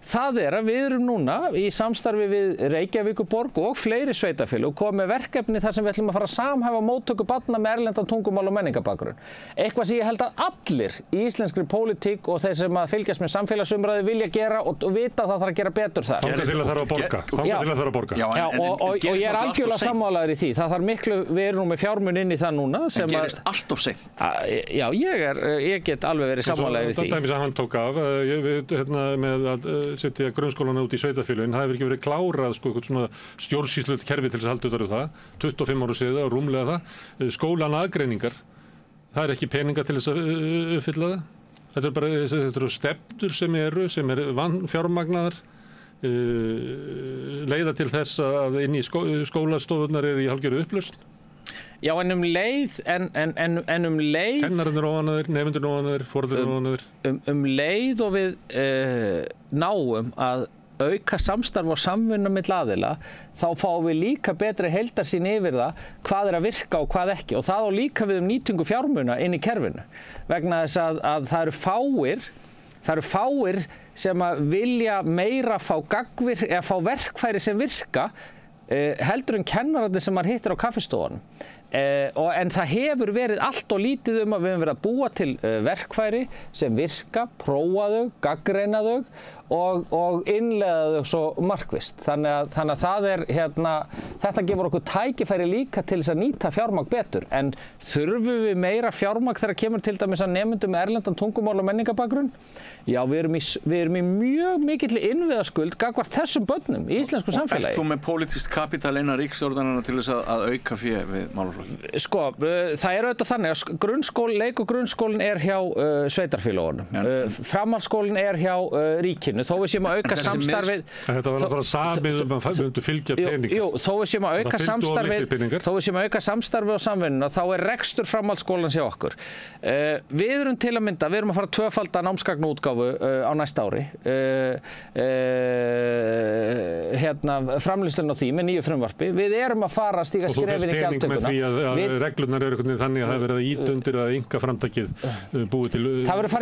það er að við erum núna í samstarfi við Reykjavíkurborg og fleiri sveitarfélög komið með verkefni þar sem við ætlum að fara að samhæfa móttöku barna með erlendan tungumál og menningabakgrunn. Eitthvað sem ég held að allir í íslenskri pólitík og þeir sem að fylgjast með samfélagsumræðu vilja gera og vita að það þarf að gera betur þar. Þangað til að þarf að borga. Já, og ég er algjörlega sammálaður í því. Það þarf miklu, við erum nú með fjármun inn í það núna. En gerist allt of seint. Já, ég get alveg verið sammálaður í því. Það dæmis að hann tók af, með að setja grunnskólana út í sveitarfélögin, það hefur ekki verið klárað svona stjórnsýslulegt kerfi til þess að halda utan um það, 25 ára síðan og rúmlega það, skólan aðgreiningar. Það er ekki peninga til þess að uppfylla það. Þetta eru stefnur sem er vanfjármagnaðar, leiða til þess að inn í skólastofunar er í hálfgerðu upplausn. Já, en um leið Kennararnir óánægðir, nemendur óánægðir, foreldrar óánægðir. Um leið og við náum að auka samstarf og samvinnu milli aðila, þá fáum við líka betri heildarsýn yfir það hvað er að virka og hvað ekki og það á líka við nýtingu fjármuna inn í kerfinu vegna þess að það eru fáir sem að vilja meira fá gagvirk eða fá verkfæri sem virka heldur en kennararnir sem maður hittir á kaffistofunum. En það hefur verið allt og lítið að við höfum verið að búa til verkfæri sem virka, prófa þau, gagnreyna þau og innleiða þau svo markvisst. Þannig að það er, þetta gefur okkur tækifæri líka til þess að nýta fjármagn betur. En þurfum við meira fjármagn þegar kemur til dæmis að nemendum með erlendan tungumál og menningabakgrunn? Já, við erum í mjög mikill innviðaskuld gagnvart þessum börnum í íslensku samfélagi. Ert þú með pólitískt kapital innan ríkisstjórnarinnar til þess að auka fé við málaflokkin? Sko, það er auðvitað þannig að leik- og grunnskólinn er hjá sveitarfélögunum. Framhaldsskólinn er hjá ríkinu, þó við séum að auka samstarfið. Þetta var náttúrulega samið við myndum fylgja peningar. Jú, þó við séum að auka samstarfið og samvinnuna, þá er rekstur framhaldsskólans hjá okkur. Við erum til að mynda, við erum að fara tvöfalda námsgagnaútgáfu á næsta ári. Framleiðsluna á því með nýju frumvarpi. Við erum að fara að stíga skrefin í gjaldtökuna. Og þú fyrst pening með því að reglurnar eru þannig að það verið að ýta undir að einkaframtakið búið til... Það verið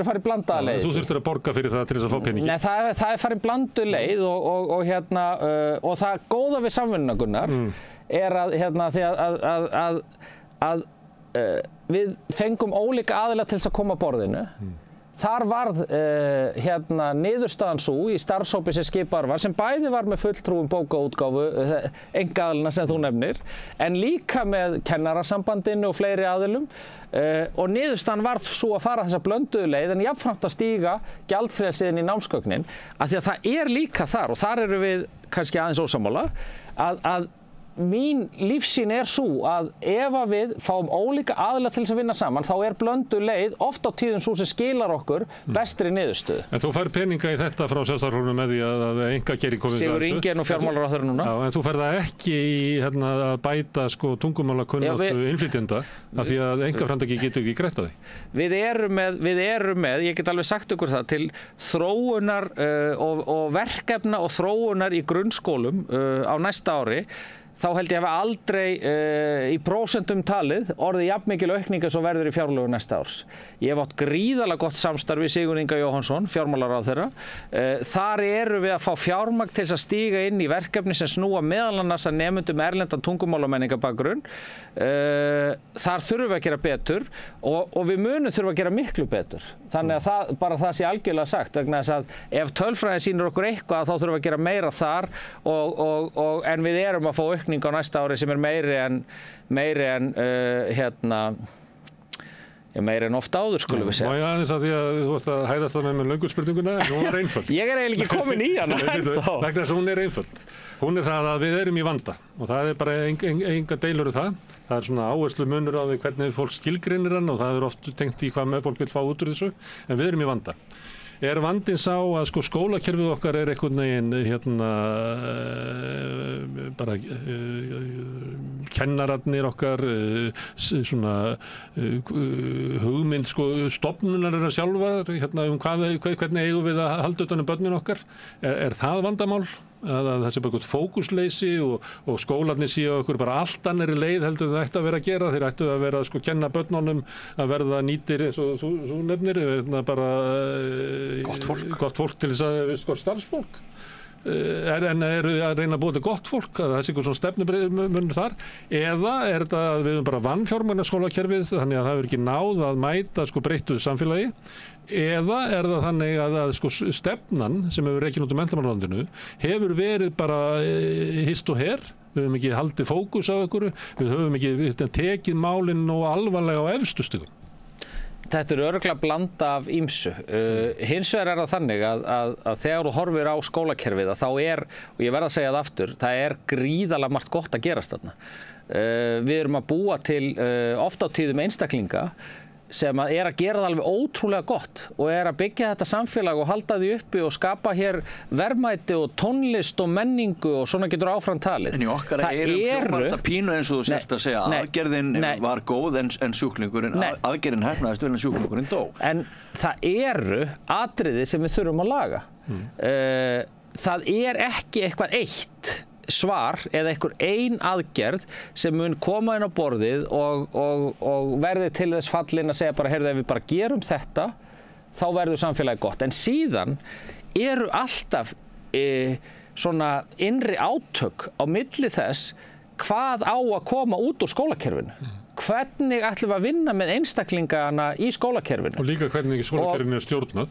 farið blandaða leið. Þú þurftir að borga fyrir það til þess að fá peningi. Nei, það er farið blandu leið og það góða við samvinnuna, Gunnar, er að við fengum ólíka aðila til þess að koma að borðinu. Þar varð niðurstaðan sú í starfshópi sem skipaður var, sem bæði var með fulltrúum bókaútgáfu, einkaaðilana sem þú nefnir, en líka með kennarasambandinu og fleiri aðilum. Og niðurstaðan varð svo að fara þessa blönduðu leið en jafnframt að stíga gjaldfrelsiðin í námsgögnin, af því að það er líka þar, og þar eru við kannski aðeins ósammála, að mín lífsýn er svo að ef að við fáum ólíka aðila til þess að vinna saman, þá er blöndu leið oft á tíðum svo sem skilar okkur bestri niðurstöðu. En þú fær peninga í þetta frá Sjálfstæðisflokknum með því að einkageiring komið Sigur Ingi er nú fjármálaráðherra núna. Já, en þú fær það ekki í að bæta tungumálakunnáttu innflytjenda af því að einkaframtakið getur ekki greitt á því. Við erum með, ég get alveg sagt ykkur það, til þróunar og verkefna og þróunar í grunnskólum á næsta ári. Þá held ég að við aldrei í prósentum talið orðið jafnmikil aukning eins og verður í fjárlögum næsta árs. Ég hef átt gríðarlega gott samstarf við Sigurð Inga Jóhannsson, fjármálaráðherra. Þar eru við að fá fjármagn til þess að stíga inn í verkefni sem snúa meðal annars að nemendum erlendan tungumál og menningabakgrunn. þar þurfum við að gera betur og við munum þurfa að gera miklu betur. Þannig að það sé algjörlega sagt, vegna þess að ef tölfræðin sýnir okkur eitthvað þá þurfum við að gera meira þar en við erum að fá aukning á næsta ári sem er meiri en meira en oft áður, skulum við segja. Má ég aðeins að því að þú varst að hæðast það með löngu spurninguna, en hún er einföld. Ég er eiginlega ekki komin í hana ennþá. Vegna þess að hún er einföld. Hún er það að við erum í vanda og það er bara enga deilur það. Það er svona áherslu munur á því hvernig fólk skilgreinir hann og það er oft tengt í hvað með fólk vil fá út úr þessu, en við erum í vanda. Er vandinn sá að sko skólakerfið okkar er einhvern veginn bara kennararnir okkar svona hugmynd sko stofnunar sjálfar hvernig eigum við að halda utan börnin okkar er það vandamál? Að það sé bara eitthvað fókusleysi og skólarnir séu okkur bara allt annari leið heldur það ættu að vera að gera. Þeir ættu að vera að kenna börnunum að verða nýtir eins og þú nefnir, bara gott fólk til þess að gott starfsfólk. En eru að reyna að búa til gott fólk, að það sé eitthvað svona stefnumunur þar, eða er þetta að við höfum bara vannfjármagna skólakerfið þannig að það hefur ekki náð að mæta breyttuðu samfélagi, eða er það þannig að stefnan sem hefur rekin út menntamálaráðuneytinu hefur verið bara hist og her, við höfum ekki haldið fókus á einhverju, við höfum ekki tekið málin og alvarlega á efstu stigum. Þetta er örugglega blanda af ýmsu. Hins vegar er það þannig að þegar þú horfir á skólakerfið þá og ég verð að segja það aftur, það er gríðarlega margt gott að gerast þarna. Við erum að búa til oft á tíðum einstaklinga sem að gera það alveg ótrúlega gott og að byggja þetta samfélag og halda því uppi og skapa hér verðmæti og tónlist og menningu og svona getur áfram talið. En í okkar hljómar þetta pínu eins og þú sért að segja aðgerðin var góð en sjúklingurinn, aðgerðin hefnaðist vel en sjúklingurinn dó. En það eru atriði sem við þurfum að laga. Það er ekki eitthvað eitt svar eða einhver ein aðgerð sem mun koma inn á borðið og verði til þess fallin að segja bara, heyrðu, ef við bara gerum þetta, þá verður samfélagið gott. En síðan eru alltaf svona innri átök á milli þess hvað á að koma út úr skólakerfinu. Hvernig ætlum við að vinna með einstaklingana í skólakerfinu? Og líka hvernig skólakerfinu er stjórnað?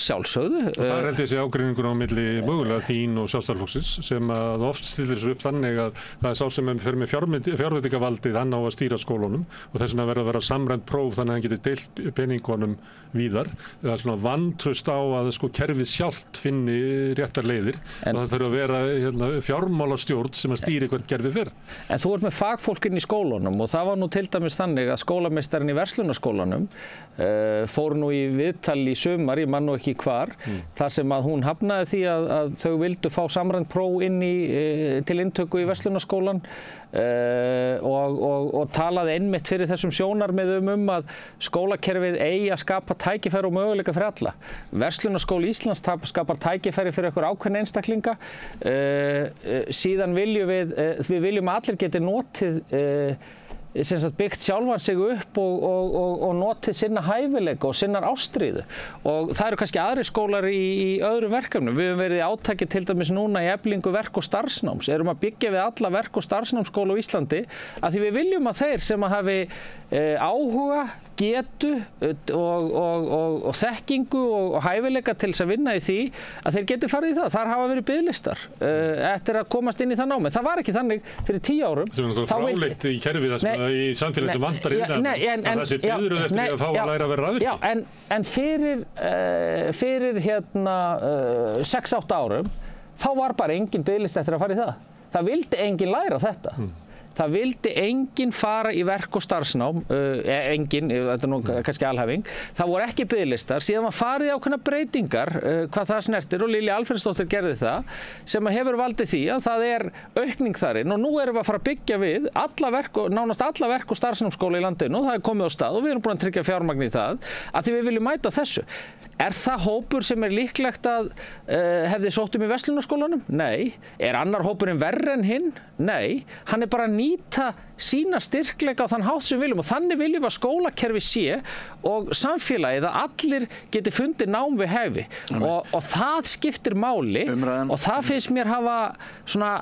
Sjálfsögðu. Og það er held ég þessi ágreiningur á milli mögulega þín og Sjálfstæðisflokksins sem að oft stillir sér upp þannig að það er sá sem fer með fjárveitingavaldið, hann á að stýra skólunum og þess vegna verður að vera samræmt próf þannig að hann getur deilt peningunum víðar. Það er svona vantraust á að kerfið sjálft finni réttar leiðir og það þarf að vera fjármálastjórn sem að stýri hvert kerfið fer. En þú ert með fagfólkinn í skólunum og það var nú til dæmis þannig að skólameistarinn í verslunarskólanum fór nú í viðtal í sumar, ég man nú ekki hvar, þar sem að hún hafnaði því að þau vildu fá samræmt próf inn til inntöku í verslunarskólan og talaði einmitt fyrir þessum sjónarmiðum að skólakerfið eigi að skapa tækifæri og möguleika fyrir alla. Verslunarskóli Íslands skapar tækifæri fyrir einhver ákveðna einstaklinga. Síðan við viljum að allir geti notið byggt sjálfan sig upp og notið sinna hæfileika og sinnar ástríðu. Og það eru kannski aðri skólar í öðrum verkefnum. Við höfum verið í átaki til dæmis núna í eflingu verk- og starfsnáms. Erum að byggja við alla verk- og starfsnámsskóla á Íslandi að því við viljum að þeir sem að hafi áhuga, getu og þekkingu og hæfileika til þess að vinna í því að þeir geti farið í það. Þar hafa verið biðlistar eftir að komast inn í það námi. Það var ekki þannig fyrir 10 árum. Það er fráleitt í kerfið í samfélagi sem vantar innan að þessi biðröð eftir að fá að læra að vera rafvirki. Já, en fyrir 6-8 árum þá var bara engin biðlist eftir að fara í það. Það vildi engin læra þetta. Það vildi enginn fara í verk- og starfsnám, enginn, þetta er nú kannski alhæfing, það voru ekki biðlistar, síðan var farið í ákveðnar breytingar hvað það snertir og Lilja Alfreðsdóttir gerði það, sem hefur valdið því að það er aukning þarinn og nú erum við að fara að byggja við nánast alla verk- og starfsnámsskóla í landinu og það er komið á stað og við erum búin að tryggja fjármagn í það, að því við viljum mæta þessu. Er það hópur sem er líklegt að hefði sótt í verslunarskólanum? Nei. Er annar hópurinn verri en hinn? Nei. Hann er bara að nýta sína styrkleika á þann hátt sem við viljum og þannig viljum við að skólakerfi sé og samfélagið að allir geti fundið nám við hæfi og það skiptir máli og það finnst mér hafa svona,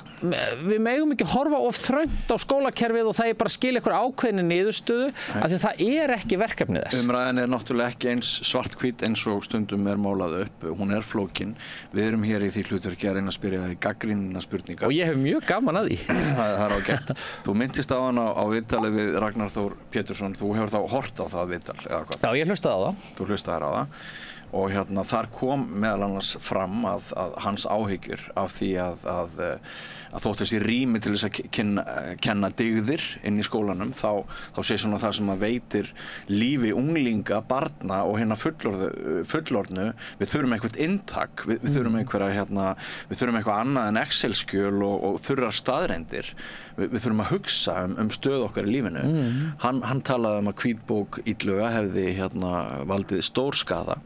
við megum ekki horfa of þröngt á skólakerfið og það er bara að skilja einhver ákveðni niðurstöðu af því það er ekki verkefnið þess. Umræðan er náttúrulega ekki eins svarthvít eins og stundum er málað upp, hún er flókin. Við erum hér í því hlutverki að reyna að spyrja í gagnrýnina spurninga. Og ég hef mjög gaman að því. Það er ágætt. Þú myndist á hann á viðtali við Ragnar Þór Pétursson, þú hefur þá hort á það viðtal eða hvað? Já, ég hlustaði á það. Þú hlustaðir á það og þar kom meðal annars fram að hans áhyggjur af því að þótt þessi rými til þess að kenna dygðir inn í skólanum þá sé svona það sem að veitir lífi unglinga, barna og hérna fullorðnu við þurfum eitthvað inntak, við þurfum við þurfum eitthvað annað en Excel-skjöl og þurrar staðreyndir við þurfum að hugsa stöð okkar í lífinu. Hann talaði að hvítbók Illuga hefði valdið stórskaða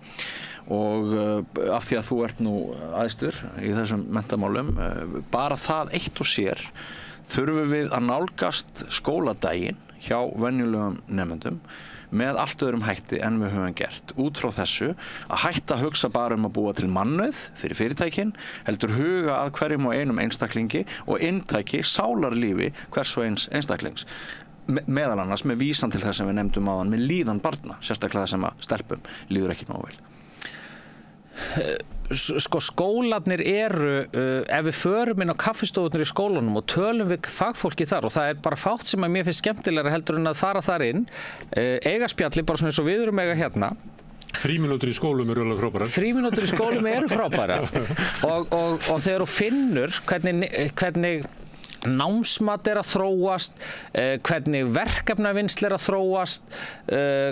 og af því að þú ert nú æðstur í þessum menntamálum, bara það eitt og sér þurfum við að nálgast skóladaginn hjá venjulegum nemendum með allt öðrum hætti en við höfum gert. Út frá þessu að hætta að hugsa bara að búa til mannauð fyrir fyrirtækin, heldur huga að hverjum og einum einstaklingi og inntaki sálarlífi hvers og eins einstaklings. Meðal annars með vísan til þess sem við nefndum áðan með líðan barna, sérstaklega sem að stelpum líður ekki nógu vel. Sko skólarnir eru, ef við förum inn á kaffistofurnar í skólanum og tölum við fagfólki þar og það er bara fátt sem að mér finnst skemmtilegra heldur en að fara þar inn, eiga spjalli bara svona eins og við erum eiga hérna. Frímínútur í skólum eru alveg frábærar. Frímínútur í skólum eru frábærar og þegar þú finnur hvernig námsmat er að þróast, hvernig verkefnavinnsla er að þróast,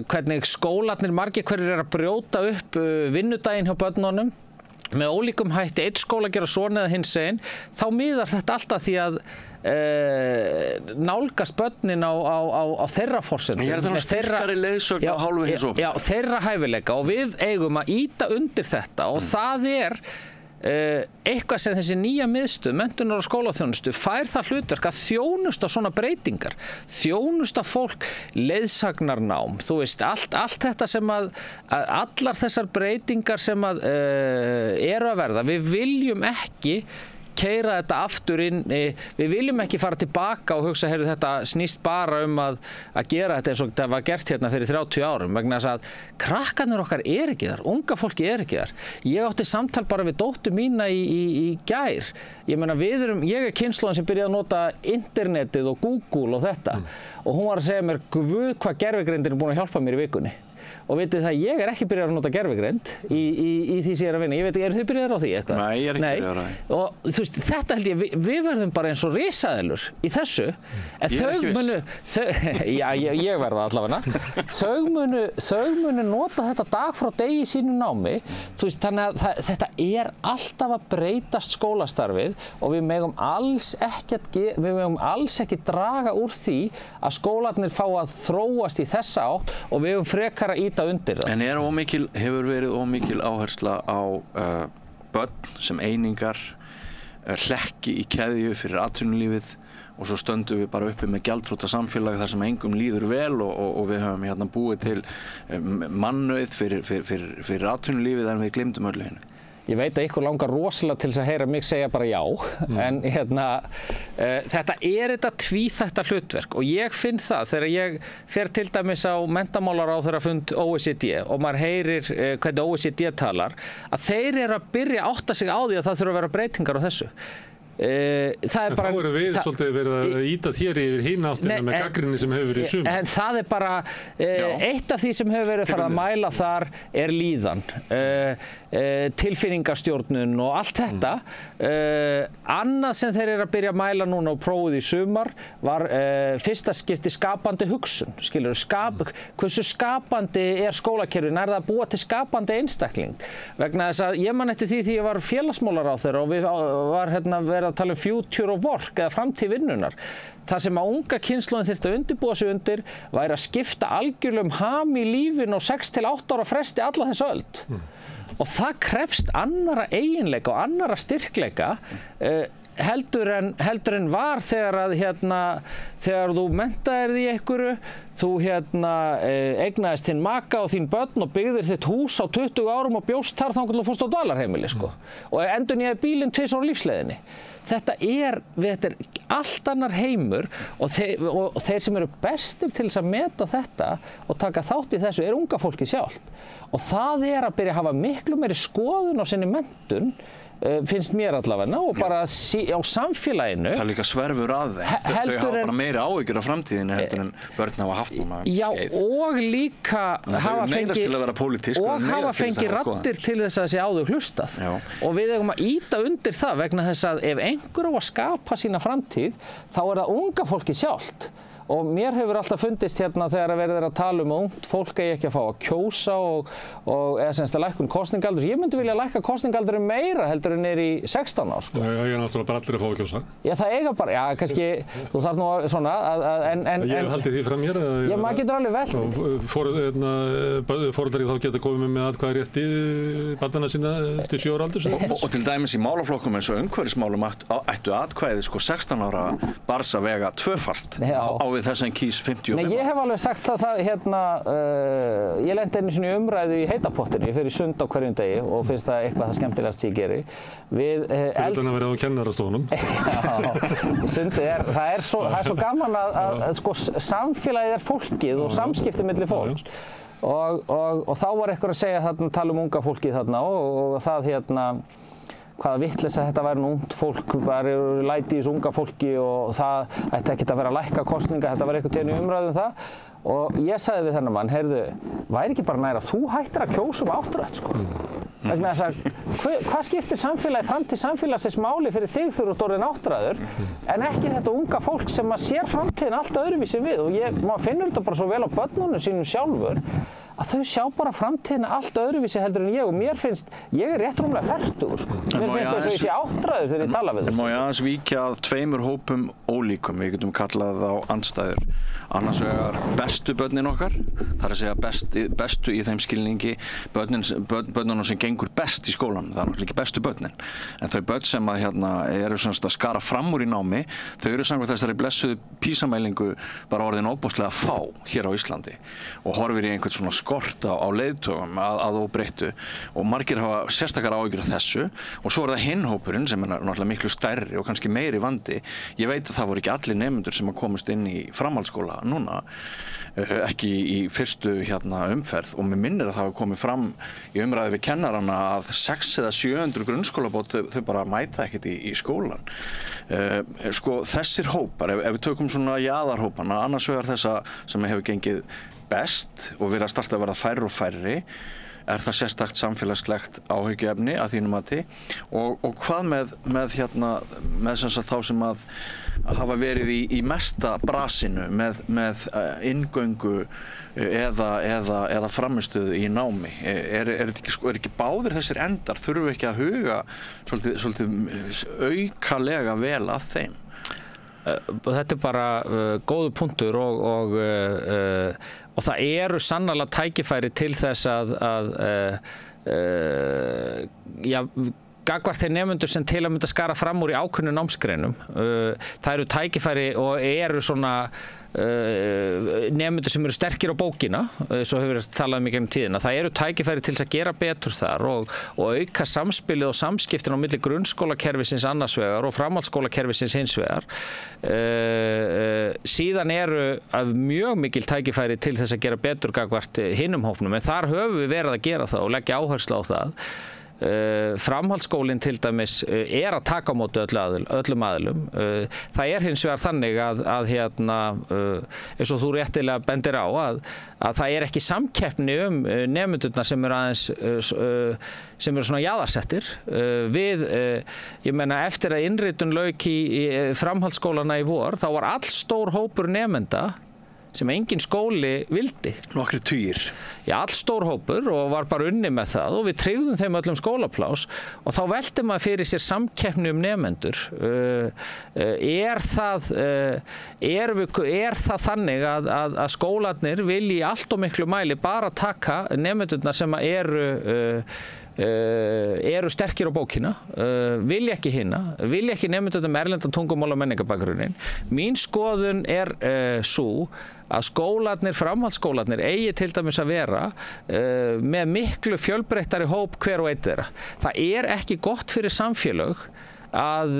hvernig skólarnir margir hverjir er að brjóta upp vinnudaginn hjá börnunum með ólíkum hætti, einn skóla gera svona eða hins einn, þá miðar þetta alltaf því að nálgast börnin á þeirra forsendum. Ég er þannig styrkari leiðsögn á hálfu hins opinbera. Já, þeirra hæfileika og við eigum að ýta undir þetta og það er eitthvað sem þessi nýja miðstöð, menntunar og skólaþjónustu fær það hlutverk að þjónusta svona breytingar, þjónusta fólk, leiðsagnarnám, þú veist, allt þetta sem allar þessar breytingar sem eru að verða, við viljum ekki keyra þetta aftur inn, við viljum ekki fara tilbaka og hugsa, heyrðu, þetta snýst bara að gera þetta eins og þetta var gert hérna fyrir 30 árum, vegna þess að krakkarnir okkar er ekki þar, unga fólki er ekki þar. Ég átti samtal bara við dóttur mína í gær. Ég meina, ég er kynslóðin sem byrjaði að nota internetið og Google og þetta og hún var að segja mér, guð, hvað gervigreindin er búin að hjálpa mér í vikunni. Og vitið það, ég er ekki byrjað að nota gervigreind í því sem ég er að vinna. Ég veit ekki, eru þið byrjaðir á því eitthvað? Nei, ég er ekki byrjaðir á því. Og þú veist, þetta held ég, við verðum bara eins og risaeðlur í þessu. En ég er ekki viss. Já, ég verða allavega. Þau munu nota þetta dag frá degi í sínu námi. Þú veist, þannig að þetta er alltaf að breytast skólastarfið og við megum alls ekki draga úr því að skólarnir fá að þróast í þessa átt og við höfum frekar að undir það. En hefur verið ómikil áhersla á börn sem einingar, hlekki í keðju fyrir atvinnulífið og svo stöndum við bara uppi með gjaldþrota samfélag þar sem engum líður vel og við höfum búið til mannauð fyrir atvinnulífið en við gleymdum öllu hinu. Ég veit að ykkur langar rosalega til þess að heyra mig segja bara já, en þetta er þetta tvíþætta hlutverk og ég finn það þegar ég fer til dæmis á menntamálaráðherrafund OECD og maður heyrir hvernig OECD talar, að þeir eru að byrja að átta sig á því að það þurfa að vera breytingar á þessu. Það er bara, þá erum við svolítið verið að ýta þér yfir hina áttina með gagnrýni sem hefur verið í sumar. En það er bara, eitt af því sem hefur verið farið að mæla þar er líðan, tilfinningastjórnun og allt þetta. Annað sem þeir eru að byrja að mæla núna og prófið í sumar var fyrsta skipti skapandi hugsun. Hversu skapandi er skólakerfin? Er það að búa til skapandi einstakling? Vegna þess að ég man eftir því ég var félagsmálaráðherra og við var verið að tala um future of work eða framtíð vinnunar. Það sem að unga kynslóðin þyrfti að undirbúa sig undir væri að skipta algjörlega ham í lífinu og 6 til 8 ára fresti alla þessa öld. Og það krefst annara eiginleika og annara styrkleika heldur en var þegar þú menntaðir því einhverju, þú eignaðist þinn maka og þín börn og byggðir þitt hús á 20 árum og bjóst þar þangað til þú fórst á dvalarheimili, sko. Og endurnýjaði bílinn 2 á lífsleiðinni. Þetta er allt annar heimur og þeir sem eru bestir til þess að meta þetta og taka þátt í þessu unga fólki sjálft. Og það að byrja að hafa miklu meiri skoðun á sinni menntun, finnst mér allavega, og bara á samfélaginu. Það líka sverfur að þeim. Þau hafa bara meiri áhyggjur af framtíðinni heldur en börn hafa haft núna. Já, og líka hafa fengið raddir til þess að þessi á þau hlustað. Já. Og við eigum að ýta undir það vegna þess að ef einhver á að skapa sína framtíð, þá það unga fólki sjálft. Og mér hefur alltaf fundist þegar verið að tala að ungt fólk eigi ekki að fá að kjósa eða semst að lækkun kosningaldur. Ég myndi vilja lækka kosningaldur meira heldur en í 16 ár, sko. Það eiga náttúrulega bara allir að fá að kjósa. Já, það eiga bara, já, kannski, þú þarf nú svona Ég hef haldið því fram hér. Já, maður getur alveg velt. Foreldrar þá geta komið með atkvæðarétt í barnanna sína eftir 7 ára aldurs. Og til dæmis í málaflokkum eins og umhverfismálum ættu atkvæðið 16 ára barns að vega tvöfalt við þess að kýs 55. Nei, ég hef alveg sagt það ég lendi einu sinni umræðu í heitapottinu, ég fer í sund á hverjum degi og finnst það eitthvað það skemmtilegast sem ég geri. Fyrir að vera á kennarastofunum. Já, sundið það er svo gaman að sko samfélagið fólkið og samskipti milli fólks. Og þá var einhver að segja tala unga fólkið þarna og það hvaða vitleysa þetta væri ungt fólk, bara læti í þessu unga fólki og það ætti ekkert að vera að lækka kosninga, þetta var einhvern tíðan í umræðu það. Og ég sagði við þennan mann, heyrðu, væri ekki bara nær að þú hættir að kjósa áttrætt, sko. Vegna þess að hvað skiptir framtíð samfélagsins máli fyrir þig þegar þú ert orðinn áttræður, en ekki þetta unga fólk sem sér framtíðin allt öðruvísi við. Og maður finnur þetta bara svo vel á börnunum sínum sjálfur, að þau sjá bara framtíðina allt öðruvísi heldur en ég og mér finnst, ég rétt rúmlega fertugur, sko. Mér finnst þess að ég sé áttræður þegar ég tala við þau. Má ég aðeins víkja að 2 hópum ólíkum, við getum kallað þá andstæður. Annars vegar bestu börnin okkar, það að segja bestu í þeim skilningi börnunum sem gengur best í skólanum, það náttúrulega ekki bestu börnin. En þau börn sem eru að skara fram úr í námi, þau eru samkvæmt þessari blessuðu PISA-mælingu bara orðin ofboðslega fá hér á Íslandi og horfir í einhvern svona skort á leiðtogum að óbreyttu og margir hafa sérstakar áhyggjur af þessu og svo það hinn hópurinn sem náttúrulega miklu stærri og kannski meiri vandi. Ég veit að það voru ekki allir nemendur sem komust inn í framhaldsskóla núna, ekki í fyrstu umferð og mér minnir að það hafa komið fram í umræði við kennarana að 600 eða 700 grunnskólabörn þau bara mæta ekkert í skólan. Sko þessir hópar, ef við tökum svona jaðarhópana, annars vegar þessa sem hefur gengið best og virðast alltaf að verða færri og færri, það sérstakt samfélagslegt áhyggjuefni að þínu mati og hvað með sem sagt þá sem að hafa verið í mesta brasinu með inngöngu eða framistöðu í námi. Er ekki báðir þessir endar, þurfum við ekki að huga svolítið aukalega vel að þeim? Þetta bara góður punktur og það eru sannarlega tækifæri til þess gagnvart þeir nemendur sem til að mynda skara fram úr í ákveðnum námsgreinum. Það eru tækifæri og eru svona nemendur sem eru sterkir á bókina, svo hefur við talað mikið tíðina. Það eru tækifæri til þess að gera betur þar og auka samspilið og samskiptin á milli grunnskólakerfisins annars vegar og framhaldsskólakerfisins hins vegar. Síðan eru mjög mikil tækifæri til þess að gera betur gagnvart hinum hópnum, en þar höfum við verið að gera það og leggja áherslu á það. Framhaldsskólinn til dæmis að taka á móti öllum aðilum. Það hins vegar þannig að eins og þú réttilega bendir á að það ekki samkeppni nemendurna sem eru aðeins sem eru svona jaðarsettir. Ég meina eftir að innritun lauk í framhaldsskólana í vor, þá var allstór hópur nemenda sem engin skóli vildi. Nokkrir tugir. Já, allstór hópur og var bara unni með það og við tryggðum þeim öllum skólaplás og þá velti maður fyrir sér samkeppni nemendur. Er það þannig að skólarnir vilji allt og miklu mæli bara taka nemendurna sem eru eru sterkir á bókina, vilja ekki hina, vilja ekki nemendum erlendan tungumál og menningabakgrunnin. Mín skoðun sú að skólarnir, framhaldsskólarnir eigi til dæmis að vera með miklu fjölbreyttari hóp hver og einn þeirra. Það ekki gott fyrir samfélög að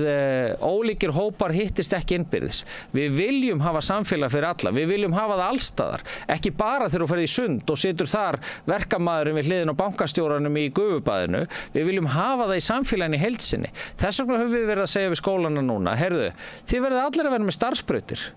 ólíkir hópar hittist ekki innbyrðis. Við viljum hafa samfélag fyrir alla, við viljum hafa það allstaðar, ekki bara þegar þú ferð í sund og situr þar verkamaðurinn við hliðin á bankastjóranum í gufubaðinu, við viljum hafa það í samfélaginu í heild sinni. Þess vegna höfum við verið að segja við skólana núna, heyrðu, þið verðið allir að vera með starfsbrautir.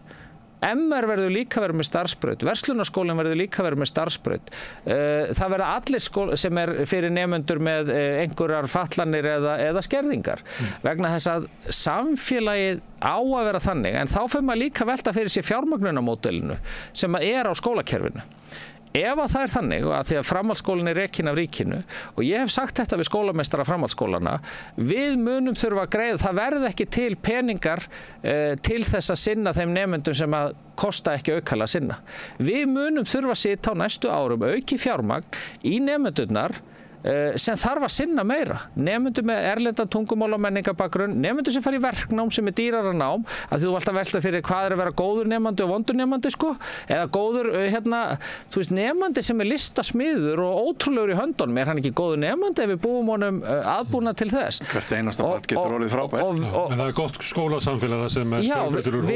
MR verður líka verið með starfsbraut, verslunarskólinn verður líka verið með starfsbraut. Það verða allir sem fyrir nemendur með einhverjar fatlanir eða skerðingar. Vegna þess að samfélagið á að vera þannig, en þá fyrir maður líka velta fyrir sér fjármögnunarmódelinu sem á skólakerfinu. Ef að það þannig, að því að framhaldsskólinn rekinn af ríkinu, og ég hef sagt þetta við skólameistara framhaldsskólana, við munum þurfa að greiða, það verði ekki til peningar til þess að sinna þeim nemendum sem að kosta ekki aukalega að sinna. Við munum þurfa að sitja á næstu árum auki fjármagn í nemendurnar sem þarf að sinna meira. Nemendur með erlendan tungumál og menningabakgrunn, nemendur sem fara í verknám sem dýrara nám, að þú alltaf velta fyrir hvað að vera góður nemandi og vondur nemandi sko, eða góður þú veist, nemandi sem listasmiður og ótrúlegur í höndunum, hann ekki góður nemandi ef við búum honum aðbúna til þess. Hvert einasta barn getur orðið frábært. En það gott skólasamfélag sem fjölbreyttur hópur.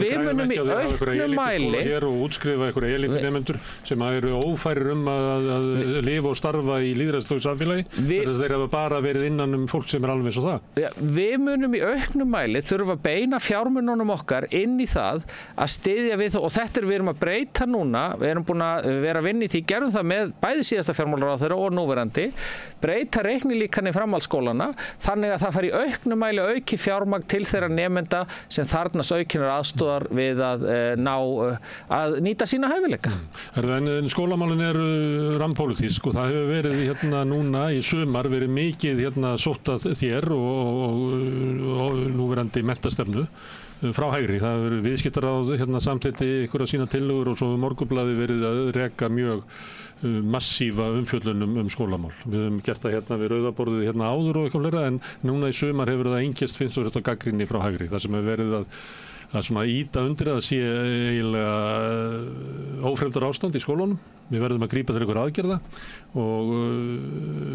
Við munum í auknum mæli hér og útskrifa einhverja elitunemendur sem eru ófærir að lifa og starfa í samfélagi, þeir hafa bara verið innan fólk sem alveg eins og það. Ja, við munum í auknum mæli þurfa að beina fjármununum okkar inn í það að styðja við, og þetta við erum að breyta núna, við erum búin að vera að vinna í því, gerum það með bæði síðasta fjármálaráðherra og núverandi, breyta reiknilíkani framhaldsskólana, þannig að það fari í auknum mæli auki fjármagn til þeirra nemenda sem þarnast aukinar aðstoðar við að nýta sína hæfileika. En skólamálin eru rampólitísk og það hefur verið núna í sumar verið mikið sótt að þér og núverandi menntastefnu frá hægri. Það hefur viðskiptaráð samþykkti ykkur að sína tillögur og svo Morgunblaðið verið að reka mjög massífa umfjöllun skólamál. Við höfum gert það við Rauðaborðið áður og eitthvað fleira, en núna í sumar hefur það einkist finnst og þetta gagnrýni frá hægri. Það sem hefur verið að íta undir að sé eiginlega ófremdar ástand í skólunum. Við verðum að grípa til einhver aðgerða og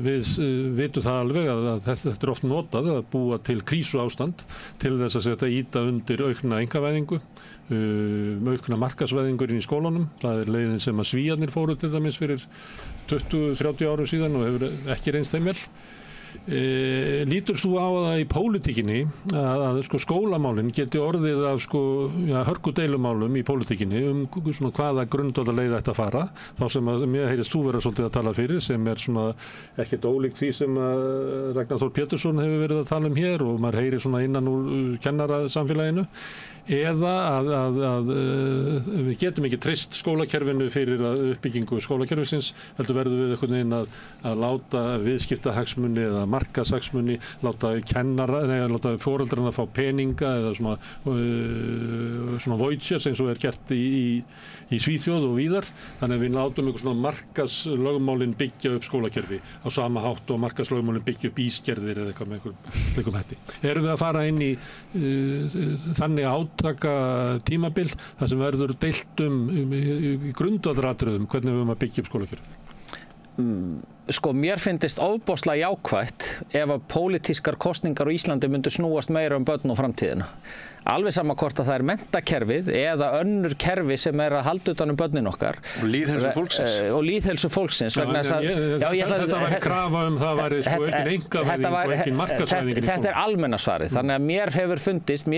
við vitum það alveg að þetta oft notað að búa til krísuástand til þess að setja íta undir aukna einkavæðingu, aukna markaðsvæðingur inn í skólunum. Það leiðin sem að Svíarnir fóru til dæmis fyrir 20-30 árum síðan og hefur ekki reynst þeim vel. Lítur þú á það í pólitíkinni að skólamálin geti orðið af hörkudeilumálum í pólitíkinni hvaða grundvallarleið ætti að fara, þá sem að mér heyrist þú vera svolítið að tala fyrir, sem ekkert ólíkt því sem Ragnar Þór Pétursson hefur verið að tala hér og maður heyrir innan úr kennarasamfélaginu, eða að við getum ekki treyst skólakerfinu fyrir uppbyggingu skólakerfisins, heldur verðum við einhvern veginn að láta viðskiptahagsmuni eða markaðshagsmuni, láta foreldrarna fá peninga eða svona voices eins og gert í Svíþjóð og víðar. Þannig að við látum einhver markaðslögmálin byggja upp skólakerfi á sama hátt og markaðslögmálin byggja upp ísgerðir eða eitthvað með einhverjum hætti. Erum við að fara inn í þannig átaka tímabil þar sem verður deilt í grundvallaratriðum hvernig við höfum að byggja upp skólakerfið? Mér finnst ofboðslega jákvætt ef að pólitískar kosningar á Íslandi myndu snúast meira börn og framtíðina. Alveg sama hvort að það menntakerfið eða önnur kerfi sem að halda utan börnin okkar. Og lýðheilsu fólksins. Og lýðheilsu fólksins. Þetta var krafa það væri aukin einkavæðing og aukin markaðsvæðing. Þetta almenna svarið. Þannig að mér hefur fundist,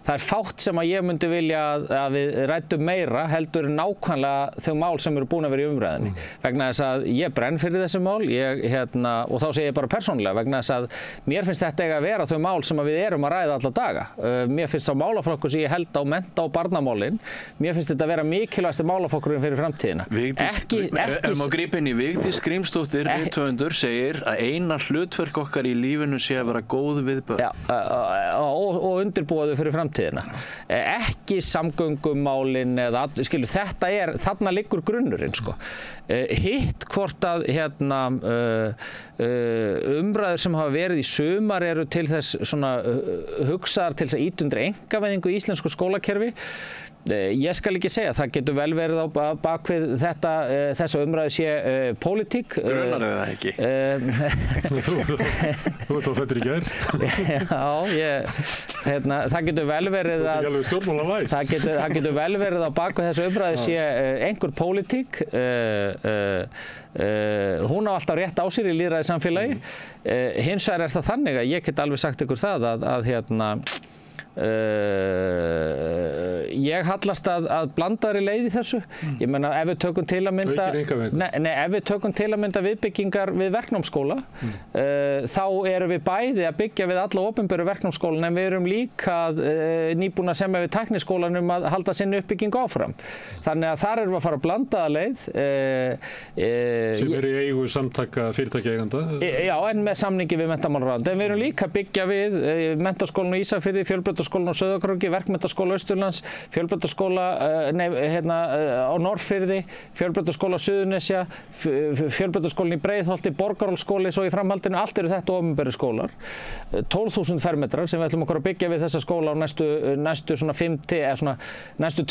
það fátt sem að ég myndi vilja að við ræddum meira heldur nákvæmlega þau mál sem eru búin að vera í umræðinni. Vegna þess að ég brenn fyrir þessi mál, og þá segi ég bara persónulega, vegna þess að mér finnst þetta eiga að vera þau mál sem að við erum að ræða alla daga. Mér finnst sá málaflokkur sem ég held á mennta- og barnamálin, mér finnst þetta að vera mikilvægasti málaflokkurinn fyrir framtíðina. Ef maður grípa inn í Vigdís Grímsdóttir, rithöfundur, segir að eina hlutverk okkar í lífinu sé að vera góð við börn. Já, og undirbúa þau fyrir framtíðina. Ekki samgöngumálin eða þarna liggur grunnurinn Hitt hvort að umræður sem hafa verið í sumar eru til þess svona hugsaðar til þess að ýta undir einkavæðingu í íslensku skólakerfi. Ég skal ekki segja, það getur vel verið á bakvið þessa umræðu sé pólitík. Grunar þið það ekki? Þú ert á fættur í gær. Já, það getur vel verið að það getur vel verið á bakvið þessa umræðu sé einhver pólitík. Hún á alltaf rétt á sér í lýðræði samfélagi. Hins vegar er það þannig að ég get alveg sagt ykkur það að ég hallast að blandaðri leið í þessu. Ég meina ef við tökum til að mynda viðbyggingar við verknámsskóla þá erum við bæði að byggja við alla opinberu verknámsskólan en við erum líka nýbúin að semja við tækniskólanum að halda sinni uppbyggingu áfram. Þannig að þar erum við að fara að blandaða leið sem eru í eigu samtaka fyrirtækjaeiganda. Já, en með samningi við menntamálaráðuneyti. En við erum líka að byggja við Menntaskólann á Ísafirði, Fjölbrautaskólann á Sauðárkróki, Verkmenntaskóla Austurlands, Fjölbrautaskóla á Norðfirði, Fjölbrautaskóla Suðurnesja, Fjölbrautaskólann í Breiðholti, Borgarholtsskóli, svo í framhaldinu, allt eru þetta opinberu skólar. 12.000 fermetrar sem við ætlum okkur að byggja við þessa skóla á næstu svona 5 næstu 2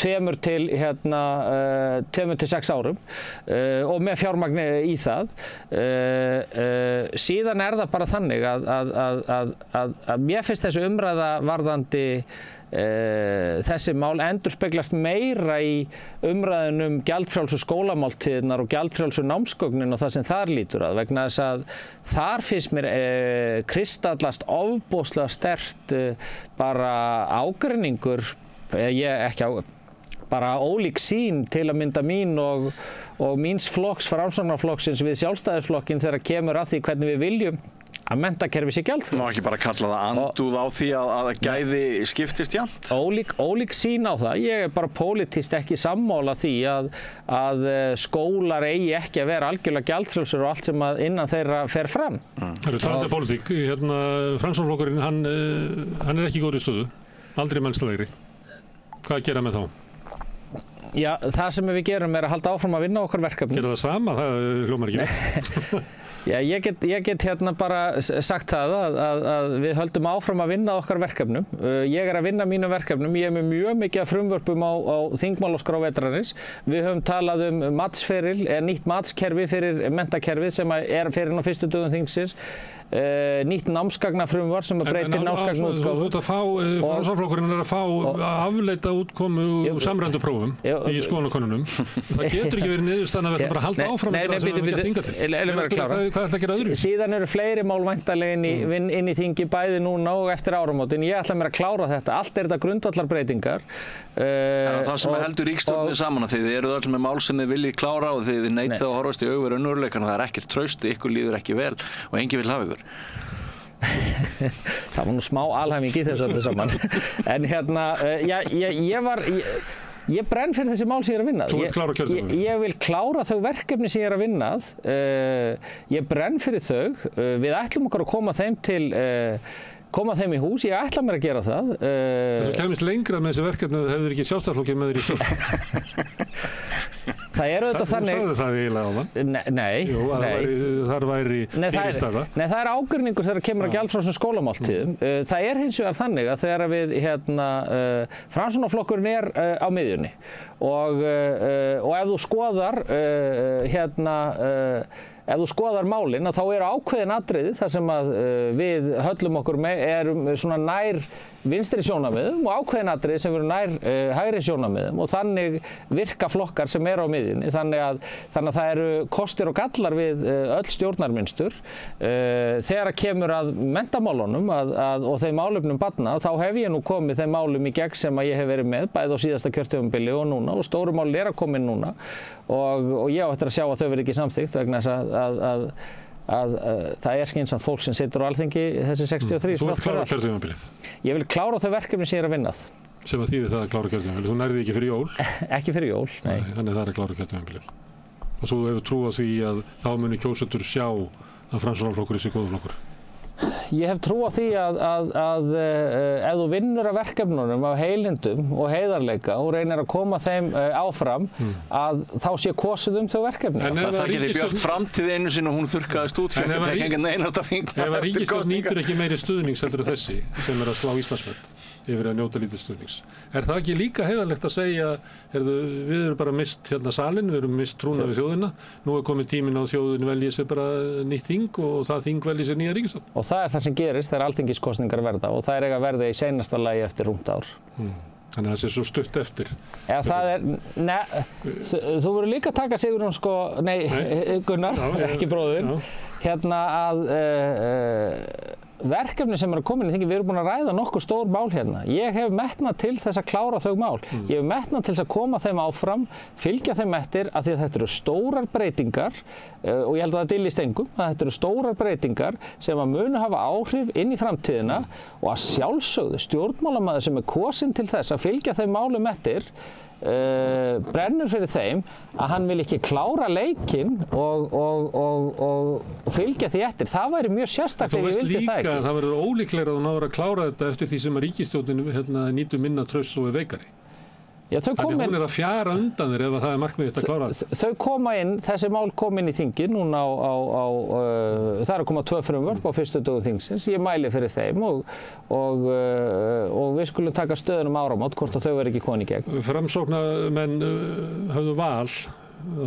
til 6 árum og með fjármagni í það. Síðan er það bara þannig að mér finnst þessi umræða varðandi þessi mál endurspeglast meira í umræðunum gjaldfrjálsu skólamáltíðirnar og gjaldfrjálsu námsgögnin og það sem þar lítur að, vegna þess að þar finnst mér kristallast ofboðslega sterkt bara ágreiningur, bara ólík sýn til að mynda mín og míns flokks, Framsóknarflokksins við Sjálfstæðisflokkinn þegar kemur að því hvernig við viljum að menntakerfi sé gjaldfrjálst. Má ekki bara kalla það andúð á því að gæði skiptist jafnt? Ólík sýn á það. Ég er bara pólitískt ekki sammála því að skólar eigi ekki að vera algjörlega gjaldfrjálsir og allt sem innan þeirra fer fram. Það eru talandi pólitík. Framsóknarflokkurinn, hann er ekki í góðri stöðu. Aldrei mennstalegri. Hvað gera með þá? Já, það sem við gerum er að halda áfram að vinna okkar verkefni. Gera það sama? Það hljómar ekki. Já, ég get bara sagt það að við höldum áfram að vinna okkar verkefnum. Ég er að vinna mínum verkefnum. Ég er með mjög mikið af frumvörpum á þingmálaskrá vetrarins. Við höfum talað matsferil, nýtt matskerfi fyrir menntakerfið sem er fyrir á fyrstu dögum þingsins. Nýtt námsgagnafrumvarp sem breytir námsgagnaútgáfu. Framsóknarflokkurinn er að fá afleita útkomu úr samræmdu prófum í skoðanakönnunum. Það getur ekki verið niðurstaðan að við ætlum bara að halda áfram að gera það sem við gert hingað til. Hvað ætla að gera öðru? Síðan eru fleiri mál væntanlega inn í þingi bæði núna og eftir áramótin. Ég ætla mér að klára þetta. Allt er þetta grundvallarbreytingar. Það sem heldur ríkisstjórninni saman að þið eruð öll með mál sem þið viljið klára og þið neitið að horfast í augu við raunveruleikann og það er ekkert traust, ykkur líður ekki vel og enginn vill hafa ykkur. Það var nú smá alhæfing í þessu öllu saman. En ég brenn fyrir þessi mál sem ég er að vinna. Þú vilt klára kjörtímabilið? Ég vil klára þau verkefni sem ég er að vinna. Ég brenn fyrir þau. Við ætlum okkur að koma þeim í hús. Ég ætla mér að gera það. Þú kemist lengra með þessi verkefni að það hefur ekki Sjálfstæðisflokkinn með þér í stjórn. Það er auðvitað þannig. Þú sagði það eiginlega áðan. Nei. Jú, þar væri fyrirstaða. Nei, það er ágreiningur þegar kemur að gjaldfrjálsum skólamáltíðum. Það er hins vegar þannig að þegar við Framsóknarflokkurinn er á miðjunni og ef þú skoðar málin þá eru ákveðin atriði þar sem að við höllum okkur með erum svona nær vinstri sjónarmiðum og ákveðin atriði sem eru nær hægri sjónarmiðum og þannig virka flokkar sem eru á miðjunni. Þannig að það eru kostir og gallar við öll stjórnarmynstur. Þegar kemur að menntamálunum og þeim málefnum barna þá hef ég nú komið þeim málum í gegn sem að ég hef verið með bæði á síðasta kjörtímabili og núna og stóru mál er að koma inn núna og ég á eftir að sjá að þau verði ekki samþykkt vegna þess að það er skynsamt fólk sem situr á Alþingi þessi 63. Þú vilt klára kjörtímabilið? Ég vil klára þau verkefni sem ég er að vinnað. Sem að þýðir það að klára kjörtímabilið? Þú nærði ekki fyrir jól? Ekki fyrir jól, nei. Þannig það er að klára kjörtímabilið. Og þú hefur trú á því að þá muni kjósendur sjá að Framsóknarflokkurinn sé góður flokkur? ég hef trú á því að ef þú vinnur að verkefnunum af heilindum og heiðarleika og reynir að koma þeim áfram, að þá sé kosið þau verkefni. Það geti björt framtíð einu sinni og hún þurrkaðist út fyrir að tekja enginn einasta þingmann. Ef að ríkisstjórn nýtur ekki meiri stuðnings heldur þessi sem að slá Íslandsmet yfir að njóta lítið stuðnings. Það ekki líka heiðarlegt að segja, við erum bara mist salinn, við erum mist trúna við þjóðina, nú komið tíminn á þjóðinu velji sér bara nýtt þing og það þing velji sér nýja ríkisstjórn. Og það það sem gerist þegar alþingiskosningar verða og það eiga að verða í seinasta lagi eftir rúmt ár. Þannig að það sé svo stutt eftir. Þú voru líka að taka Sigurjón, Gunnar, ekki bróðinn, að verkefni sem eru að koma inn í þingi, við erum búin að ræða nokkuð stór mál hérna. Ég hef metnað til þess að klára þau mál. Ég hef metnað til þess að koma þeim áfram, fylgja þeim eftir, af því að þetta eru stórar breytingar og ég held að það dyljist engum, að þetta eru stórar breytingar sem að munu hafa áhrif inn í framtíðina og að sjálfsögðu stjórnmálamaður sem er kosinn til þess að fylgja þeim málum eftir brennur fyrir þeim að hann vil ekki klára leikinn og fylgja því eftir. Það væri mjög sérstakt ef ég vildi það ekki. Þú veist líka að það verður ólíklegra að þú náður að klára þetta eftir því sem að ríkisstjórnin nýtur minna traust og er veikari. Þannig hún er að fjara undan þér ef það er markmiðið að klára þetta. Þau koma inn, þessi mál kom inn í þingið núna það er að koma 2 frumvörp á fyrstu dögum þingsins. Ég mæli fyrir þeim og við skulum taka stöðunum áramót hvort að þau verði ekki komin í gegn. Framsóknarmenn höfðu val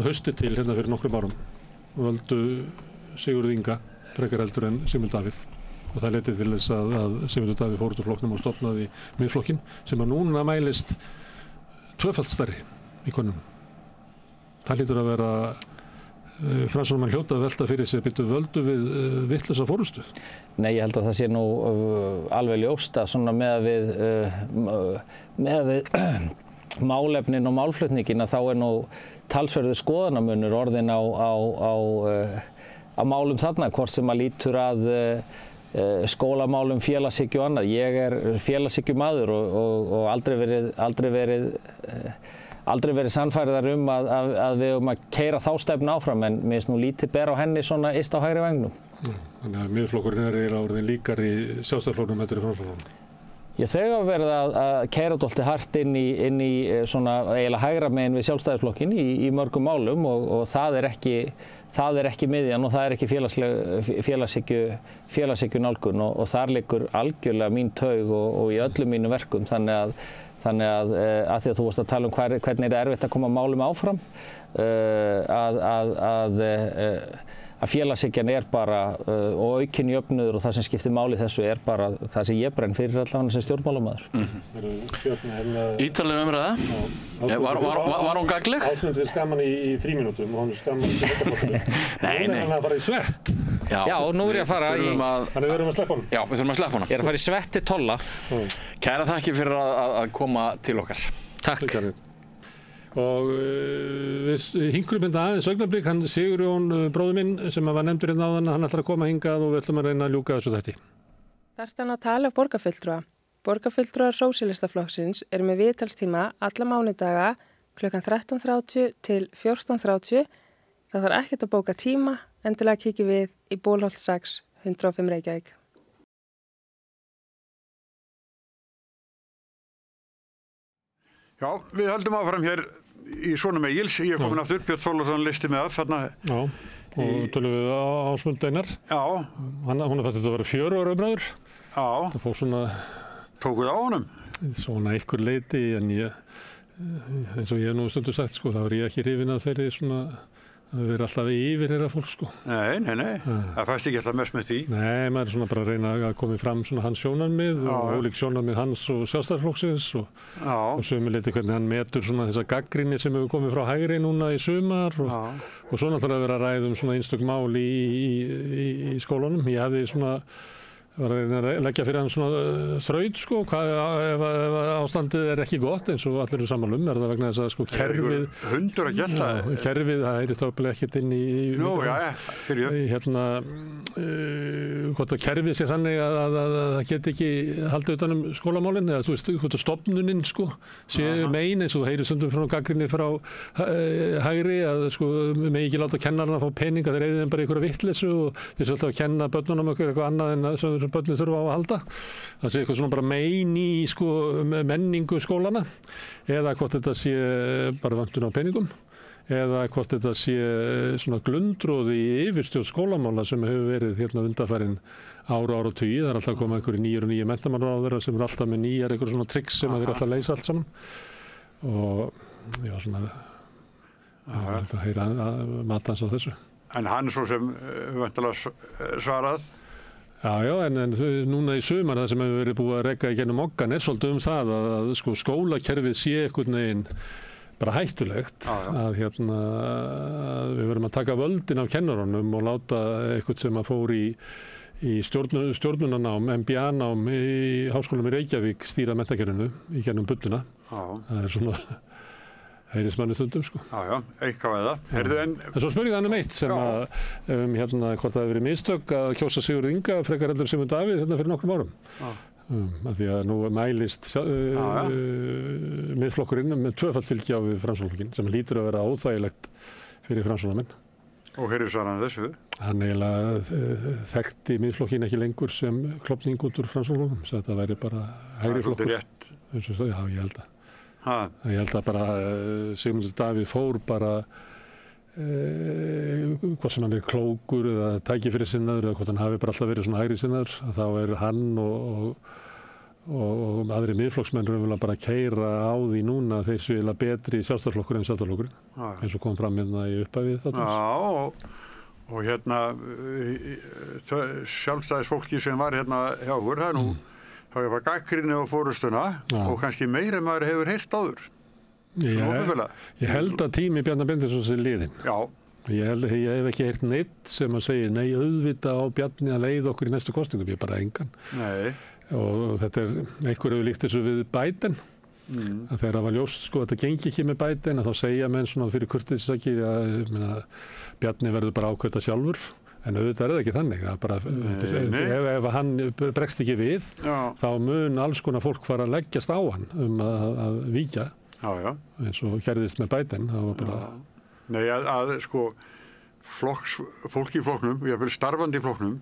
hausti til hérna fyrir nokkrum árum og völdu Sigurð Inga frekar heldur en Sigmund Davíð. Og það leiddi til þess að Sigmundur Davíð fór út úr flokknum og stofnaði Miðflokkinn sem að núna mælist 2-falt stærri í konum. Það hlýtur að vera Framsóknarmenn hljóta að velta fyrir sér völdu við vitlausa forystu. Nei, ég held að það sé nú alveg ljóst að svona með við málefnin og málflutningin að þá er nú talsverður skoðanamunur orðin á málum þarna, hvort sem að lítur að skólamálum, félagshyggju og annað. Ég er félagshyggjumaður og aldrei verið sannfærðar að við höfum að keyra þá stefnu áfram, en mér finnst nú lítið ber á henni svona yst á hægri vengnum. Þannig að Miðflokkurinn er eiginlega orðinn líkari Sjálfstæðisflokknum heldur en Framsóknarflokknum. Þau hafa verið að keyra dálítið hart inn í svona eiginlega hægra megin við Sjálfstæðisflokkinn í mörgum málum og það er ekki miðjan og það er ekki félagshyggju nálgun og þar liggur algjörlega mín taug og í öllum mínum verkum. Þannig að því að þú varst að tala um hvernig er erfitt að koma málum áfram, að félagshyggjan er bara og aukinn jöfnuður og það sem skiptir máli þessu er bara það sem ég brenn fyrir allavega sem stjórnmálamaður. Ítarleg umræða. Var hún gagnleg? Ásmundur er skaman í frímínútum og hann er skaman í þetta. Nei. Hún er að fara í svett. Já, nú er ég að fara í... Þannig við þurfum að sleppa honum. Já, við þurfum að sleppa honum. Ég er að fara í svett til Tolla. Kæra þakkir fyrir að koma til okkar. Takk. Og við hingrum hérna aðeins augnablik, hann Sigurjón bróður minn sem var nefndur hérna áðan, hann ætlar að koma hingað og við ætlum að reyna að ljúka þessu þætti. Þarft hann að tala borgarfulltrúa. Borgarfulltrúar Sósíalistaflokksins eru með viðtalstíma alla mánudaga klukkan 13:30 til 14:30. Það þarf ekkert að bóka tíma, endilega kíkjum við í Bólholt 6, 105 Reykjavík. Já, við höldum áfram hér í Svona með Egils. Ég er komin aftur, Björn Þórðarson listi með af þarna. Já, og tölum við Ásmund Einar. Já. Hún fannst þetta að vera 4 ára umræður. Já. Það fór svona... Tókuð á honum? Svona einhver leiti, en eins og ég nú stundu sagt, sko, þá er ég ekki hrifinn að þeirri svona... Það verður alltaf yfir þeirra fólk, sko. Nei. Það fæst ekki alltaf mest með því. Nei, maður er svona bara að reyna að koma fram svona hans sjónarmið og ólík sjónarmið hans og Sjálfstæðisflokksins og sömuleyti hvernig hann metur svona þessa gagnrýni sem hefur komið frá hægri núna í sumar og svo náttúrulega verið að ræða svona einstök mál í skólanum. Ég hefði svona var að leggja fyrir hann svona þraut, sko, ef ástandið er ekki gott eins og allir eru sammála er það vegna þess að sko kerfið hundur að geta kerfið, það heyrist ábyggilega ekkert inn í hérna hvort að kerfið sé þannig að það geti ekki haldið utan skólamálin eða þú veist, hvort að stofnunin sko sé megin eins og það heyrist stundum frá gagnrýni frá hægri að sko megi ekki láta kennarana að fá peninga þeir eyði þeim bara einhverja vitleysu og þeir alltaf að kenna börnunum eitthvað annað en börnin þurfa á að halda. Það sé eitthvað svona bara mein í sko, menningu skólana eða hvort þetta sé bara vöntun á peningum eða hvort þetta sé svona glundroði í yfirstjórn skólamála sem hefur verið hérna undanfærin ára og tugi. Það alltaf koma einhverju nýjur og nýjir menntamálaráðherrar sem alltaf með nýjar einhverjum svona tricks sem þeir alltaf leysa allt saman. Og já, svona það var að heyra matans á þessu. En hann svo sem væntanlega svarað? Já, en núna í sumar það sem hefur verið búið að reka í gennum okkan svolítið það að sko, skólakerfið sé einhvern veginn bara hættulegt að við verum að taka völdin af kennarunum og láta eitthvað sem að fór í stjórnunarnám, MBA-nám í Háskólanum í Reykjavík stýra menntakerfinu í gennum bulluna. Það svona heyrismanni stundum sko. Já, eitthvað eða. En svo spurði hann eitt sem að hvort það hefur verið mistök að kjósa Sigurð Inga frekar heldur Sigmund Davíð fyrir nokkrum árum. Af því að nú mælist miðflokkurinn með tvöfalt fylgi á við Framsóknarflokkinn sem lítur að vera óþægilegt fyrir Framsóknarmenn. Og hverju svarar hann þessu? Hann eiginlega þekkti miðflokkinn ekki lengur sem klofning út úr Framsóknarflokknum, svo þetta væri bara hægri flokkur. Það er rétt. Já, ég held að. Ég held að bara Sigmundur Davíð fór bara hvort sem hann er klókur eða tækifyrirsinnaður eða hvort hann hafi bara alltaf verið svona hægri sinnaður að þá hann og aðri miðflokksmenn vilja bara keyra á því núna þeir séu eiginlega betri sjálfstæðisflokkur en sjálfstæðisflokkurinn eins og kom fram hérna í upphafið þarna. Og hérna sjálfstæðisfólki sem var hérna hjá okkur, það nú þá var gagnrýni á forystuna og kannski meira maður hefur heyrt áður. Ég held að tími Bjarna Benediktsson sé liðinn. Já. Ég hef ekki heyrt neitt sem að segja nei auðvita á Bjarni að leiða okkur í næstu kosningum, ég bara engan. Nei. Og þetta einhverju líkt þessu við Biden. Að þegar það var ljóst sko að þetta gengi ekki með Biden að þá segja menn svona fyrir kurteisisaki að Bjarni verður bara ákveðta sjálfur. En auðvitað það ekki þannig, bara, ef hann bregst ekki við, þá mun alls konar fólk fara að leggjast á hann að víkja, eins og gerðist með Biden. Það var bara... Nei, að sko, fólk í flokknum, jafnvel starfandi í flokknum,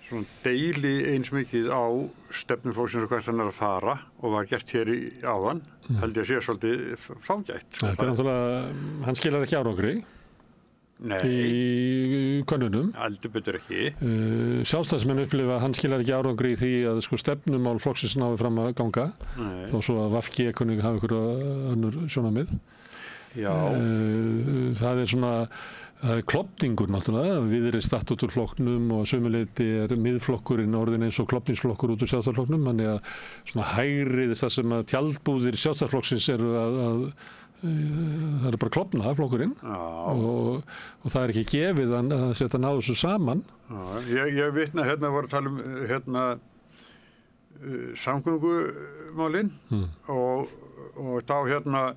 svona deili eins mikið á stefnuflokksins og hvert hann að fara og var gert hér áðan, held ég að sé svolítið fágætt. Þetta náttúrulega, hann skilar ekki árangri. Nei. Í könnunum. Heldur betur ekki. Sjálfstæðismenn upplifa að hann skilar ekki árangri í því að sko stefnumál flokksins náði fram að ganga. Nei. Þó svo að VG kunni hafa einhverja önnur sjónarmið. Já. Það er svona, það er klofningur náttúrulega. Við erum statt út úr flokknum og sömuleyti miðflokkurinn orðin eins og klofningsflokkur út úr sjálfstæðisflokknum. Þannig að svona hægrið það sem að tjaldbúðir sjálfstæðisflokksins eru að það er bara klofna af flokkurinn og það er ekki gefið að setja náðu þessu saman. Ég vitna hérna voru að tala um hérna samgöngumálin og þá hérna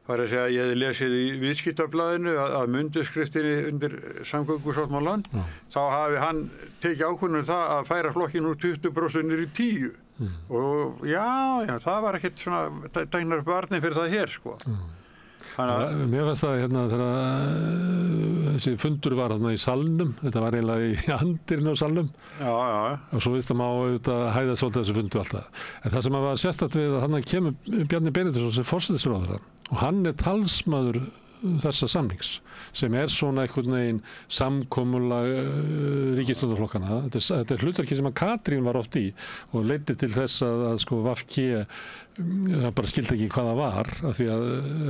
var að segja að ég hefði lesið í Viðskiptablaðinu að undirskriftinni undir samgöngusáttmálann þá hafi hann tekið ákvörðun það að færa flokkinn úr 20% niður í 10%. Og já, það var ekkert svona dægnar barni fyrir það hér sko. Mér finnst það hérna þegar þessi fundur var hérna í salnum, þetta var eiginlega í andirinn á salnum og svo viðstum á hæða svolítið þessu fundu alltaf. En það sem var sérstakt við að hann kemur Bjarni Benediktsson sem forsætisráðherra og hann er talsmaður þessa samnings sem er svona einhvern veginn samkomulag ríkisstjórnarflokkana. Þetta er hlutverki sem að Katrín var oft í og leiddi til þess að sko VG það bara skildi ekki hvað það var af því að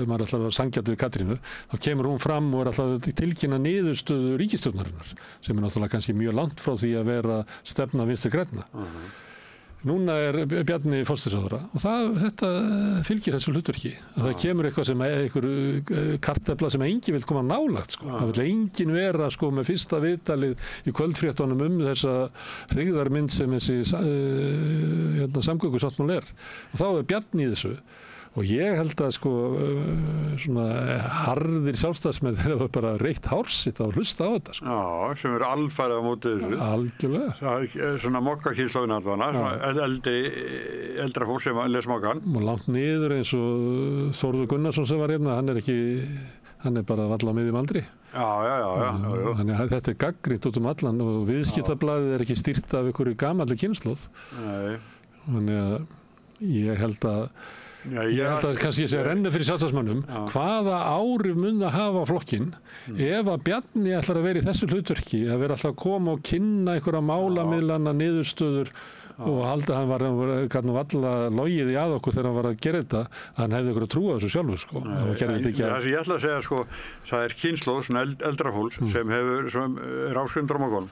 maður ætlar að vera sanngjarn við Katrínu þá kemur hún fram og er alltaf að tilkynna niðurstöðu ríkisstjórnarinnar sem er náttúrulega kannski mjög langt frá því að vera stefna Vinstri grænna. Núna er Bjarni forsætisráðherra og þetta fylgir þessu hlutverki. Það kemur eitthvað sem einhver kartefla sem enginn vil koma nálægt. Sko. Það vil enginn vera sko, með fyrsta viðtalið í kvöldfréttunum þessa hryggðarmynd sem þessi samgöngusáttmál er. Og þá er Bjarni í þessu. Og ég held að sko svona harðir sjálfstæðismenn þeir var bara reitt hársitt að hlusta á þetta. Sko. Já, sem eru alfarið á móti þessu. Algjörlega. Það er svona mokkakynslóðin allavega, svona eldra fólk sem les mokkan. Og langt niður eins og Þórður Gunnarsson sem var hérna, hann er ekki hann bara valla á miðjum aldri. Já. Þannig að þetta gagnrýnt út allan og viðskiptablaðið ekki stýrt af einhverju gamalli kynslóð. Nei. Þannig að ég held að kannski ég sé að renna fyrir sjálfstæðismönnum hvaða áhrif mun það hafa á flokkinn ef að Bjarni ætlar að vera í þessu hlutverki, að vera alltaf að koma og kynna einhverja málamiðlana niðurstöður og halda að hann var alltaf logið í að okkur þegar hann var að gera þetta, að hann hefði ykkur að trúa þessu sjálfur sko. Það sem ég ætla að segja sko, það kynslóð, svona eldra fólks sem er áskrifndur á morgun,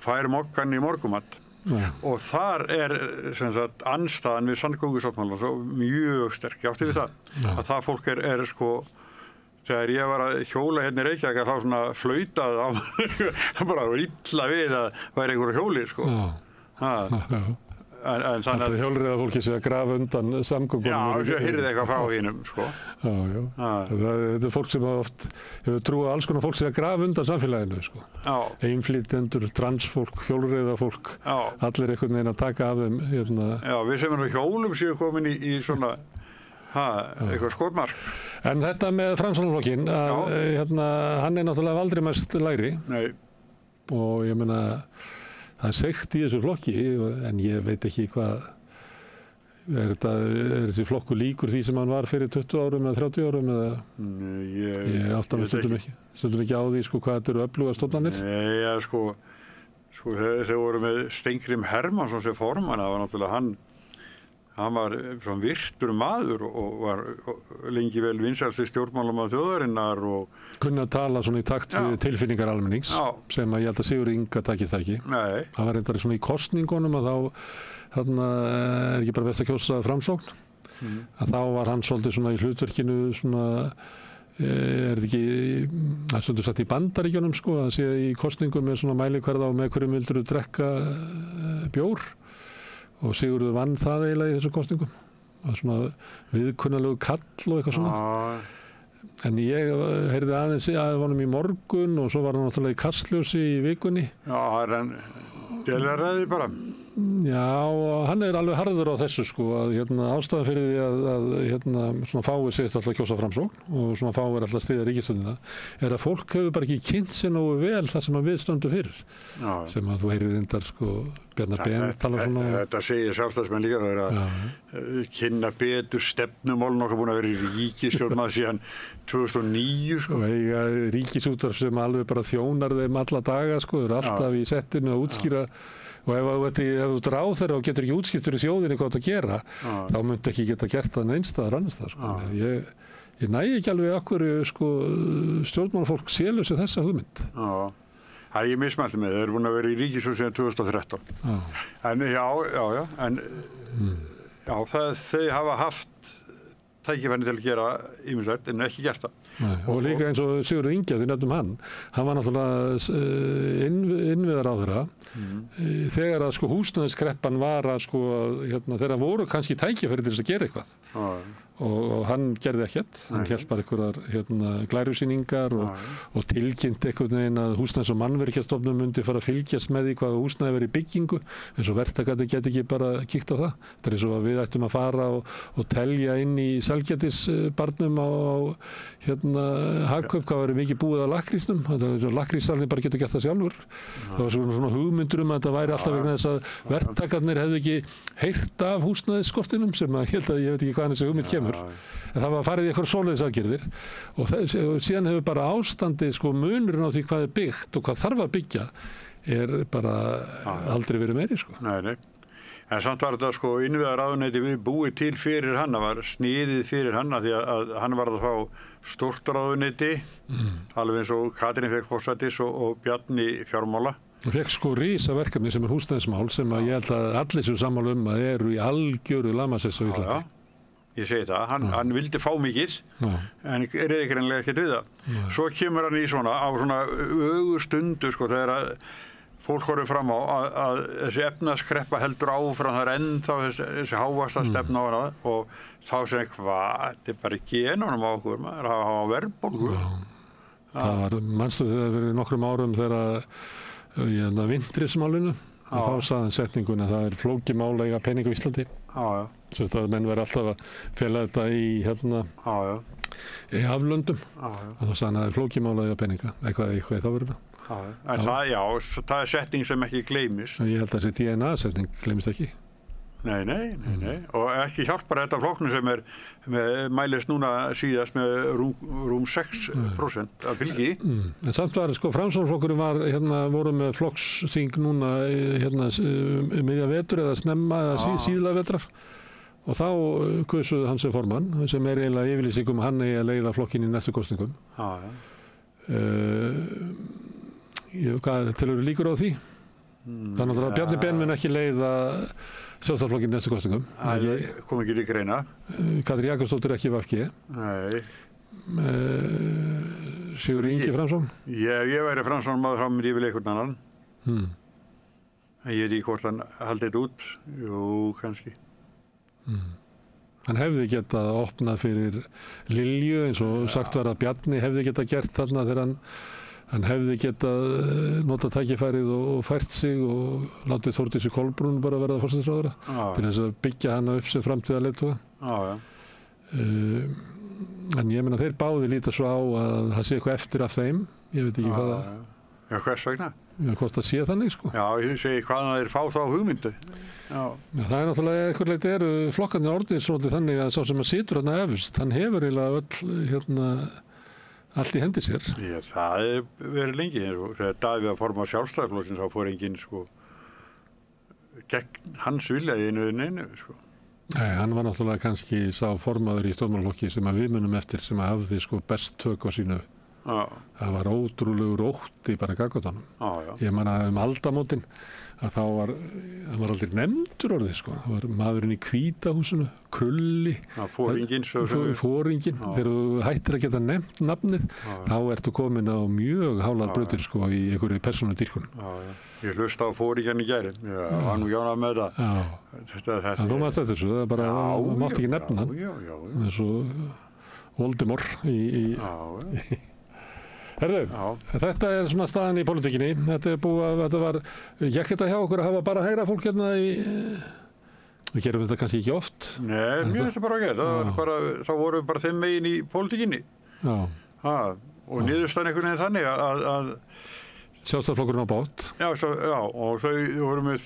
fær mokkan í morgumat. Og þar sem sagt andstaðan við samgöngusáttmálann svo mjög sterk, ég átti við það að það fólk sko þegar ég var að hjóla hérna í Reykjavík þá svona flautað á bara illa við að væri einhverju hjóli sko. En þannig að hjólreiða fólki sé að grafa undan samgöngunum. Já, ég heyrði eitthvað frá hinum sko. Já. Þetta fólk sem oft hefur trúið alls konar fólk sé að grafa undan samfélaginu sko. Einflytjendur, transfólk, hjólreiða fólk, allir einhvern veginn að taka af þeim hérna. Já, við sem erum hjólum séu komin í svona eitthvað skotmark. En þetta með Framsóknarflokkinn, hann náttúrulega aldrei mest lægri. Nei. Og ég meina það segt í þessu flokki, en ég veit ekki hvað, er þessi flokku líkur því sem hann var fyrir 20 árum eða 30 árum eða? Ég átta mig stundum ekki á því sko hvað þetta eru öfluga stofnanir. Nei, sko þeir voru með Steingrim Hermannsson sem formann, það var náttúrulega hann var svona virtur maður og var lengi vel vinsælsti stjórnmálamaður þjóðarinnar og kunni að tala svona í takt við tilfinningar almennings sem að ég held að Sigurður Inga takist það ekki. Nei. Það var reyndar svona í kosningunum að þarna er ekki bara best að kjósa Framsókn að þá var hann svolítið svona í hlutverkinu svona er þetta ekki, það er svolítið sagt í Bandaríkjunum sko, að sé í kosningum með svona mælikvarða á með hverjum vildur þú drekka bjór. Og Sigurður vann það eiginlega í þessum kosningum. Það var svona viðkunnalegu kall og eitthvað svona. En ég heyrði aðeins að honum í morgun og svo var hann náttúrulega í Kastljósi í vikunni. Já, það er hann deljaræði bara. Já, og hann er alveg harður á þessu sko, að ástæðan fyrir því að svona fáir segist alltaf kjósa Framsókn og svona fáir alltaf styðja ríkisstjórnina, er að fólk hefur bara ekki kynnt sér nógu vel það sem við stöndum fyrir. Sem að þú heyrir reyndar sko, Bjarnar Ben tala svona. Þetta segir sjálfstæðismenn líka, það er að kynna betur stefnumálinn okkar búin að vera í ríkisstjórn síðan 2009 sko. Og ríkisútvarp sem alveg bara þjónar þeim alla daga sko, eru alltaf í settinu að útskýra. Og ef þú dráð þeirra og getur ekki útskipt fyrir þjóðinni hvað þetta að gera, þá myndi ekki geta gert það neins staðar annars staðar. Sko. Ég næ ekki alveg okkur sko, stjórnmálafólk selur sér þessa hugmynd. Það er ég mismælti með, þeir eru búin að vera í ríkisstjórn síðan 2013. En þau hafa haft tækifæri til að gera ýmislegt en ekki gert það. Og líka eins og Sigurður Ingi, því nefnum hann var náttúrulega innviðaráðherra þegar að sko húsnæðiskreppan var að sko þegar voru kannski tækifæri til þess að gera eitthvað og hann gerði ekkert, hann hélt bara einhverjar glærusýningar og tilkynnt einhvern veginn að húsnæðis- og mannvirkjastofnun myndi fara að fylgjast með því hvað húsnæði verið í byggingu eins og verktakar geti ekki bara kíkt á það. Það er eins og að við ættum að fara og telja inn í Selgætisbarnum á Hagkaup hvað verið mikið búið að lakkrísnum, lakkríssalinn bara getur gert það sjálfur. Það var svona hugmyndur að þetta væri alltaf vegna þess að verktakarnir hefðu ekki heyrt af húsnæðisskortinum sem að ég veit ekki hvaðan þessi hugmynd kemur. En það var farið í eitthvað svoleiðisaðgerðir og síðan hefur bara ástandið sko munurinn á því hvað er byggt og hvað þarf að byggja er bara aldrei verið meiri sko. Nei. En samt var þetta sko innviðaráðuneyti búið til fyrir hann, það var sniðið fyrir hann því að hann var að fá stórt ráðuneyti, alveg eins og Katrín fekk forsætis og Bjarni fjármála. Hún fekk sko risaverkefni sem er húsnæðismál sem að ég held að allir sem sammála að eru í algjöru lamasessu á Íslandi. Ég segi það, hann vildi fá mikið en reyði greinlega ekkert við það. Svo kemur hann í svona á svona ögustundu sko þegar að fólk horfir fram á að þessi efnaðskreppa heldur áfram, það er ennþá þessi hávasta stefna á hana og þá segir þetta er bara ekki genunum á okkur, maður hafa verðbólgu. Það var, manstu þegar fyrir nokkrum árum þegar vindrismálinu, þá sagði setningun að það er flókið mál að eiga pening á Íslandi. Sérst að menn verði alltaf að fela þetta í aflöndum og þá sagði hann að það er flókimála eða peninga, eitthvað þá verður það. En það er setning sem ekki gleymis. Ég held að þessi DNA-setning gleymist ekki. Nei. Og ekki hjálpar þetta flokknum sem mælist núna síðast með rúm 6% af fylgi. En samt var, Framsóknarflokkurinn voru með flokksþing núna miðja vetur eða snemma eða síðla vetrar. Og þá kusuðu hann sem formann, sem eiginlega yfirlýsingum hann eigi að leiða flokkinn í næstu kosningum. Hvað telur líkur á því? Þannig að Bjarni Ben mun ekki leiða Sjálfstæðisflokkinn í næstu kosningum. Kom ekki til greina. Katrín Jakobsdóttir ekki VG. Nei. Sigurður Ingi Framsókn? Ég væri Framsóknarmaður, þá myndi ég vilja einhvern annan. En ég veit ekki hvort hann haldi þetta út. Jú, kannski. Hann hefði getað opnað fyrir Lilju eins og sagt var að Bjarni hefði getað gert þarna þegar hann hefði getað notað tækifærið og fært sig og látið Þórdísi Kolbrún bara verða forsætisráðherra til þess að byggja hana upp sem framtíðarleiðtoga. En ég meina þeir báði líta svo á að það sé eitthvað eftir af þeim. Ég veit ekki hvað það... Já, hvers vegna? Hvort það sé þannig, Já, ég segi hvaðan þeir fá þá hugmyndu. Það er náttúrulega eitthvað leiti flokkarnir orðið svolítið þannig að sá sem að situr þarna efst, hann hefur eiginlega allt í hendi sér. Já, það er verið lengi. Þegar Davíð að forma Sjálfstæðisflokksins þá fór enginn gegn hans vilja í einu. Nei, hann var náttúrulega kannski sá formaður í stjórnmálaflokki sem að við munum eftir sem að hafði best tök á sínu. Það var ótrúlegur ótti bara gaggóttanum. Ég man að aldamótin að þá var aldrei nefndur orðið Það var maðurinn í Hvítahúsinu, Krulli. Foringinn. Foringinn. Þegar þú hættir að geta nefnt nafnið, þá ertu komin á mjög hálar brautir í einhverju persónudýrkun. Ég hlusta á foringinn í gæri. Hann var jánað með það. Þú maður þetta þessu, það er bara, það mátt ekki nefna hann. Eins og Voldemort í Herðu, þetta er svona staðan í pólitíkinni. Þetta var gekk þetta hjá okkur að hafa bara hægra fólk Við gerum þetta kannski ekki oft. Nei, mér finnst það bara að gera. Þá vorum við bara þeim megin í pólitíkinni. Og niðurstaðan einhvern veginn þannig að Sjálfstæðisflokkurinn á bát. Já, og þau voru með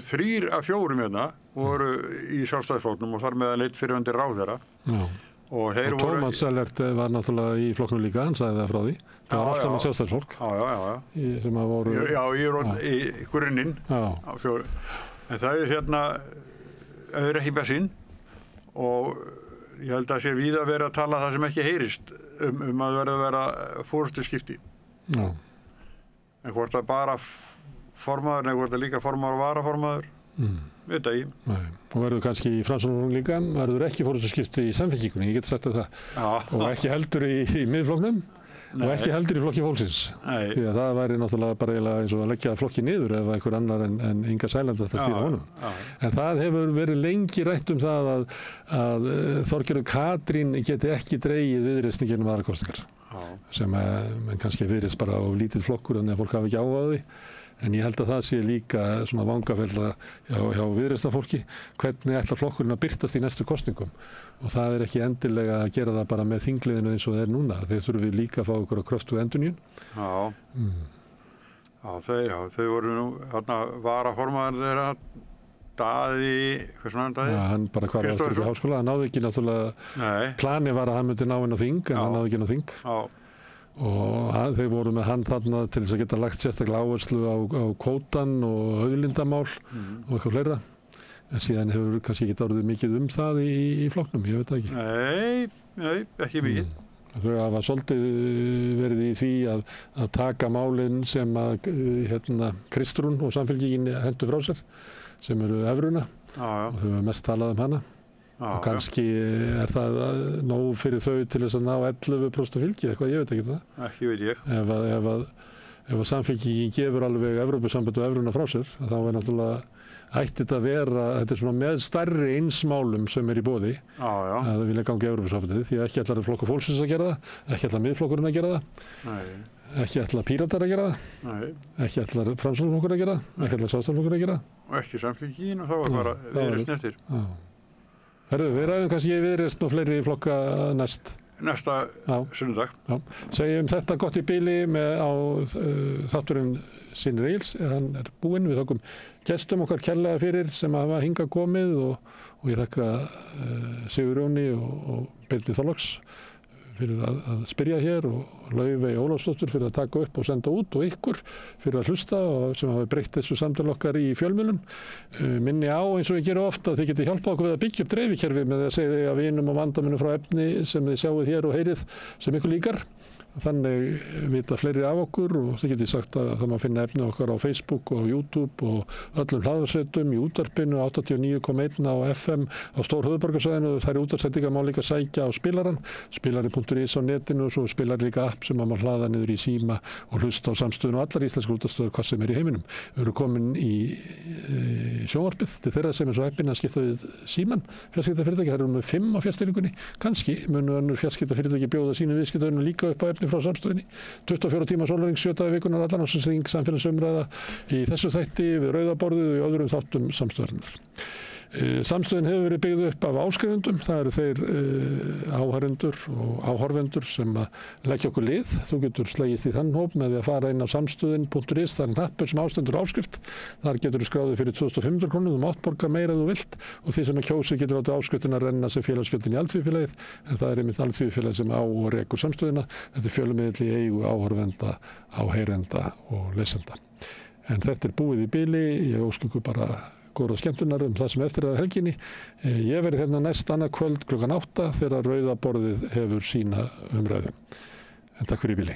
3 af 4 voru í Sjálfstæðisflokknum og þar með leitt fyrrverandi ráðherra. Og Tómas Sellert var náttúrulega í flokknum líka, hann sagði það frá því. Það var allt saman Sjálfstæðisfólk. Sem að voru... Já, í grunninn. En það er ekki bensín og ég held að sé víða verið að tala það sem ekki heyrist að vera forystuskipti. En hvort það bara formaður eða hvort það líka formaður og varaformaður, veit það ekki. Og verður kannski í Framsóknarflokknum líka, verður ekki forystuskipti í Samfylkingunni, ég get sagt það. Og ekki heldur í Miðflokknum og ekki heldur í Flokki fólksins. Því að það væri náttúrulega bara eins og að leggja flokki niður ef einhver annar en Inga Sæland ætti að stýra honum. En það hefur verið lengi rætt það að Þorgerður Katrín geti ekki dregið Viðreisn gegnum aðrar kosningar. Sem kannski Viðreisn bara á lítið flokkur en fólk hafi ekki áhuga á því. En ég held að það sé líka svona vangafelda hjá Viðreisnarfólki hvernig ætlar flokkurinn að birtast í næstu kosningum. Og það er ekki endilega að gera það bara með þingliðinu eins og það er núna. Þeir þurfum líka að fá okkur á kröftu endurnýjun. Þau voru nú varaformaður þeirra Daði, hvað svona hann Daði? Já, hann bara hvar aftur í háskóla. Það náði ekki náttúrulega, planið var að hann myndi ná inn á þing en hann náði ekki inn á þing. Og þeir voru með hann þarna til þess að geta lagt sérstaklega áherslu á kvótann og auðlindamál og eitthvað fleira. En síðan hefur kannski ekki orðið mikið það í flokknum, ég veit það ekki. Nei, ekki mikið. Þau hafa svolítið verið í því að taka málin sem að Kristrún og Samfylkingin hentu frá sér, sem eru evruna og þau hafa mest talað hana. Og kannski er það nóg fyrir þau til þess að ná 11% fylgi, eitthvað, ég veit ekki það. Ekki veit ég. Ef að Samfylkingin gefur alveg Evrópusamband og evruna frá sér, þá er náttúrulega ætti þetta að vera, þetta er svona með stærri einsmálum sem er í boði að það vilja ganga í Evrópusambandið, því að ekki ætlar Flokkur fólksins að gera það, ekki ætlar Miðflokkurinn að gera það, ekki ætlar Píratar að gera það, ekki ætlar Framsóknarflokkurinn að gera það, ekki ætlar Sjálfstæðisflokkurinn að gera það. Og ekki Samfylkingin og þá var bara Viðreisn eftir. Herðu, við ræðum kannski Viðreisn og fleiri flokka Næsta sunnudag. Já. Segjum þetta gott í bili á þátturinn Synir Egils, hann búinn. Við þökkum gestum okkar kærlega fyrir sem hafa hingað komið og ég þakka Sigurjóni og Birni Þorláks fyrir að spyrja hér og Laufey Ólafsdóttur fyrir að taka upp og senda út og ykkur fyrir að hlusta og sem hafa breytt þessu samtal okkar í fjölmiðlum. Minni á eins og ég gera ofta að þið getið hjálpað okkur við að byggja upp dreifikerfi með að segja að vinum og vandamönnum frá efni sem þið sjáuð hér og heyrið sem ykkur líkar. Þannig vita fleiri af okkur og þið getið sagt að það má finna efni okkar á Facebook og YouTube og öllum hlaðvarsveitum í útvarpinu 89,1 á FM á stór höfuðborgarsvæðinu og þær útvarpsendingar má líka sækja á spilaran, spilari.is á netinu og svo spilar líka app sem má hlaða niður í síma og hlusta á samstöðun og allar íslenskar útvarpsstöðvar hvað sem í heiminum. Við erum komin í sjónvarpið til þeirra sem svo heppin að skipta við síman fjarskiptafyrirtæki, það eru með 5 á fjarstýringunni, kannski munu önnur fjarskiptafyrirtæki bjóða sínum viðskiptavinum líka upp á efni frá samstöðinni. 24 tíma sólarhring 7 daga í vikunnar allan ársins samfélagsumræða í þessu þætti við rauðaborðið og í öðrum þáttum samstöðarinnar. Samstöðin hefur verið byggð upp af áskrifendum, það eru þeir áhærendur og áhorfendur sem leggja okkur lið. Þú getur slegist í þann hóp með því að fara inn á samstöðin.is, það er hnappur sem ástendur áskrift. Þar getur þú skráðið fyrir 2.500 krónur, þú mátt borga meira ef þú vilt og því sem kjósi getur látið áskriftin að renna sem félagsgjöldin í Alþýðufélagið, en það er einmitt Alþýðufélagið sem á og rekur samstöðina. Þetta er fjölmiðill í eigu áhorfenda, áheyrenda og lesenda. En þetta er búið í bili, ég óska ykkur bara góðar skemmtunar það sem eftir að helginni. Ég verði hérna næst annað kvöld klukkan 8 þegar rauðaborðið hefur sína umræðu. En takk fyrir í bili.